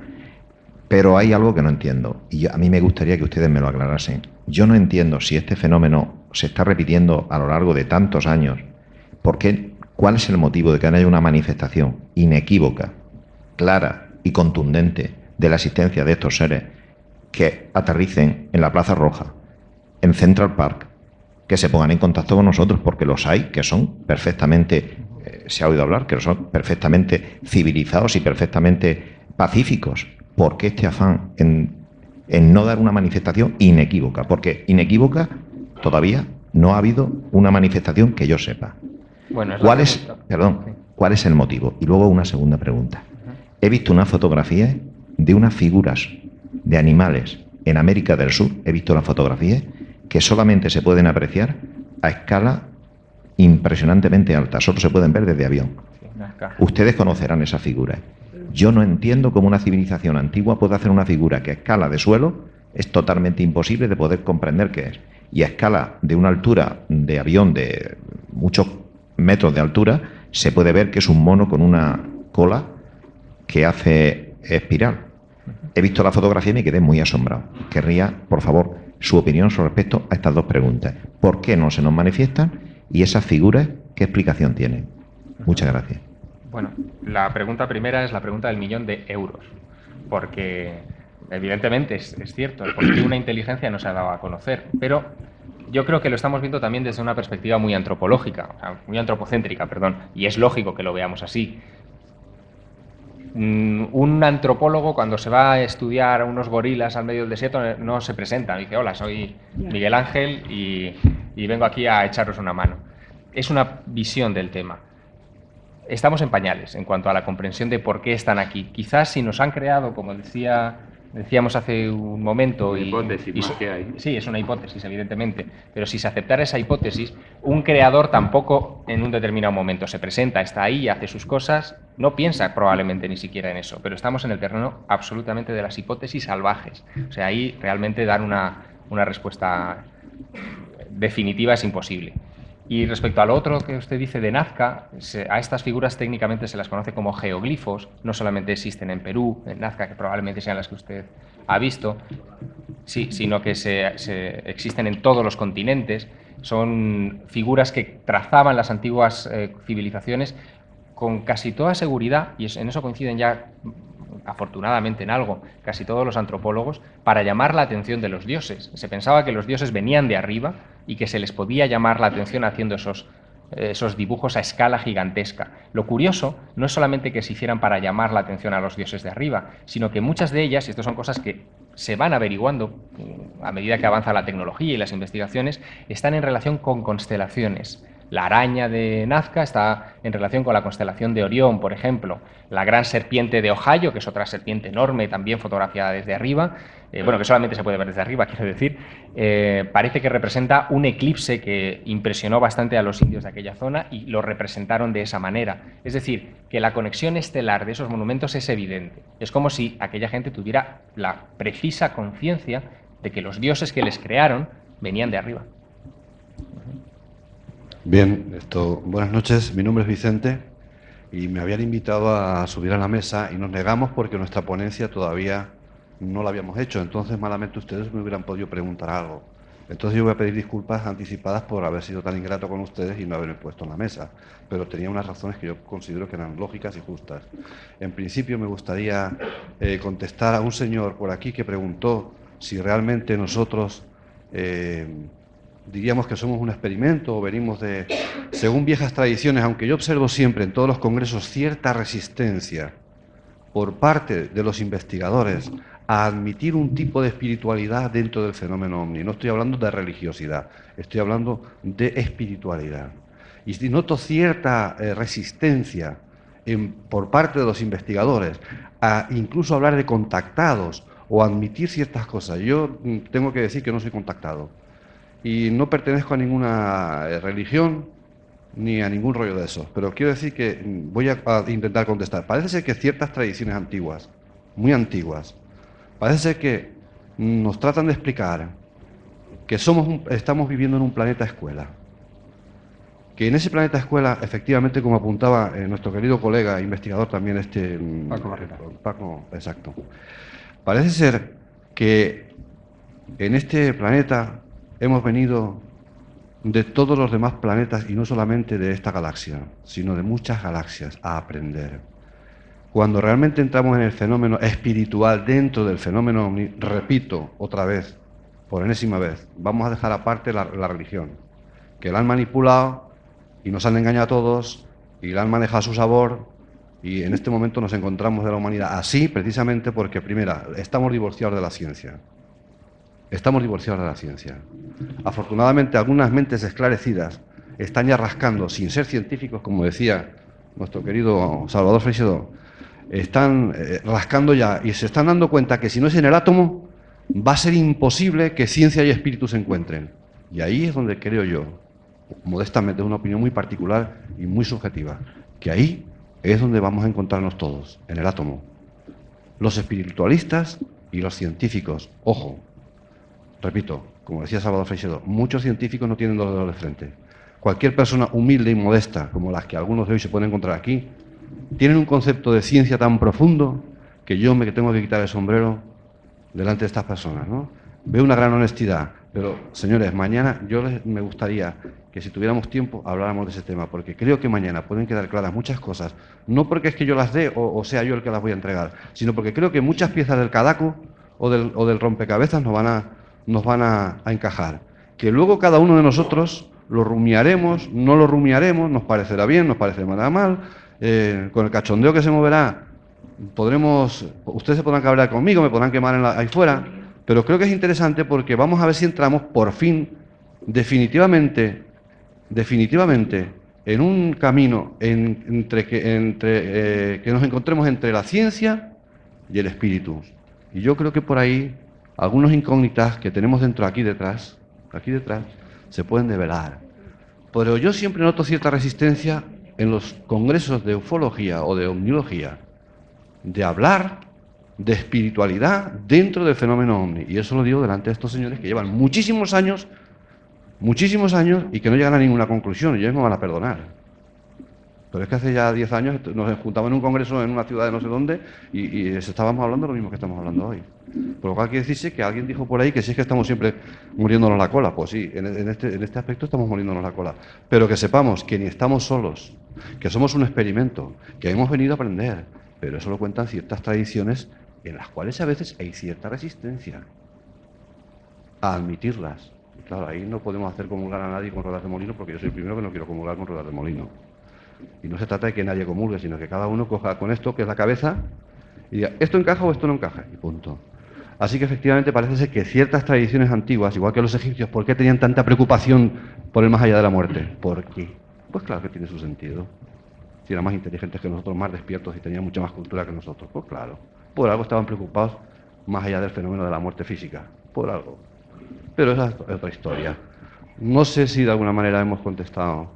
Pero hay algo que no entiendo y a mí me gustaría que ustedes me lo aclarasen. Yo no entiendo si este fenómeno se está repitiendo a lo largo de tantos años, ¿cuál es el motivo de que no haya una manifestación inequívoca, clara y contundente de la existencia de estos seres que aterricen en la Plaza Roja, en Central Park, que se pongan en contacto con nosotros, porque los hay que son perfectamente, se ha oído hablar, que son perfectamente civilizados y perfectamente pacíficos? ¿Por qué este afán en no dar una manifestación inequívoca? Porque inequívoca todavía no ha habido una manifestación que yo sepa. Bueno, ¿Cuál es el motivo? Y luego una segunda pregunta. He visto una fotografía de unas figuras de animales en América del Sur, he visto las fotografías que solamente se pueden apreciar a escala impresionantemente alta, solo se pueden ver desde avión. Ustedes conocerán esas figuras. Yo no entiendo cómo una civilización antigua puede hacer una figura que a escala de suelo es totalmente imposible de poder comprender qué es. Y a escala de una altura de avión de muchos metros de altura, se puede ver que es un mono con una cola que hace espiral. He visto la fotografía y me quedé muy asombrado. Querría, por favor, su opinión sobre respecto a estas dos preguntas. ¿Por qué no se nos manifiestan? Y esas figuras, ¿qué explicación tienen? Muchas gracias. Bueno, la pregunta primera es la pregunta del millón de euros, porque evidentemente es cierto, el por qué una inteligencia no se ha dado a conocer, pero yo creo que lo estamos viendo también desde una perspectiva muy antropológica, o sea, muy antropocéntrica, perdón, y es lógico que lo veamos así. Un antropólogo, cuando se va a estudiar a unos gorilas al medio del desierto, no se presenta, dice: hola, soy Miguel Ángel y vengo aquí a echaros una mano. Es una visión del tema. Estamos en pañales en cuanto a la comprensión de por qué están aquí. Quizás si nos han creado, como decíamos hace un momento... Sí, es una hipótesis, evidentemente. Pero si se aceptara esa hipótesis, un creador tampoco en un determinado momento se presenta, está ahí, hace sus cosas, no piensa probablemente ni siquiera en eso. Pero estamos en el terreno absolutamente de las hipótesis salvajes. O sea, ahí realmente dar una respuesta definitiva es imposible. Y respecto a lo otro que usted dice de Nazca, a estas figuras técnicamente se las conoce como geoglifos, no solamente existen en Perú, en Nazca, que probablemente sean las que usted ha visto, sí, sino que existen en todos los continentes. Son figuras que trazaban las antiguas civilizaciones con casi toda seguridad, y en eso coinciden ya afortunadamente en algo casi todos los antropólogos, para llamar la atención de los dioses. Se pensaba que los dioses venían de arriba y que se les podía llamar la atención haciendo esos dibujos a escala gigantesca. Lo curioso no es solamente que se hicieran para llamar la atención a los dioses de arriba, sino que muchas de ellas, y estas son cosas que se van averiguando a medida que avanza la tecnología y las investigaciones, están en relación con constelaciones. La araña de Nazca está en relación con la constelación de Orión, por ejemplo. La gran serpiente de Ohio, que es otra serpiente enorme, también fotografiada desde arriba, bueno, que solamente se puede ver desde arriba, quiero decir, parece que representa un eclipse que impresionó bastante a los indios de aquella zona y lo representaron de esa manera. Es decir, que la conexión estelar de esos monumentos es evidente. Es como si aquella gente tuviera la precisa conciencia de que los dioses que les crearon venían de arriba. Bien, buenas noches, mi nombre es Vicente y me habían invitado a subir a la mesa y nos negamos porque nuestra ponencia todavía no la habíamos hecho, entonces malamente ustedes me hubieran podido preguntar algo. Entonces yo voy a pedir disculpas anticipadas por haber sido tan ingrato con ustedes y no haberme puesto en la mesa, pero tenía unas razones que yo considero que eran lógicas y justas. En principio me gustaría contestar a un señor por aquí que preguntó si realmente nosotros... diríamos que somos un experimento o venimos de, según viejas tradiciones, aunque yo observo siempre en todos los congresos cierta resistencia por parte de los investigadores a admitir un tipo de espiritualidad dentro del fenómeno ovni. No estoy hablando de religiosidad, estoy hablando de espiritualidad. Y noto cierta resistencia por parte de los investigadores a incluso hablar de contactados o admitir ciertas cosas. Yo tengo que decir que no soy contactado. Y no pertenezco a ninguna religión ni a ningún rollo de eso. Pero quiero decir que voy a intentar contestar. Parece ser que ciertas tradiciones antiguas, muy antiguas, parece ser que nos tratan de explicar que estamos viviendo en un planeta escuela. Que en ese planeta escuela, efectivamente, como apuntaba nuestro querido colega, investigador también, Paco Barrera. Paco, exacto. Parece ser que en este planeta hemos venido de todos los demás planetas y no solamente de esta galaxia, sino de muchas galaxias, a aprender. Cuando realmente entramos en el fenómeno espiritual dentro del fenómeno ovni, repito otra vez, por enésima vez, vamos a dejar aparte la religión, que la han manipulado y nos han engañado a todos y la han manejado a su sabor, y en este momento nos encontramos de la humanidad así precisamente porque, primera, estamos divorciados de la ciencia. Estamos divorciados de la ciencia. Afortunadamente, algunas mentes esclarecidas están ya rascando, sin ser científicos, como decía nuestro querido Salvador Freixedo, están rascando ya y se están dando cuenta que si no es en el átomo, va a ser imposible que ciencia y espíritu se encuentren. Y ahí es donde creo yo, modestamente, es una opinión muy particular y muy subjetiva, que ahí es donde vamos a encontrarnos todos, en el átomo. Los espiritualistas y los científicos, ojo. Repito, como decía Salvador Freixedo, muchos científicos no tienen dolor de frente. Cualquier persona humilde y modesta, como las que algunos de hoy se pueden encontrar aquí, tienen un concepto de ciencia tan profundo que yo me tengo que quitar el sombrero delante de estas personas, ¿no? Veo una gran honestidad, pero, señores, mañana me gustaría que si tuviéramos tiempo habláramos de ese tema, porque creo que mañana pueden quedar claras muchas cosas, no porque es que yo las dé o sea yo el que las voy a entregar, sino porque creo que muchas piezas del Kadaku o del rompecabezas nos van a encajar, que luego cada uno de nosotros lo rumiaremos, no lo rumiaremos, nos parecerá bien, nos parecerá mal, con el cachondeo que se moverá, ustedes se podrán cabrear conmigo, me podrán quemar ahí fuera, pero creo que es interesante porque vamos a ver si entramos por fin, definitivamente, en un camino que nos encontremos entre la ciencia y el espíritu. Y yo creo que por ahí algunas incógnitas que tenemos dentro aquí detrás, se pueden develar. Pero yo siempre noto cierta resistencia en los congresos de ufología o de omniología, de hablar de espiritualidad dentro del fenómeno ovni. Y eso lo digo delante de estos señores que llevan muchísimos años y que no llegan a ninguna conclusión, y ellos me van a perdonar. Pero es que hace ya 10 años nos juntamos en un congreso en una ciudad de no sé dónde y estábamos hablando lo mismo que estamos hablando hoy. Por lo cual quiere decirse que alguien dijo por ahí que si es que estamos siempre muriéndonos la cola. Pues sí, en este aspecto estamos muriéndonos la cola. Pero que sepamos que ni estamos solos, que somos un experimento, que hemos venido a aprender. Pero eso lo cuentan ciertas tradiciones en las cuales a veces hay cierta resistencia a admitirlas. Y claro, ahí no podemos hacer comulgar a nadie con ruedas de molino, porque yo soy el primero que no quiero comulgar con ruedas de molino. Y no se trata de que nadie comulgue, sino que cada uno coja con esto, que es la cabeza, y diga, ¿esto encaja o esto no encaja? Y punto. Así que efectivamente parece ser que ciertas tradiciones antiguas, igual que los egipcios, ¿por qué tenían tanta preocupación por el más allá de la muerte? ¿Por qué? Pues claro que tiene su sentido. Si eran más inteligentes que nosotros, más despiertos y tenían mucha más cultura que nosotros, pues claro. Por algo estaban preocupados más allá del fenómeno de la muerte física. Por algo. Pero esa es otra historia. No sé si de alguna manera hemos contestado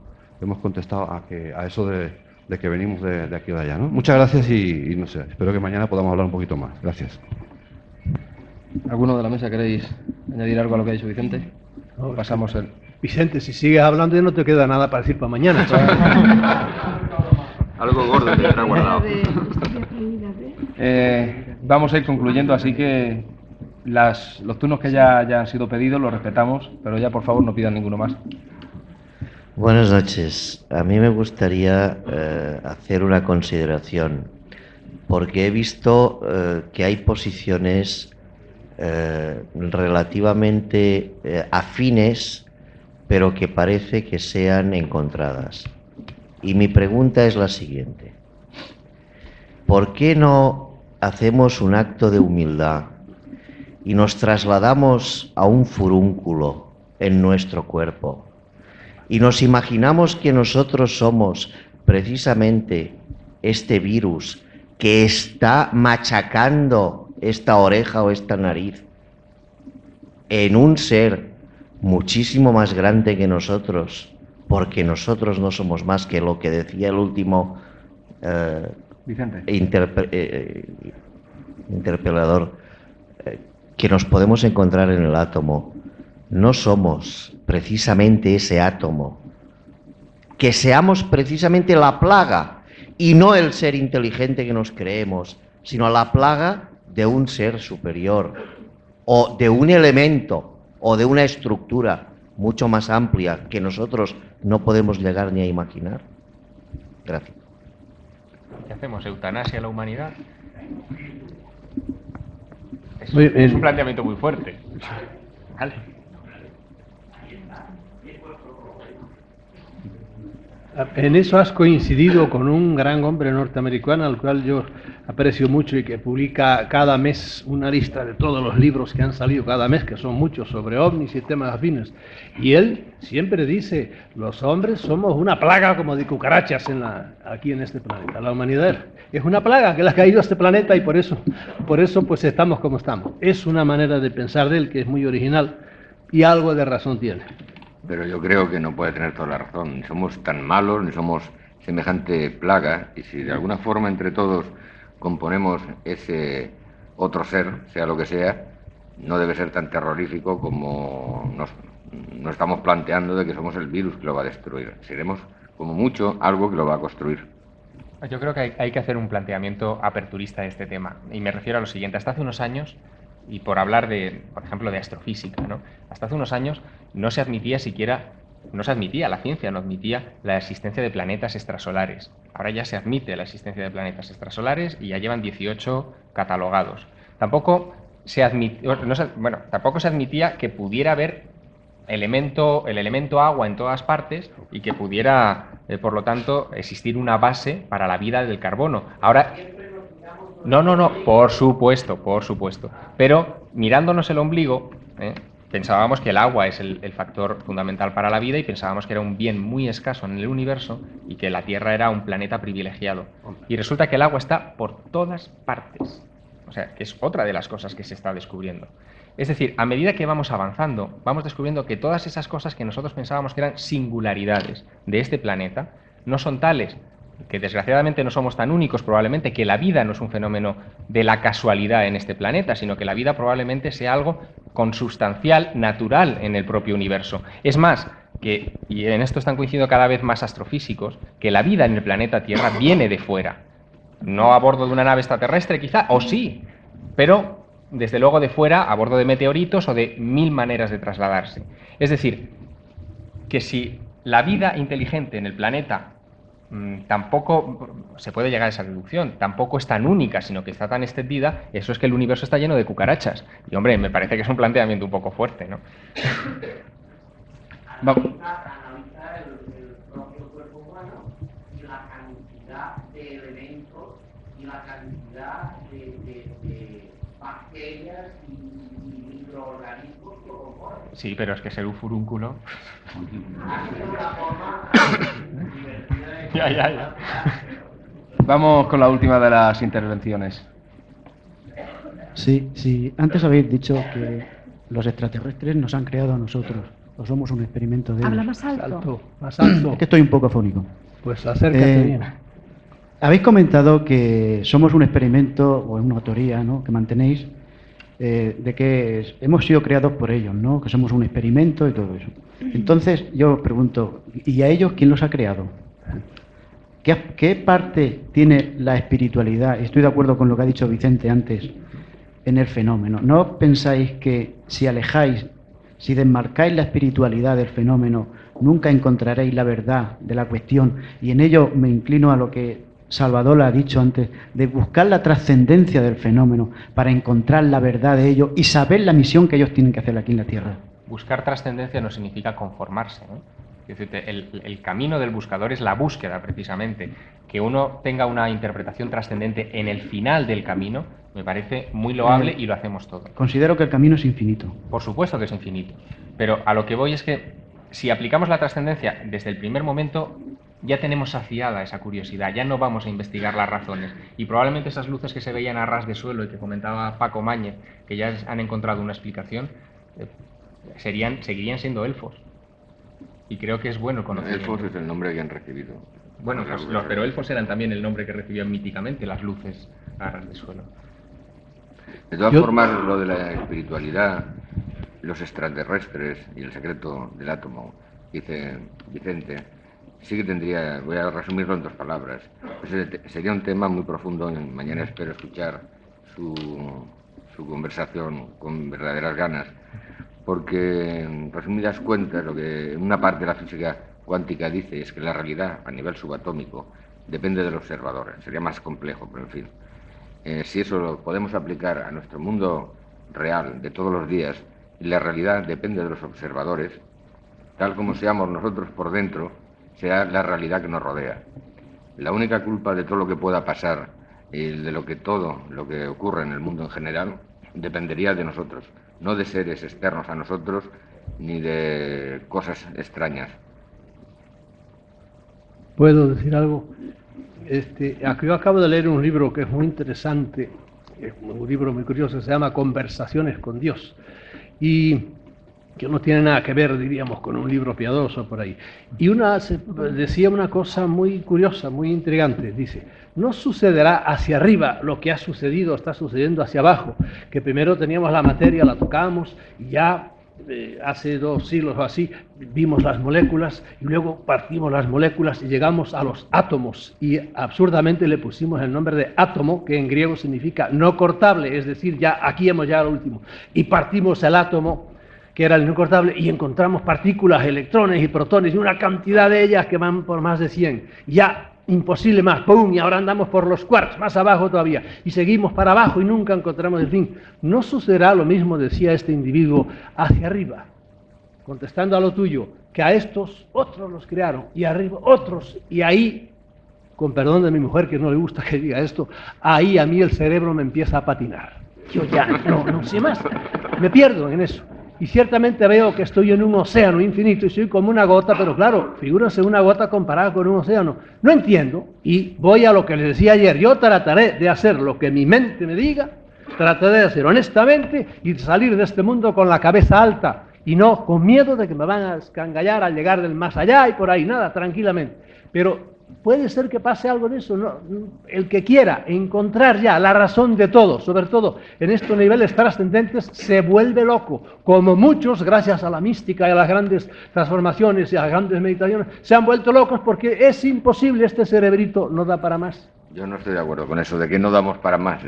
a eso de que venimos de aquí o de allá, ¿no? Muchas gracias y no sé, espero que mañana podamos hablar un poquito más. Gracias. ¿Alguno de la mesa queréis añadir algo a lo que ha dicho Vicente? No, pasamos el... Vicente, si sigues hablando ya no te queda nada para decir para mañana. Algo gordo te habrá guardado. Vamos a ir concluyendo, así que los turnos que ya han sido pedidos los respetamos, pero ya por favor no pidan ninguno más. Buenas noches. A mí me gustaría hacer una consideración, porque he visto que hay posiciones relativamente afines, pero que parece que sean encontradas. Y mi pregunta es la siguiente. ¿Por qué no hacemos un acto de humildad y nos trasladamos a un furúnculo en nuestro cuerpo y nos imaginamos que nosotros somos precisamente este virus que está machacando esta oreja o esta nariz en un ser muchísimo más grande que nosotros, porque nosotros no somos más que lo que decía el último interpelador, que nos podemos encontrar en el átomo? No somos precisamente ese átomo, que seamos precisamente la plaga y no el ser inteligente que nos creemos, sino la plaga de un ser superior o de un elemento o de una estructura mucho más amplia que nosotros no podemos llegar ni a imaginar? Gracias. ¿Qué hacemos? ¿Eutanasia a la humanidad? Es un planteamiento muy fuerte. Vale. En eso has coincidido con un gran hombre norteamericano al cual yo aprecio mucho y que publica cada mes una lista de todos los libros que han salido cada mes, que son muchos, sobre ovnis y temas afines. Y él siempre dice, los hombres somos una plaga como de cucarachas aquí en este planeta. La humanidad es una plaga que le ha caído a este planeta y por eso pues estamos como estamos. Es una manera de pensar de él que es muy original y algo de razón tiene. Pero yo creo que no puede tener toda la razón. Ni somos tan malos, ni somos semejante plaga, y si de alguna forma entre todos componemos ese otro ser, sea lo que sea, no debe ser tan terrorífico como nos estamos planteando de que somos el virus que lo va a destruir. Seremos, como mucho, algo que lo va a construir. Yo creo que hay que hacer un planteamiento aperturista de este tema, y me refiero a lo siguiente. Hasta hace unos años, y por hablar por ejemplo, de astrofísica, ¿no? Hasta hace unos años no se admitía, la ciencia no admitía la existencia de planetas extrasolares. Ahora ya se admite la existencia de planetas extrasolares y ya llevan 18 catalogados. Tampoco se admitía que pudiera haber el elemento agua en todas partes y que pudiera, por lo tanto, existir una base para la vida del carbono. Ahora... No, por supuesto. Pero mirándonos el ombligo, pensábamos que el agua es el factor fundamental para la vida y pensábamos que era un bien muy escaso en el universo y que la Tierra era un planeta privilegiado. Y resulta que el agua está por todas partes. O sea, que es otra de las cosas que se está descubriendo. Es decir, a medida que vamos avanzando, vamos descubriendo que todas esas cosas que nosotros pensábamos que eran singularidades de este planeta no son tales, que desgraciadamente no somos tan únicos probablemente, que la vida no es un fenómeno de la casualidad en este planeta, sino que la vida probablemente sea algo consubstancial, natural en el propio universo. Es más, y en esto están coincidiendo cada vez más astrofísicos, que la vida en el planeta Tierra viene de fuera. No a bordo de una nave extraterrestre quizá, o sí, pero desde luego de fuera, a bordo de meteoritos o de 1000 maneras de trasladarse. Es decir, que si la vida inteligente en el planeta tampoco se puede llegar a esa deducción, tampoco es tan única, sino que está tan extendida, eso es que el universo está lleno de cucarachas. Y hombre, me parece que es un planteamiento un poco fuerte, ¿no? Analizar el propio cuerpo humano y la cantidad de elementos y la cantidad de bacterias y microorganismos que lo componen. Sí, pero es que ser un furúnculo... Ya. Vamos con la última de las intervenciones. Sí. Antes habéis dicho que los extraterrestres nos han creado a nosotros. O somos un experimento de ellos. Habla más alto. Más alto. Es que estoy un poco afónico. Pues acércate bien. Habéis comentado que somos un experimento, o una teoría, ¿no?, que mantenéis, de que hemos sido creados por ellos, ¿no?, que somos un experimento y todo eso. Entonces, yo os pregunto, ¿y a ellos quién los ha creado? ¿Qué parte tiene la espiritualidad? Estoy de acuerdo con lo que ha dicho Vicente antes, en el fenómeno. ¿No pensáis que si alejáis, si desmarcáis la espiritualidad del fenómeno, nunca encontraréis la verdad de la cuestión? Y en ello me inclino a lo que Salvador ha dicho antes, de buscar la trascendencia del fenómeno para encontrar la verdad de ello y saber la misión que ellos tienen que hacer aquí en la Tierra. Buscar trascendencia no significa conformarse, ¿no? Es decir, el camino del buscador es la búsqueda, precisamente. Que uno tenga una interpretación trascendente en el final del camino me parece muy loable y lo hacemos todos. Considero que el camino es infinito. Por supuesto que es infinito, pero a lo que voy es que si aplicamos la trascendencia desde el primer momento, ya tenemos saciada esa curiosidad, ya no vamos a investigar las razones y probablemente esas luces que se veían a ras de suelo y que comentaba Paco Mañez, que ya han encontrado una explicación, seguirían siendo elfos. Y creo que es bueno conocer. Elfos es el nombre que han recibido. Bueno, pero elfos eran también el nombre que recibían míticamente las luces a ras de suelo. De todas formas, lo de la espiritualidad, los extraterrestres y el secreto del átomo, dice Vicente, sí que tendría, voy a resumirlo en 2 palabras, pues sería un tema muy profundo. Mañana espero escuchar su conversación con verdaderas ganas, porque en resumidas cuentas lo que una parte de la física cuántica dice es que la realidad a nivel subatómico depende del observador. Sería más complejo, pero en fin. Si eso lo podemos aplicar a nuestro mundo real de todos los días, y la realidad depende de los observadores, tal como seamos nosotros por dentro, será la realidad que nos rodea. La única culpa de todo lo que pueda pasar y de todo lo que ocurre en el mundo en general dependería de nosotros, no de seres externos a nosotros ni de cosas extrañas. ¿Puedo decir algo? Yo acabo de leer un libro que es muy interesante, es un libro muy curioso, se llama Conversaciones con Dios, y que no tiene nada que ver, diríamos, con un libro piadoso por ahí. Y decía una cosa muy curiosa, muy intrigante, dice: no sucederá hacia arriba lo que ha sucedido, está sucediendo hacia abajo, que primero teníamos la materia, la tocábamos, y ya hace 2 siglos o así vimos las moléculas, y luego partimos las moléculas y llegamos a los átomos, y absurdamente le pusimos el nombre de átomo, que en griego significa no cortable, es decir, ya aquí hemos llegado al último, y partimos el átomo, que era el no cortable, y encontramos partículas, electrones y protones, y una cantidad de ellas que van por más de 100, ya imposible más, ¡pum!, y ahora andamos por los quarks, más abajo todavía, y seguimos para abajo y nunca encontramos el fin. No sucederá lo mismo, decía este individuo, hacia arriba, contestando a lo tuyo, que a estos otros los crearon, y arriba otros, y ahí, con perdón de mi mujer que no le gusta que diga esto, ahí a mí el cerebro me empieza a patinar. Yo ya no sé más, me pierdo en eso. Y ciertamente veo que estoy en un océano infinito y soy como una gota, pero claro, figúrense una gota comparada con un océano. No entiendo, y voy a lo que les decía ayer: yo trataré de hacer lo que mi mente me diga, trataré de hacer honestamente y de salir de este mundo con la cabeza alta y no con miedo de que me van a escangallar al llegar del más allá y por ahí, nada, tranquilamente. Pero puede ser que pase algo de eso, ¿no? El que quiera encontrar ya la razón de todo, sobre todo en estos niveles trascendentes, se vuelve loco, como muchos, gracias a la mística y a las grandes transformaciones y a las grandes meditaciones, se han vuelto locos porque es imposible, este cerebrito no da para más. Yo no estoy de acuerdo con eso, de que no damos para más.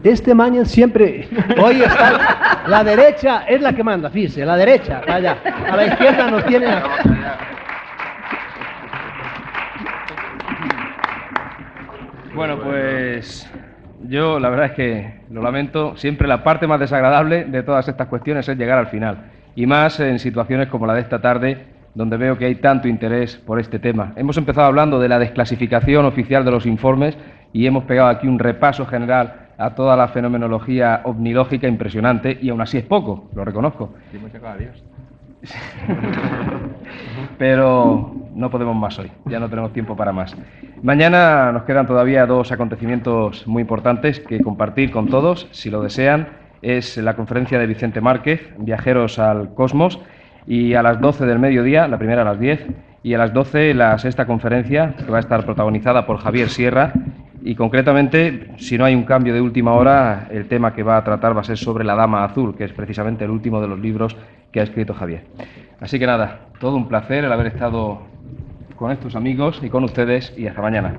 Este Mañez siempre, hoy está, la derecha es la que manda, fíjese, la derecha, allá, a la izquierda nos tiene... Bueno, pues yo la verdad es que lo lamento, siempre la parte más desagradable de todas estas cuestiones es llegar al final, y más en situaciones como la de esta tarde, donde veo que hay tanto interés por este tema. Hemos empezado hablando de la desclasificación oficial de los informes y hemos pegado aquí un repaso general a toda la fenomenología ovnilógica impresionante, y aún así es poco, lo reconozco. Hemos llegado a Dios. Pero no podemos más hoy, ya no tenemos tiempo para más. Mañana nos quedan todavía 2 acontecimientos muy importantes que compartir con todos, si lo desean. Es la conferencia de Vicente Márquez, Viajeros al Cosmos, y a las 12 del mediodía, la primera a las 10, y a las 12 la sexta conferencia, que va a estar protagonizada por Javier Sierra, y concretamente, si no hay un cambio de última hora, el tema que va a tratar va a ser sobre la Dama Azul, que es precisamente el último de los libros que ha escrito Javier. Así que nada, todo un placer el haber estado con estos amigos y con ustedes, y hasta mañana.